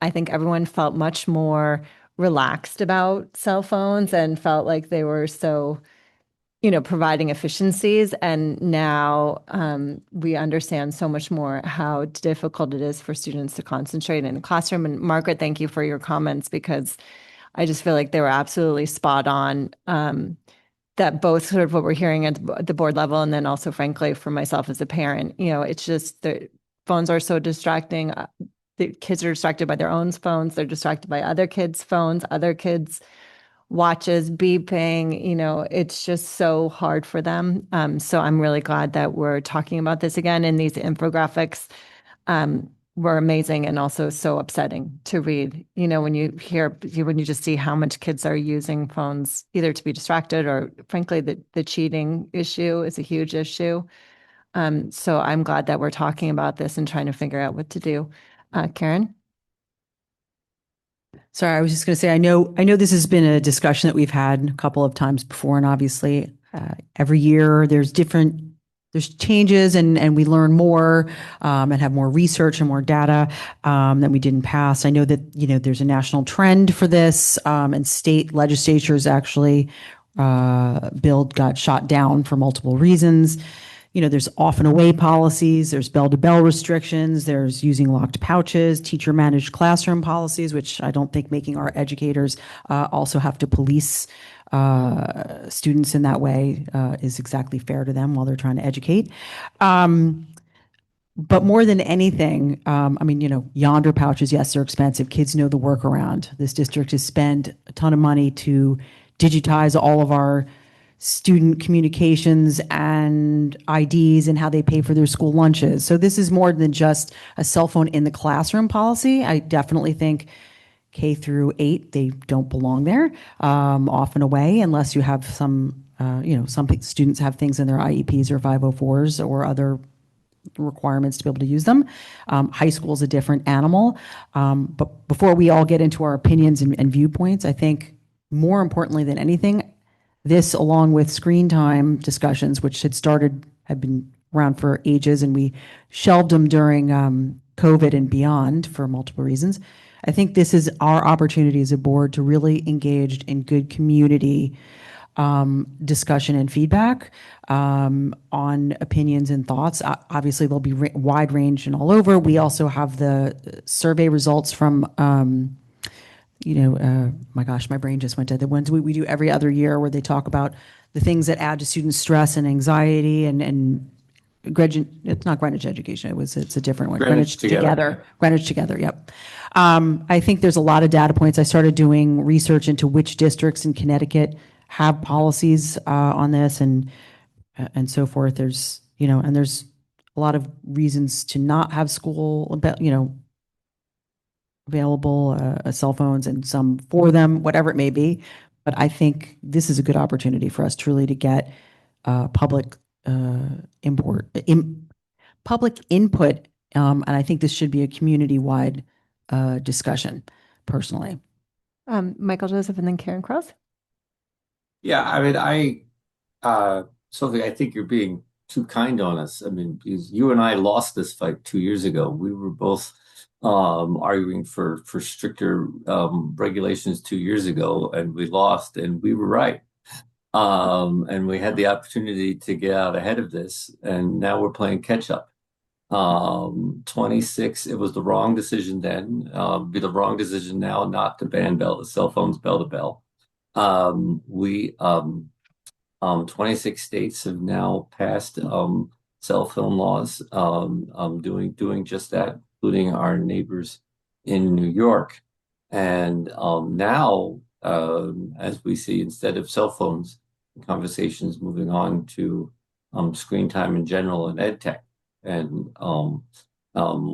I think everyone felt much more relaxed about cell phones and felt like they were so, you know, providing efficiencies. And now we understand so much more how difficult it is for students to concentrate in the classroom. And Margaret, thank you for your comments, because I just feel like they were absolutely spot on. That both sort of what we're hearing at the board level, and then also, frankly, for myself as a parent, you know, it's just the phones are so distracting. The kids are distracted by their own phones. They're distracted by other kids' phones, other kids' watches beeping. You know, it's just so hard for them. So I'm really glad that we're talking about this again. And these infographics were amazing and also so upsetting to read. You know, when you just see how much kids are using phones either to be distracted or, frankly, the cheating issue is a huge issue. So I'm glad that we're talking about this and trying to figure out what to do. Karen? Sorry, I was just going to say, I know this has been a discussion that we've had a couple of times before, and obviously every year there's changes and we learn more and have more research and more data than we did in past. I know that, you know, there's a national trend for this, and state legislatures actually bill got shot down for multiple reasons. You know, there's off and away policies, there's bell-to-bell restrictions, there's using locked pouches, teacher-managed classroom policies, which I don't think making our educators also have to police students in that way is exactly fair to them while they're trying to educate. But more than anything, I mean, you know, Yonder pouches, yes, they're expensive. Kids know the workaround. This district has spent a ton of money to digitize all of our student communications and IDs and how they pay for their school lunches. So this is more than just a cell phone in the classroom policy. I definitely think K through 8, they don't belong there, off and away, unless you have some, you know, some students have things in their IEPs or 504s or other requirements to be able to use them. High school is a different animal. But before we all get into our opinions and viewpoints, I think more importantly than anything, this, along with screen time discussions, which had been around for ages, and we shelved them during COVID and beyond for multiple reasons. I think this is our opportunity as a board to really engage in good community discussion and feedback on opinions and thoughts. Obviously, they'll be wide range and all over. We also have the survey results from my gosh, my brain just went to the ones we do every other year where they talk about the things that add to student stress and anxiety and Greenwich, it's not Greenwich Education. It's a different one. Greenwich Together. Greenwich Together. Yep. I think there's a lot of data points. I started doing research into which districts in Connecticut have policies on this and so forth. There's, you know, and there's a lot of reasons to not have school, you know, available cell phones and some for them, whatever it may be. But I think this is a good opportunity for us truly to get public input. And I think this should be a community-wide discussion, personally. Michael Joseph and then Karen Cross. Yeah, I mean, Sophie, I think you're being too kind on us. I mean, you and I lost this fight 2 years ago. We were both arguing for stricter regulations 2 years ago, and we lost, and we were right. And we had the opportunity to get out ahead of this, and now we're playing catch up. 26, it was the wrong decision then. Be the wrong decision now not to ban cell phones bell to bell. We 26 states have now passed cell phone laws doing just that, including our neighbors in New York. And now, as we see, instead of cell phones, conversations moving on to screen time in general and ed tech. And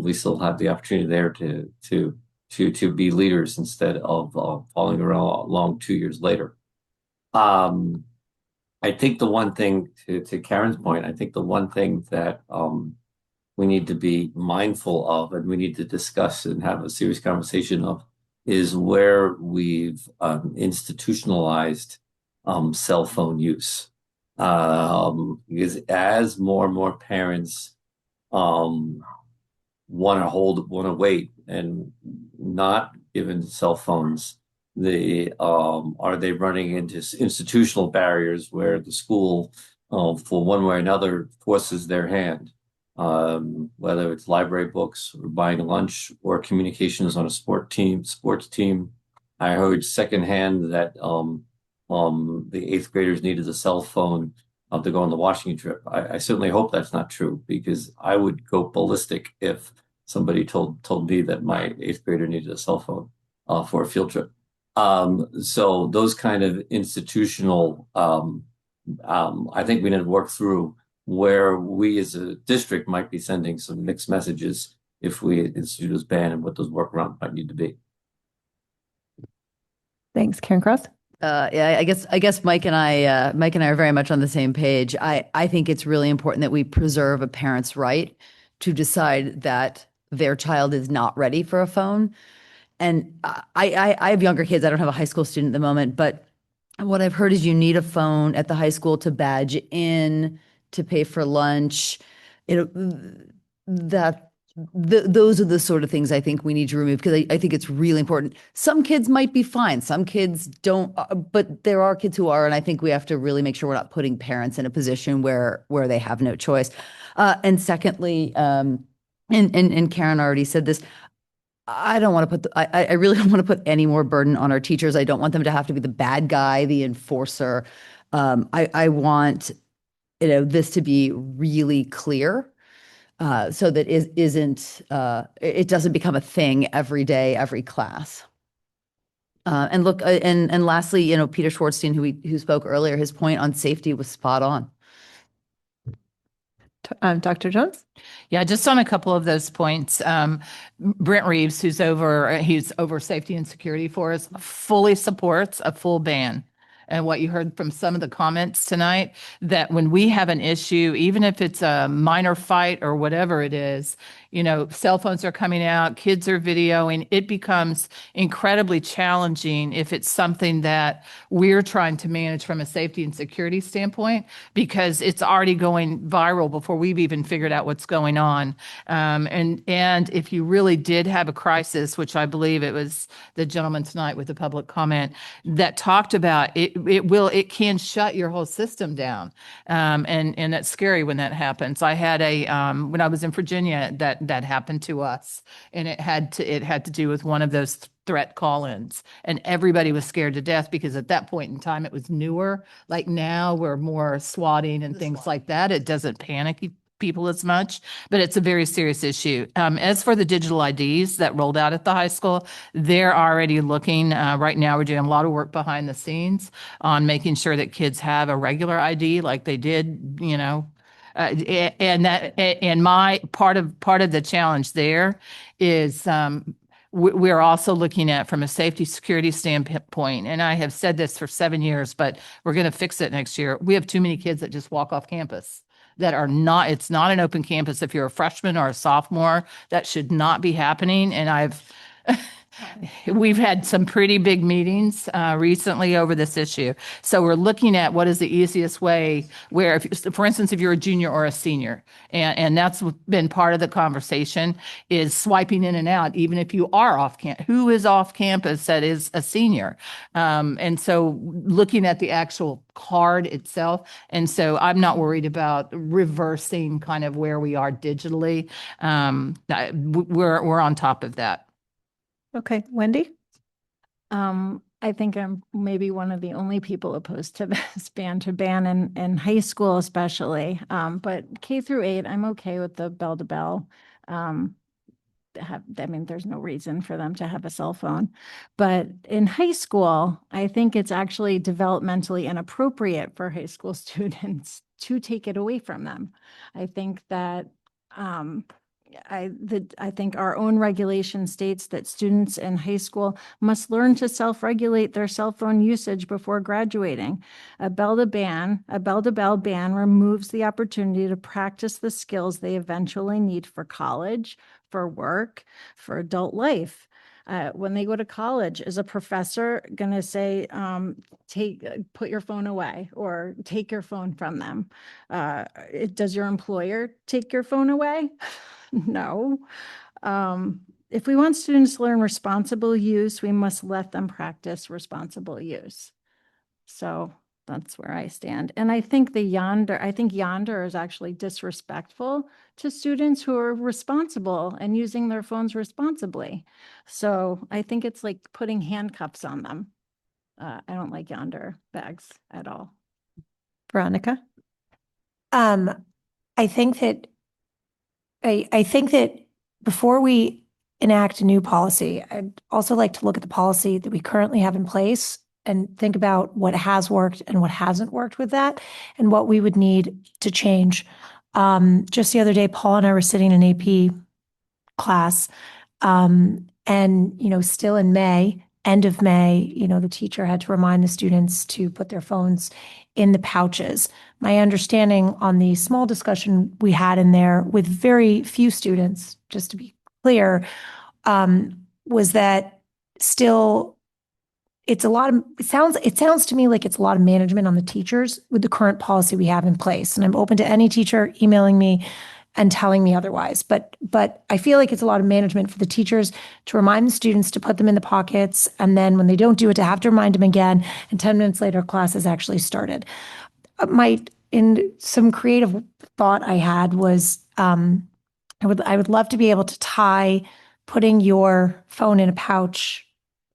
we still have the opportunity there to be leaders instead of falling around along 2 years later. I think the one thing to Karen's point, I think the one thing that we need to be mindful of and we need to discuss and have a serious conversation of is where we've institutionalized cell phone use. Because as more and more parents want to wait and not given cell phones, are they running into institutional barriers where the school, for one way or another, forces their hand, whether it's library books or buying lunch or communications on a sports team. I heard secondhand that the eighth graders needed a cell phone to go on the Washington trip. I certainly hope that's not true, because I would go ballistic if somebody told me that my eighth grader needed a cell phone for a field trip. So those kind of institutional, I think we need to work through where we as a district might be sending some mixed messages if we institute this ban and what those workarounds might need to be. Thanks. Karen Cross? Yeah, I guess Mike and I are very much on the same page. I think it's really important that we preserve a parent's right to decide that their child is not ready for a phone. And I have younger kids. I don't have a high school student at the moment, but what I've heard is you need a phone at the high school to badge in, to pay for lunch. Those are the sort of things I think we need to remove, because I think it's really important. Some kids might be fine. Some kids don't, but there are kids who are, and I think we have to really make sure we're not putting parents in a position where they have no choice. And secondly, and Karen already said this, I don't want to put I really don't want to put any more burden on our teachers. I don't want them to have to be the bad guy, the enforcer. I want this to be really clear, so that it doesn't become a thing every day, every class. And look, and lastly, Peter Schwartzstein, who spoke earlier, his point on safety was spot on. Dr. Jones? Yeah, just on a couple of those points. Brent Reeves, he's over safety and security for us, fully supports a full ban. And what you heard from some of the comments tonight, that when we have an issue, even if it's a minor fight or whatever it is, cell phones are coming out, kids are videoing, it becomes incredibly challenging if it's something that we're trying to manage from a safety and security standpoint, because it's already going viral before we've even figured out what's going on. And if you really did have a crisis, which I believe it was the gentleman tonight with the public comment that talked about, it can shut your whole system down. And that's scary when that happens. I had when I was in Virginia, that happened to us, and it had to do with one of those threat call-ins, and everybody was scared to death, because at that point in time it was newer. Like now we're more swatting and things like that. It doesn't panic people as much, but it's a very serious issue. As for the digital IDs that rolled out at the high school, they're already looking, right now we're doing a lot of work behind the scenes on making sure that kids have a regular ID like they did, and my part of the challenge there is we're also looking at from a safety security standpoint, and I have said this for 7 years, but we're going to fix it next year. We have too many kids that just walk off campus that are not, it's not an open campus. If you're a freshman or a sophomore, that should not be happening. And we've had some pretty big meetings recently over this issue. So we're looking at what is the easiest way where, for instance, if you're a junior or a senior, and that's been part of the conversation, is swiping in and out, even if you are off campus. Who is off campus that is a senior? And so looking at the actual card itself. And so I'm not worried about reversing kind of where we are digitally. We're on top of that. Okay, Wendy? I think I'm maybe one of the only people opposed to this ban in high school especially. But K through 8, I'm okay with the bell to bell. There's no reason for them to have a cell phone. But in high school, I think it's actually developmentally inappropriate for high school students to take it away from them. I think that I think our own regulation states that students in high school must learn to self-regulate their cell phone usage before graduating. A bell-to-bell ban removes the opportunity to practice the skills they eventually need for college, for work, for adult life. When they go to college, is a professor going to say, put your phone away or take your phone from them? Does your employer take your phone away? No. If we want students to learn responsible use, we must let them practice responsible use. So that's where I stand. And I think Yonder is actually disrespectful to students who are responsible and using their phones responsibly. So I think it's like putting handcuffs on them. I don't like Yonder bags at all. Veronica? I think that before we enact a new policy, I'd also like to look at the policy that we currently have in place and think about what has worked and what hasn't worked with that and what we would need to change. Just the other day, Paul and I were sitting in AP class, and, still in May, end of May, the teacher had to remind the students to put their phones in the pouches. My understanding on the small discussion we had in there with very few students, just to be clear, was that still it sounds to me like it's a lot of management on the teachers with the current policy we have in place. And I'm open to any teacher emailing me and telling me otherwise. But I feel like it's a lot of management for the teachers to remind the students to put them in the pockets. And then when they don't do it, to have to remind them again. And 10 minutes later, class has actually started. In some creative thought I had was, I would love to be able to tie putting your phone in a pouch,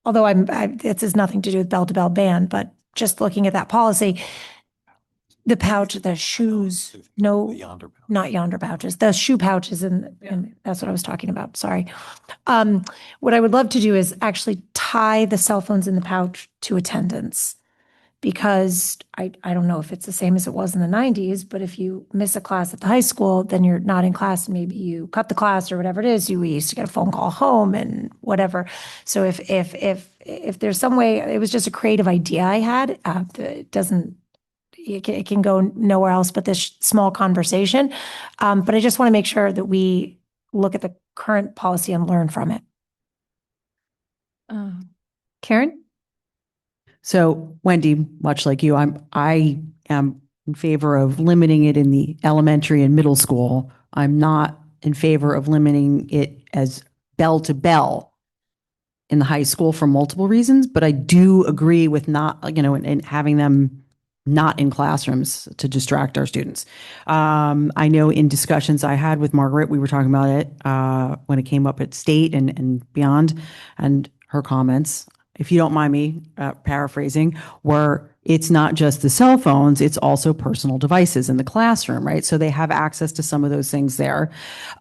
although this has nothing to do with bell-to-bell ban, but just looking at that policy, the pouch, the shoes, not Yonder pouches, the shoe pouches, and that's what I was talking about. Sorry. What I would love to do is actually tie the cell phones in the pouch to attendance, because I don't know if it's the same as it was in the 90s, but if you miss a class at the high school, then you're not in class, and maybe you cut the class or whatever it is, we used to get a phone call home and whatever. So if there's some way, it was just a creative idea I had, it can go nowhere else but this small conversation. But I just want to make sure that we look at the current policy and learn from it. Karen? So Wendy, much like you, I am in favor of limiting it in the elementary and middle school. I'm not in favor of limiting it as bell to bell in the high school for multiple reasons, but I do agree with not, and having them not in classrooms to distract our students. I know in discussions I had with Margaret, we were talking about it when it came up at state and beyond, and her comments, if you don't mind me paraphrasing, were it's not just the cell phones, it's also personal devices in the classroom, right? So they have access to some of those things there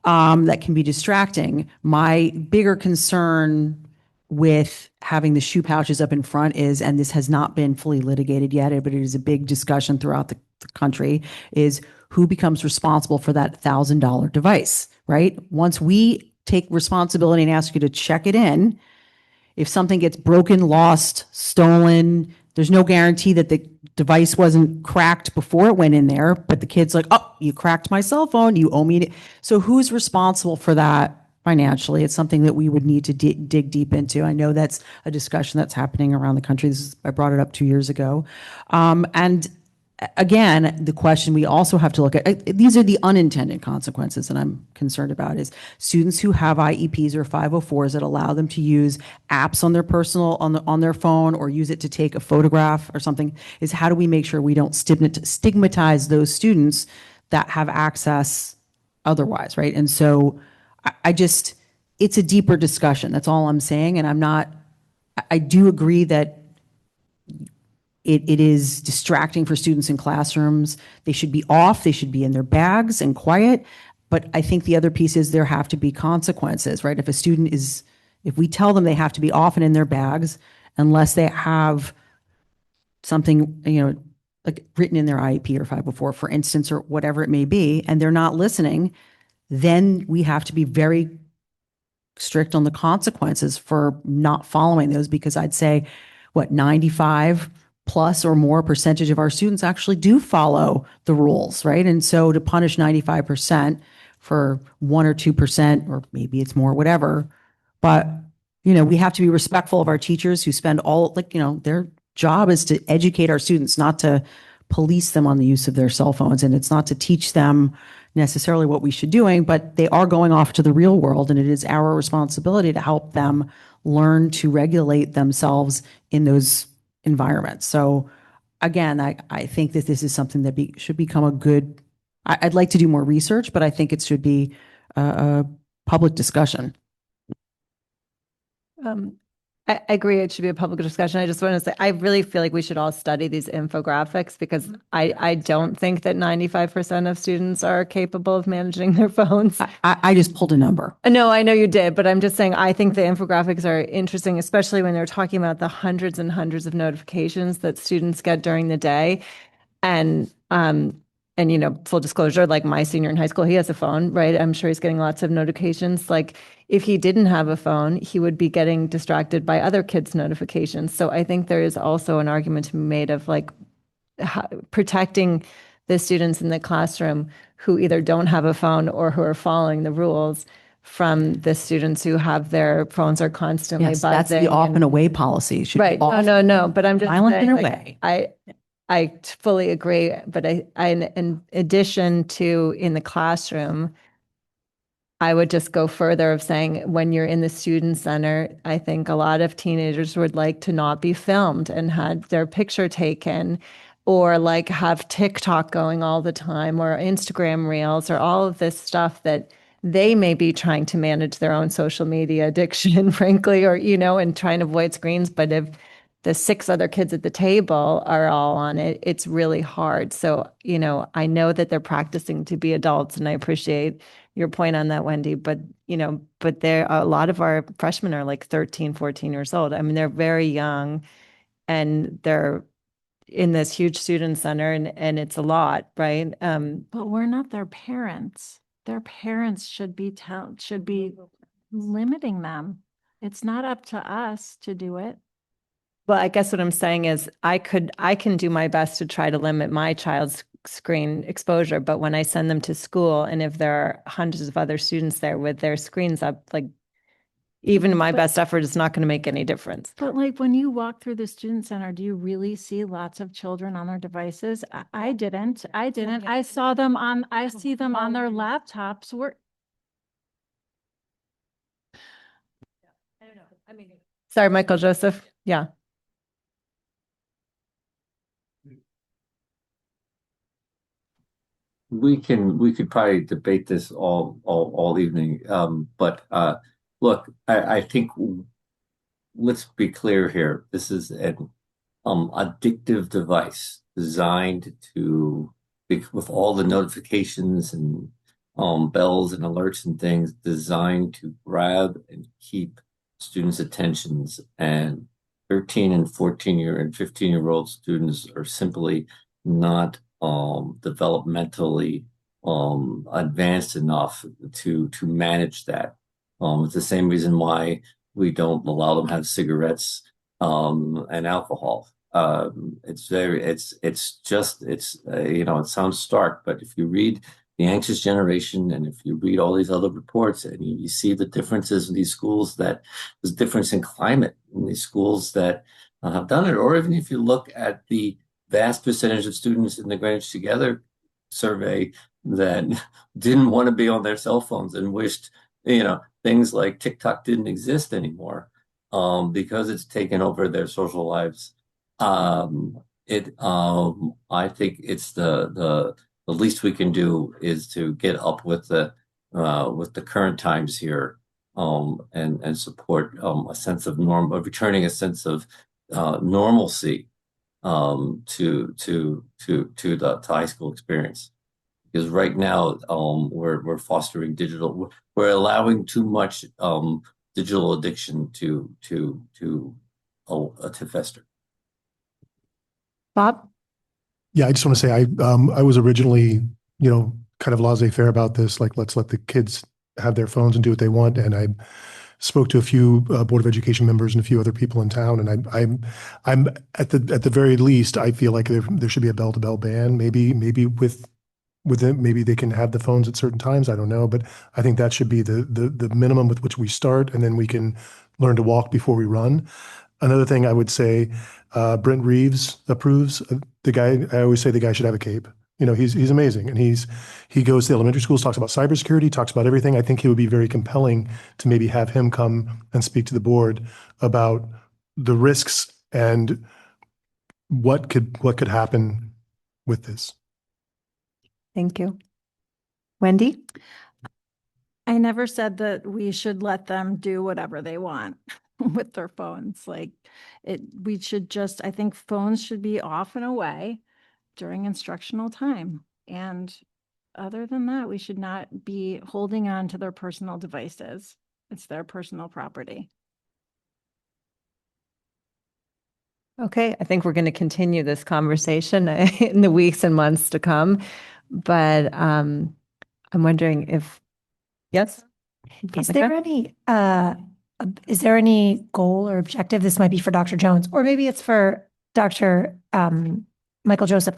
that can be distracting. My bigger concern with having the shoe pouches up in front is, and this has not been fully litigated yet, but it is a big discussion throughout the country, is who becomes responsible for that $1,000 device, right? Once we take responsibility and ask you to check it in, if something gets broken, lost, stolen, there's no guarantee that the device wasn't cracked before it went in there, but the kid's like, oh, you cracked my cell phone, you owe me. So who's responsible for that financially? It's something that we would need to dig deep into. I know that's a discussion that's happening around the country. I brought it up 2 years ago. And again, the question we also have to look at, these are the unintended consequences that I'm concerned about, is students who have IEPs or 504s that allow them to use apps on their on their phone or use it to take a photograph or something, is how do we make sure we don't stigmatize those students that have access otherwise, right? And so it's a deeper discussion. That's all I'm saying. And I do agree that it is distracting for students in classrooms. They should be off, they should be in their bags and quiet. But I think the other piece is there have to be consequences, right? If we tell them they have to be off and in their bags, unless they have something, like written in their IEP or 504, for instance, or whatever it may be, and they're not listening, then we have to be very strict on the consequences for not following those, because I'd say, 95 plus or more percentage of our students actually do follow the rules, right? And so to punish 95% for 1 or 2%, or maybe it's more, whatever, but we have to be respectful of our teachers who spend their job is to educate our students, not to police them on the use of their cell phones. And it's not to teach them necessarily what we should be doing, but they are going off to the real world, and it is our responsibility to help them learn to regulate themselves in those environments. So again, I think that this is something that should become a good, I'd like to do more research, but I think it should be a public discussion. I agree. It should be a public discussion. I just want to say, I really feel like we should all study these infographics, because I don't think that 95% of students are capable of managing their phones. I just pulled a number. No, I know you did, but I'm just saying, I think the infographics are interesting, especially when they're talking about the hundreds and hundreds of notifications that students get during the day. And full disclosure, like my senior in high school, he has a phone, right? I'm sure he's getting lots of notifications. Like, if he didn't have a phone, he would be getting distracted by other kids' notifications. So I think there is also an argument to be made of protecting the students in the classroom who either don't have a phone or who are following the rules from the students who have their phones are constantly Yes, that's the off and away policy. It should be Right. off, No. But I'm just silent saying, and like, away. I fully agree, but I in addition to in the classroom, I would just go further of saying, when you're in the student center, I think a lot of teenagers would like to not be filmed and had their picture taken, or like have TikTok going all the time, or Instagram reels, or all of this stuff that they may be trying to manage their own social media addiction, frankly, or, and trying to avoid screens. But if the 6 other kids at the table are all on it, it's really hard. So, I know that they're practicing to be adults, and I appreciate your point on that, Wendy, but a lot of our freshmen are like 13, 14 years old. I mean, they're very young, and they're in this huge student center, and it's a lot, right? But we're not their parents. Their parents should be limiting them. It's not up to us to do it. Well, I guess what I'm saying is I can do my best to try to limit my child's screen exposure, but when I send them to school, and if there are hundreds of other students there with their screens up, like, even my best effort is not going to make any difference. But like, when you walk through the student center, do you really see lots of children on their devices? I didn't. I see them on their laptops. I don't know. I mean, sorry, Michael Joseph. Yeah. We could probably debate this all evening. But look, I think let's be clear here. This is an addictive device designed to, with all the notifications and bells and alerts and things, designed to grab and keep students' attentions. And 13 and 14-year and 15-year-old students are simply not developmentally advanced enough to manage that. It's the same reason why we don't allow them to have cigarettes and alcohol. It sounds stark, but if you read The Anxious Generation, and if you read all these other reports, and you see the differences in these schools, that there's a difference in climate in these schools that have done it, or even if you look at the vast percentage of students in the Greenwich Together survey that didn't want to be on their cell phones and wished, things like TikTok didn't exist anymore, because it's taken over their social lives. I think it's the least we can do is to get up with the current times here, and support a sense of returning a sense of normalcy. the high school experience. Because right now, we're fostering digital. We're allowing too much digital addiction to fester. Bob? Yeah, I just want to say I was originally, kind of laissez-faire about this, like let's let the kids have their phones and do what they want. And I spoke to a few Board of Education members and a few other people in town, and I'm at the very least, I feel like there should be a bell-to-bell ban. Maybe with it, maybe they can have the phones at certain times. I don't know, but I think that should be the minimum with which we start, and then we can learn to walk before we run. Another thing I would say, Brent Reeves approves. The guy, I always say the guy should have a cape. He's amazing, and he goes to elementary schools, talks about cybersecurity, talks about everything. I think he would be very compelling to maybe have him come and speak to the board about the risks and what could happen with this. Thank you. Wendy? I never said that we should let them do whatever they want with their phones. We should just, I think phones should be off and away during instructional time. And other than that, we should not be holding on to their personal devices. It's their personal property. Okay, I think we're going to continue this conversation in the weeks and months to come. But I'm wondering if, yes? Is there any goal or objective? This might be for Dr. Jones, or maybe it's for Dr. Michael Joseph.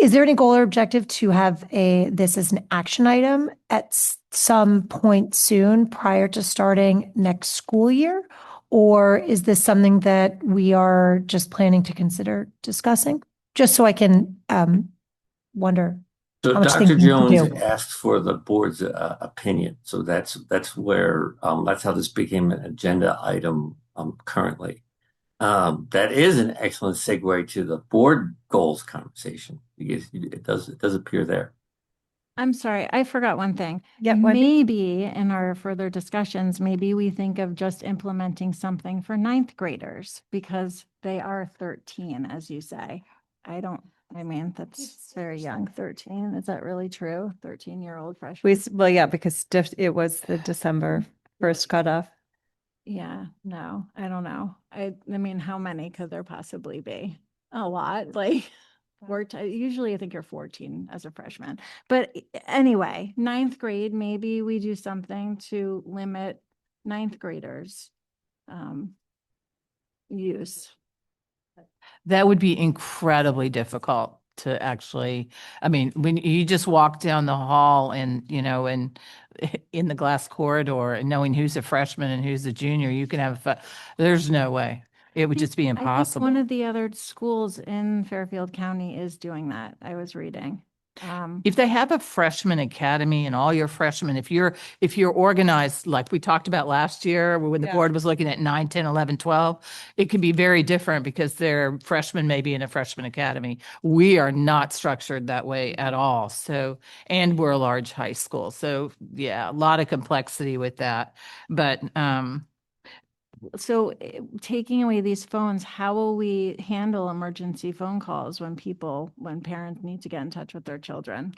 Is there any goal or objective to have this as an action item at some point soon prior to starting next school year? Or is this something that we are just planning to consider discussing? Just so I can wonder. So how much Dr. thinking we can Jones do. asked for the board's opinion. So that's where that's how this became an agenda item currently. That is an excellent segue to the board goals conversation, because it does appear there. I'm sorry, I forgot one thing. Yeah, Wendy? Maybe in our further discussions, maybe we think of just implementing something for ninth graders because they are 13, as you say. That's very young, 13. Is that really true? 13-year-old freshman? Well, yeah, because it was the December 1st cutoff. Yeah, no, I don't know. I mean, how many could there possibly be? A lot, usually I think you're 14 as a freshman. But anyway, ninth grade, maybe we do something to limit ninth graders' use. That would be incredibly difficult to actually, when you just walk down the hall and, in the glass corridor and knowing who's a freshman and who's a junior, you can have, there's no way. It would just be I think impossible. one of the other schools in Fairfield County is doing that. I was reading. If they have a freshman academy and all your freshmen, if you're organized, like we talked about last year, when the board was looking at 9, 10, 11, 12, it could be very different because their freshmen may be in a freshman academy. We are not structured that way at all. So, and we're a large high school. So yeah, a lot of complexity with that. But, So taking away these phones, how will we handle emergency phone calls when parents need to get in touch with their children?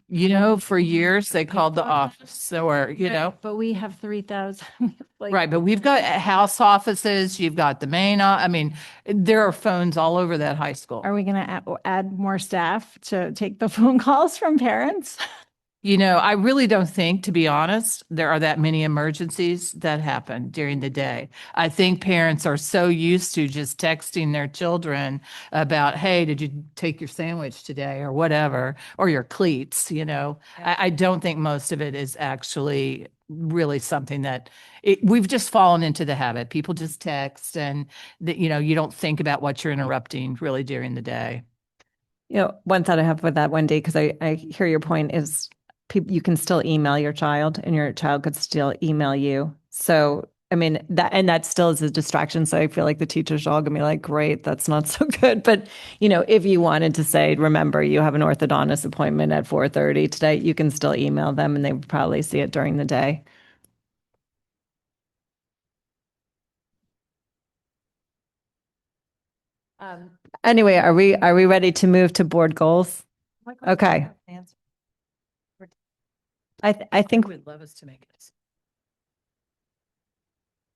For years they called the office or, But we have 3,000. Right. But we've got house offices, you've got the main, there are phones all over that high school. Are we going to add more staff to take the phone calls from parents? I really don't think, to be honest, there are that many emergencies that happen during the day. I think parents are so used to just texting their children about, hey, did you take your sandwich today or whatever, or your cleats, I don't think most of it is actually really something that we've just fallen into the habit. People just text and you don't think about what you're interrupting really during the day. One thought I have with that, Wendy, because I hear your point is, you can still email your child and your child could still email you. So, that still is a distraction. So I feel like the teachers are all gonna be like, great, that's not so good. But, if you wanted to say, remember, you have an orthodontist appointment at 4:30 today, you can still email them and they would probably see it during the day. Anyway, are we ready to move to board goals? Okay. I think would love us to make it.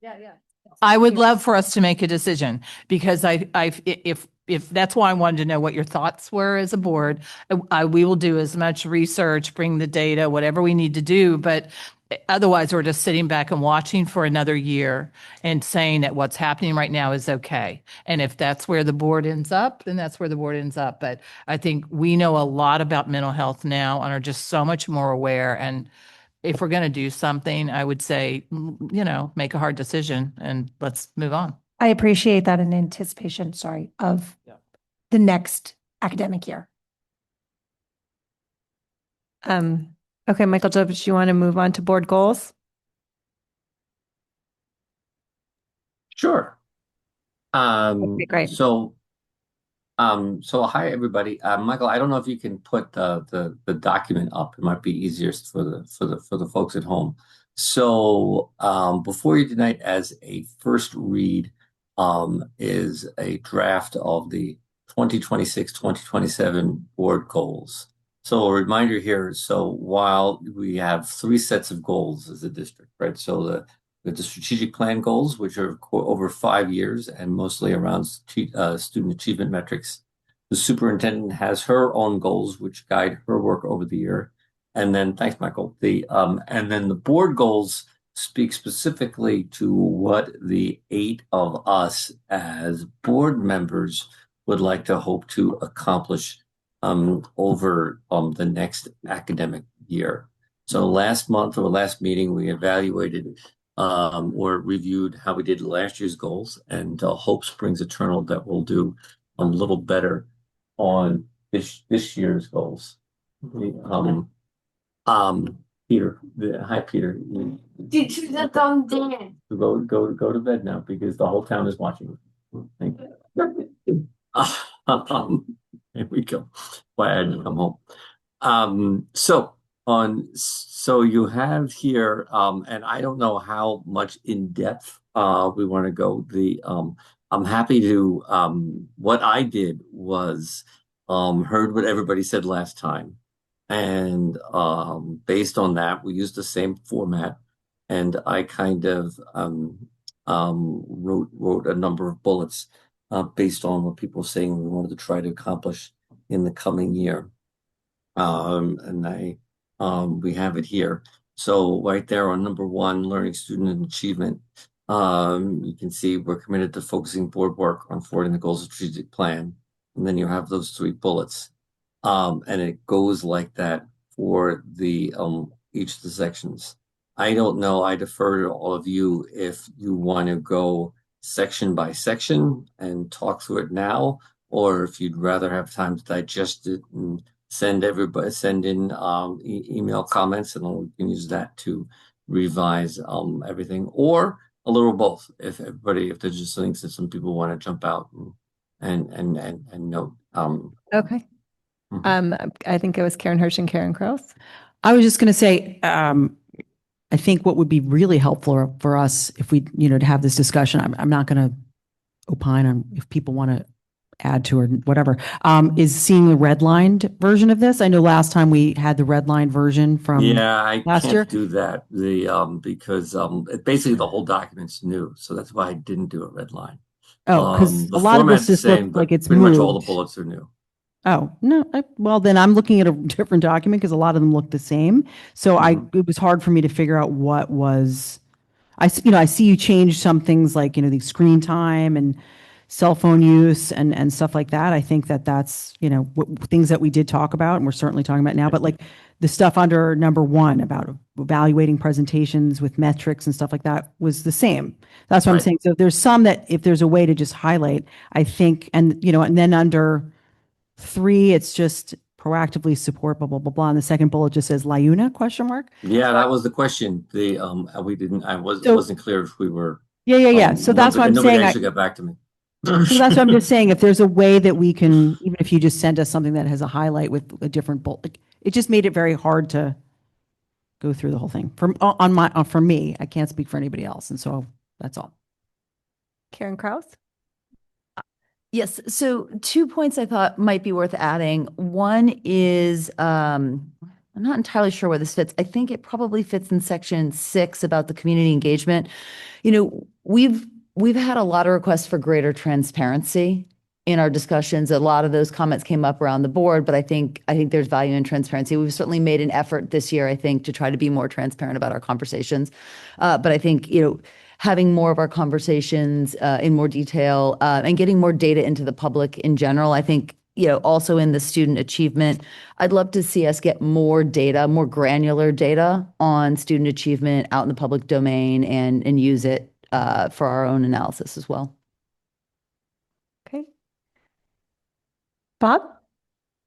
yeah. I would love for us to make a decision because if that's why I wanted to know what your thoughts were as a board. We will do as much research, bring the data, whatever we need to do, but otherwise we're just sitting back and watching for another year and saying that what's happening right now is okay. And if that's where the board ends up, then that's where the board ends up. But I think we know a lot about mental health now and are just so much more aware. And if we're going to do something, I would say, make a hard decision and let's move on. I appreciate that in anticipation, of the next academic year. Okay, Michael Jobs, you want to move on to board goals? Sure. Okay, great. So hi, everybody. Michael, I don't know if you can put the document up. It might be easiest for the folks at home. So before you tonight, as a first read, is a draft of the 2026-2027 board goals. So a reminder here. So while we have 3 sets of goals as a district, right? So the strategic plan goals, which are over 5 years and mostly around student achievement metrics. The superintendent has her own goals, which guide her work over the year. And then, thanks, Michael. And then the board goals speak specifically to what the 8 of us as board members would like to hope to accomplish over the next academic year. So last meeting, we evaluated or reviewed how we did last year's goals, and hope springs eternal that we'll do a little better on this year's goals. Peter, hi Peter. Did you let them dance? Go to bed now because the whole town is watching. Thank you. Here we go. Why I had to come home. So you have here, and I don't know how much in depth we want to go. I'm happy to. What I did was heard what everybody said last time, and based on that, we used the same format, and I kind of wrote a number of bullets based on what people were saying we wanted to try to accomplish in the coming year. We have it here. So right there on number 1, learning, student, and achievement, you can see we're committed to focusing board work on forwarding the goals of the strategic plan. And then you have those 3 bullets. And it goes like that for the each of the sections. I don't know, I defer to all of you if you want to go section by section and talk through it now, or if you'd rather have time to digest it and send in email comments, and we can use that to revise everything, or a little both. If there's just things that some people want to jump out and note. Okay. I think it was Karen Hirsch and Karen Kraus. I was just going to say, I think what would be really helpful for us if we, to have this discussion, I'm not going to opine on if people want to add to or whatever, is seeing the redlined version of this. I know last time we had the redlined version from I last can't year. do that. Because basically the whole document's new, so that's why I didn't do a red line. Oh, because The a lot of format's this the just same, looked but like it's pretty much all the moved. bullets are new. Oh, no. Well, then I'm looking at a different document because a lot of them look the same. So it was hard for me to figure out what was, I see you change some things like, the screen time and cell phone use and stuff like that. I think that's, things that we did talk about and we're certainly talking about now, but like the stuff under number 1 about evaluating presentations with metrics and stuff like that was the same. That's what I'm saying. So there's some that if there's a way to just highlight, I think, and then under 3, it's just proactively support, blah, blah, blah, blah. And the second bullet just says LIUNA ? Yeah, that was the question. I wasn't clear if we were. Yeah. So that's what I'm saying. Nobody actually got back to me. So that's what I'm just saying. If there's a way that we can, even if you just send us something that has a highlight with a different bullet, it just made it very hard to go through the whole thing. For me, I can't speak for anybody else. And so that's all. Karen Kraus? Yes. So 2 points I thought might be worth adding. One is, I'm not entirely sure where this fits. I think it probably fits in section 6 about the community engagement. You know, we've had a lot of requests for greater transparency in our discussions. A lot of those comments came up around the board, but I think there's value in transparency. We've certainly made an effort this year, I think, to try to be more transparent about our conversations. But I think, you know, having more of our conversations in more detail and getting more data into the public in general, I think, you know, also in the student achievement, I'd love to see us get more data, more granular data on student achievement out in the public domain and use it for our own analysis as well. Okay. Bob?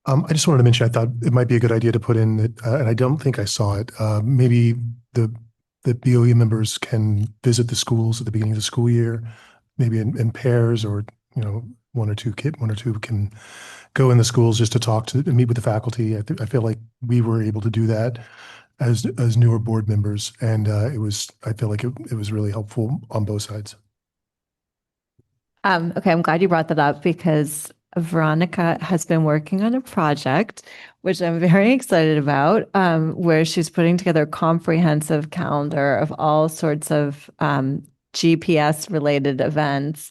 I just wanted to mention, I thought it might be a good idea to put in that, and I don't think I saw it, maybe the BOE members can visit the schools at the beginning of the school year, maybe in pairs, or, you know, one or two can go in the schools just to talk to and meet with the faculty. I feel like we were able to do that as newer board members, and I feel like it was really helpful on both sides. Okay, I'm glad you brought that up because Veronica has been working on a project, which I'm very excited about, where she's putting together a comprehensive calendar of all sorts of GPS related events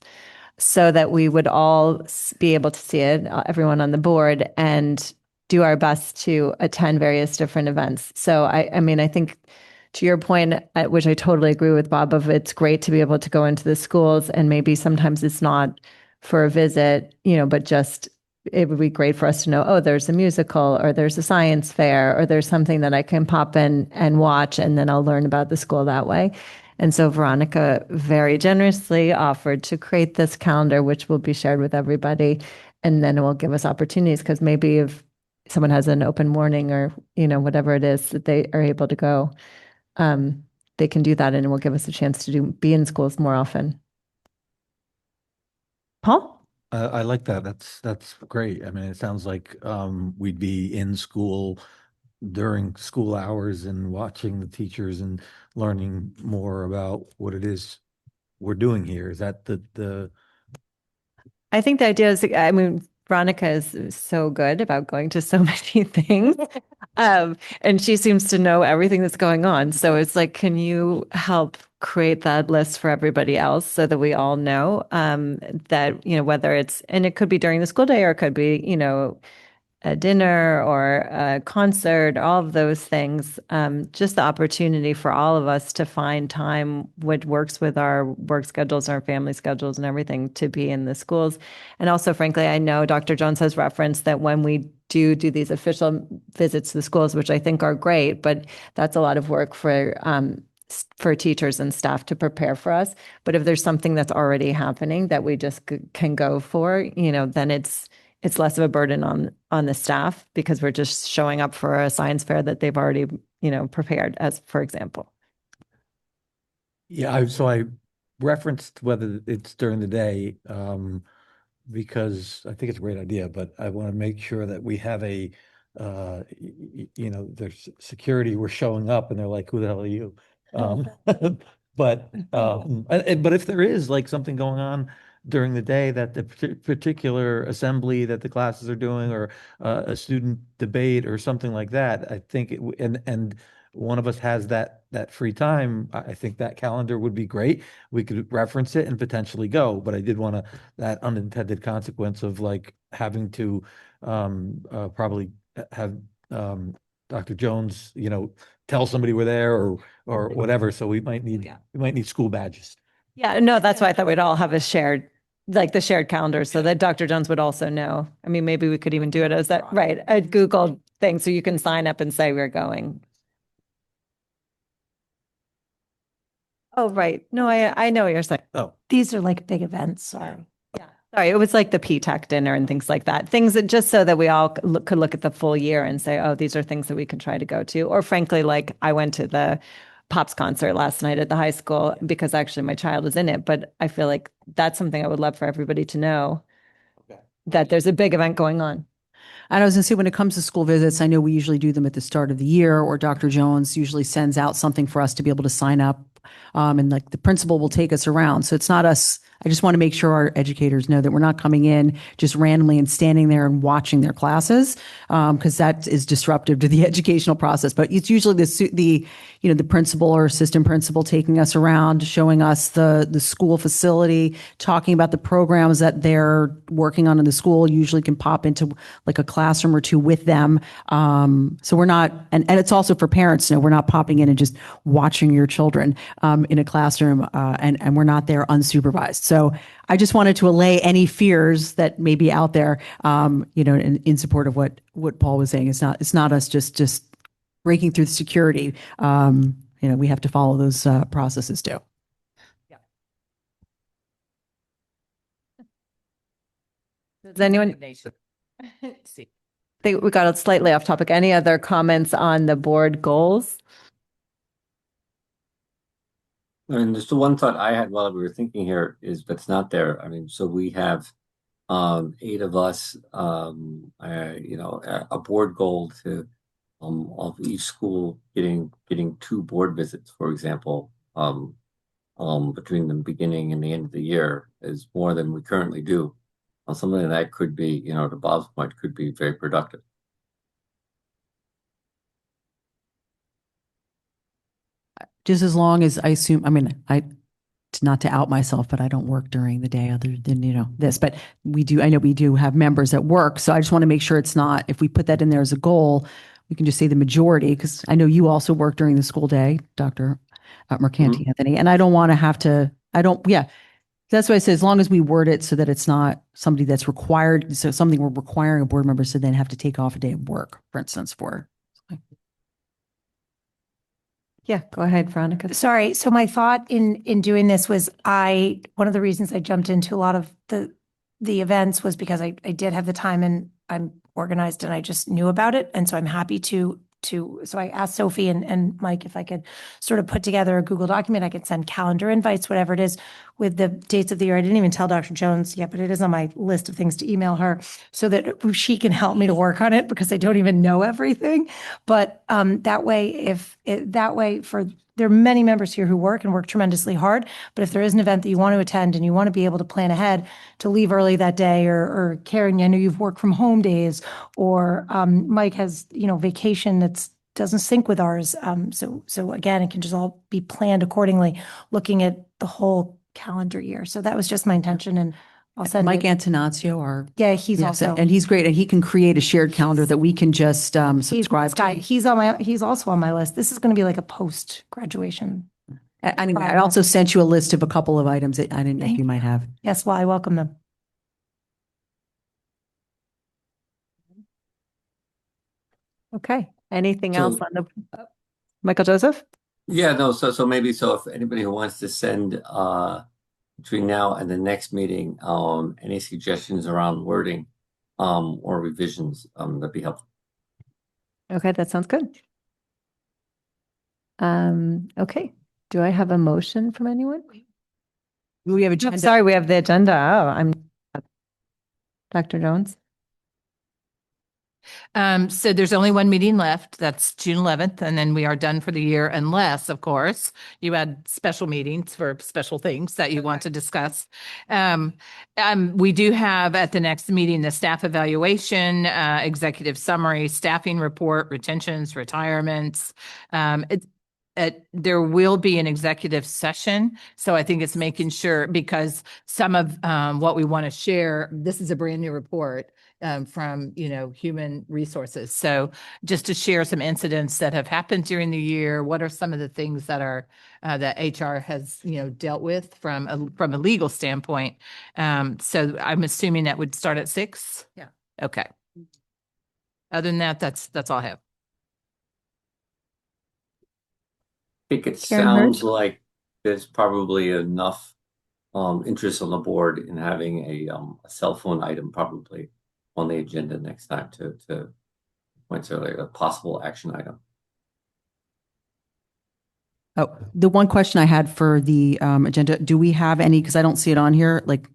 so that we would all be able to see it, everyone on the board, and do our best to attend various different events. So I mean, I think to your point, which I totally agree with Bob, of it's great to be able to go into the schools, and maybe sometimes it's not for a visit, you know, but just it would be great for us to know, oh, there's a musical or there's a science fair or there's something that I can pop in and watch, and then I'll learn about the school that way. And so Veronica very generously offered to create this calendar, which will be shared with everybody. And then it will give us opportunities, because maybe if someone has an open morning or, you know, whatever it is that they are able to go, they can do that, and it will give us a chance to be in schools more often. Paul? I like that. That's great. I mean, it sounds like we'd be in school during school hours and watching the teachers and learning more about what it is we're doing here. Is that the I think the idea is, I mean, Veronica is so good about going to so many things. And she seems to know everything that's going on. So it's like, can you help create that list for everybody else so that we all know that, you know, whether it's, and it could be during the school day, or it could be, you know, a dinner or a concert, all of those things, just the opportunity for all of us to find time which works with our work schedules, our family schedules and everything, to be in the schools. And also, frankly, I know Dr. Jones has referenced that when we do these official visits to the schools, which I think are great, but that's a lot of work for teachers and staff to prepare for us. But if there's something that's already happening that we just can go for, you know, then it's less of a burden on the staff, because we're just showing up for a science fair that they've already, you know, prepared, as for example. Yeah, so I referenced whether it's during the day, because I think it's a great idea, but I want to make sure that we have a, you know, there's security, we're showing up and they're like, who the hell are you? But if there is like something going on during the day, that the particular assembly that the classes are doing, or a student debate or something like that, I think and one of us has that free time, I think that calendar would be great. We could reference it and potentially go, but I did want that unintended consequence of like having to probably have Dr. Jones, you know, tell somebody we're there or whatever. So we might need school badges. Yeah, no, that's why I thought we'd all have a shared, like the shared calendar, so that Dr. Jones would also know. I mean, maybe we could even do it as that, right, a Google thing, so you can sign up and say we're going. Oh, right. No, I know what you're saying. Oh, These are like big events. Sorry. Sorry, it was like the P-TECH dinner and things like that. Things that just so that we all could look at the full year and say, oh, these are things that we can try to go to. Or frankly, like I went to the Pops concert last night at the high school because actually my child was in it. But I feel like that's something I would love for everybody to know, that there's a big event going on. And I was going to say, when it comes to school visits, I know we usually do them at the start of the year, or Dr. Jones usually sends out something for us to be able to sign up and like the principal will take us around. So it's not us. I just want to make sure our educators know that we're not coming in just randomly and standing there and watching their classes, because that is disruptive to the educational process. But it's usually the principal or assistant principal taking us around, showing us the school facility, talking about the programs that they're working on in the school. Usually can pop into like a classroom or two with them. So we're not, and it's also for parents to know we're not popping in and just watching your children in a classroom, and we're not there unsupervised. So I just wanted to allay any fears that may be out there, in support of what Paul was saying. It's not us just breaking through the security. We have to follow those processes too. Does anyone? I think we got slightly off topic. Any other comments on the board goals? I mean, just the one thought I had while we were thinking here is, but it's not there. I mean, so we have 8 of us, a board goal to of each school getting 2 board visits, for example, between the beginning and the end of the year is more than we currently do. Something that could be, to Bob's point, could be very productive. Just as long as I assume, not to out myself, but I don't work during the day other than, this, but I know we do have members that work. So I just want to make sure it's not, if we put that in there as a goal, we can just say the majority, because I know you also work during the school day, Dr. Mercanti Anthony, and I don't want to have to, that's why I say, as long as we word it so that it's not somebody that's required, so something we're requiring a board member to then have to take off a day of work, for instance, for. Yeah, go ahead, Veronica. Sorry. So my thought in doing this was one of the reasons I jumped into a lot of the events was because I did have the time and I'm organized and I just knew about it. And so I'm happy to so I asked Sophie and Mike if I could sort of put together a Google document. I could send calendar invites, whatever it is, with the dates of the year. I didn't even tell Dr. Jones yet, but it is on my list of things to email her so that she can help me to work on it because I don't even know everything. But that way, there are many members here who work and work tremendously hard. But if there is an event that you want to attend and you want to be able to plan ahead to leave early that day, or Karen, I know you've worked from home days, or Mike has, vacation that doesn't sync with ours. So again, it can just all be planned accordingly, looking at the whole calendar year. So that was just my intention, and I'll send Mike it. Antonaccio, he's also, and he's great, and he can create a shared calendar that we can just subscribe to. He's also on my list. This is going to be like a post-graduation. I also sent you a list of a couple of items that I didn't know if you might have. Yes, well, I welcome them. Okay. Anything else on the Michael Joseph? Yeah, no. So maybe if anybody who wants to send between now and the next meeting, any suggestions around wording or revisions, that'd be helpful. Okay, that sounds good. Okay. Do I have a motion from anyone? We have agenda. Sorry, we have the agenda. Oh, I'm Dr. Jones. So there's only one meeting left. That's June 11th, and then we are done for the year, unless, of course, you had special meetings for special things that you want to discuss. We do have at the next meeting the staff evaluation, executive summary, staffing report, retentions, retirements. There will be an executive session. So I think it's making sure, because some of what we want to share, this is a brand new report from, human resources. So just to share some incidents that have happened during the year, what are some of the things that are that HR has, dealt with from a legal standpoint. So I'm assuming that would start at 6. Yeah. Okay. Other than that, that's all I have. I think it sounds like there's probably enough interest on the board in having a cell phone item probably on the agenda next time to points earlier, a possible action item. Oh, the one question I had for the agenda, do we have any, because I don't see it on here, like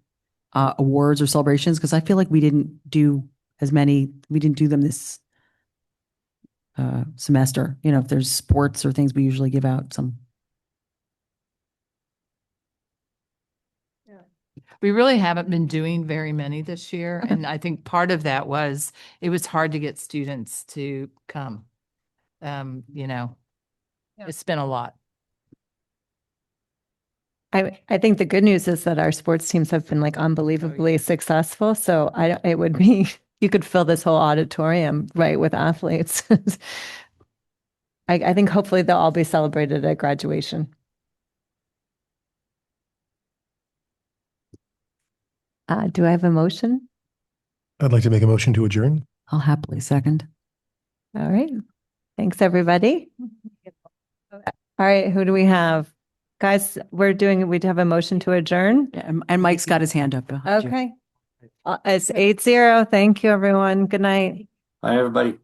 awards or celebrations? Because I feel like we didn't do them this semester. If there's sports or things, we usually give out some. We really haven't been doing very many this year. And I think part of that was, it was hard to get students to come. It's been a lot. I think the good news is that our sports teams have been like unbelievably successful. So it would be, you could fill this whole auditorium, right, with athletes. I think hopefully they'll all be celebrated at graduation. Do I have a motion? I'd like to make a motion to adjourn. I'll happily second. All right. Thanks, everybody. All right, who do we have? Guys, we have a motion to adjourn. And Mike's got his hand up. Okay. It's 8-0. Thank you, everyone. Good night. Bye, everybody.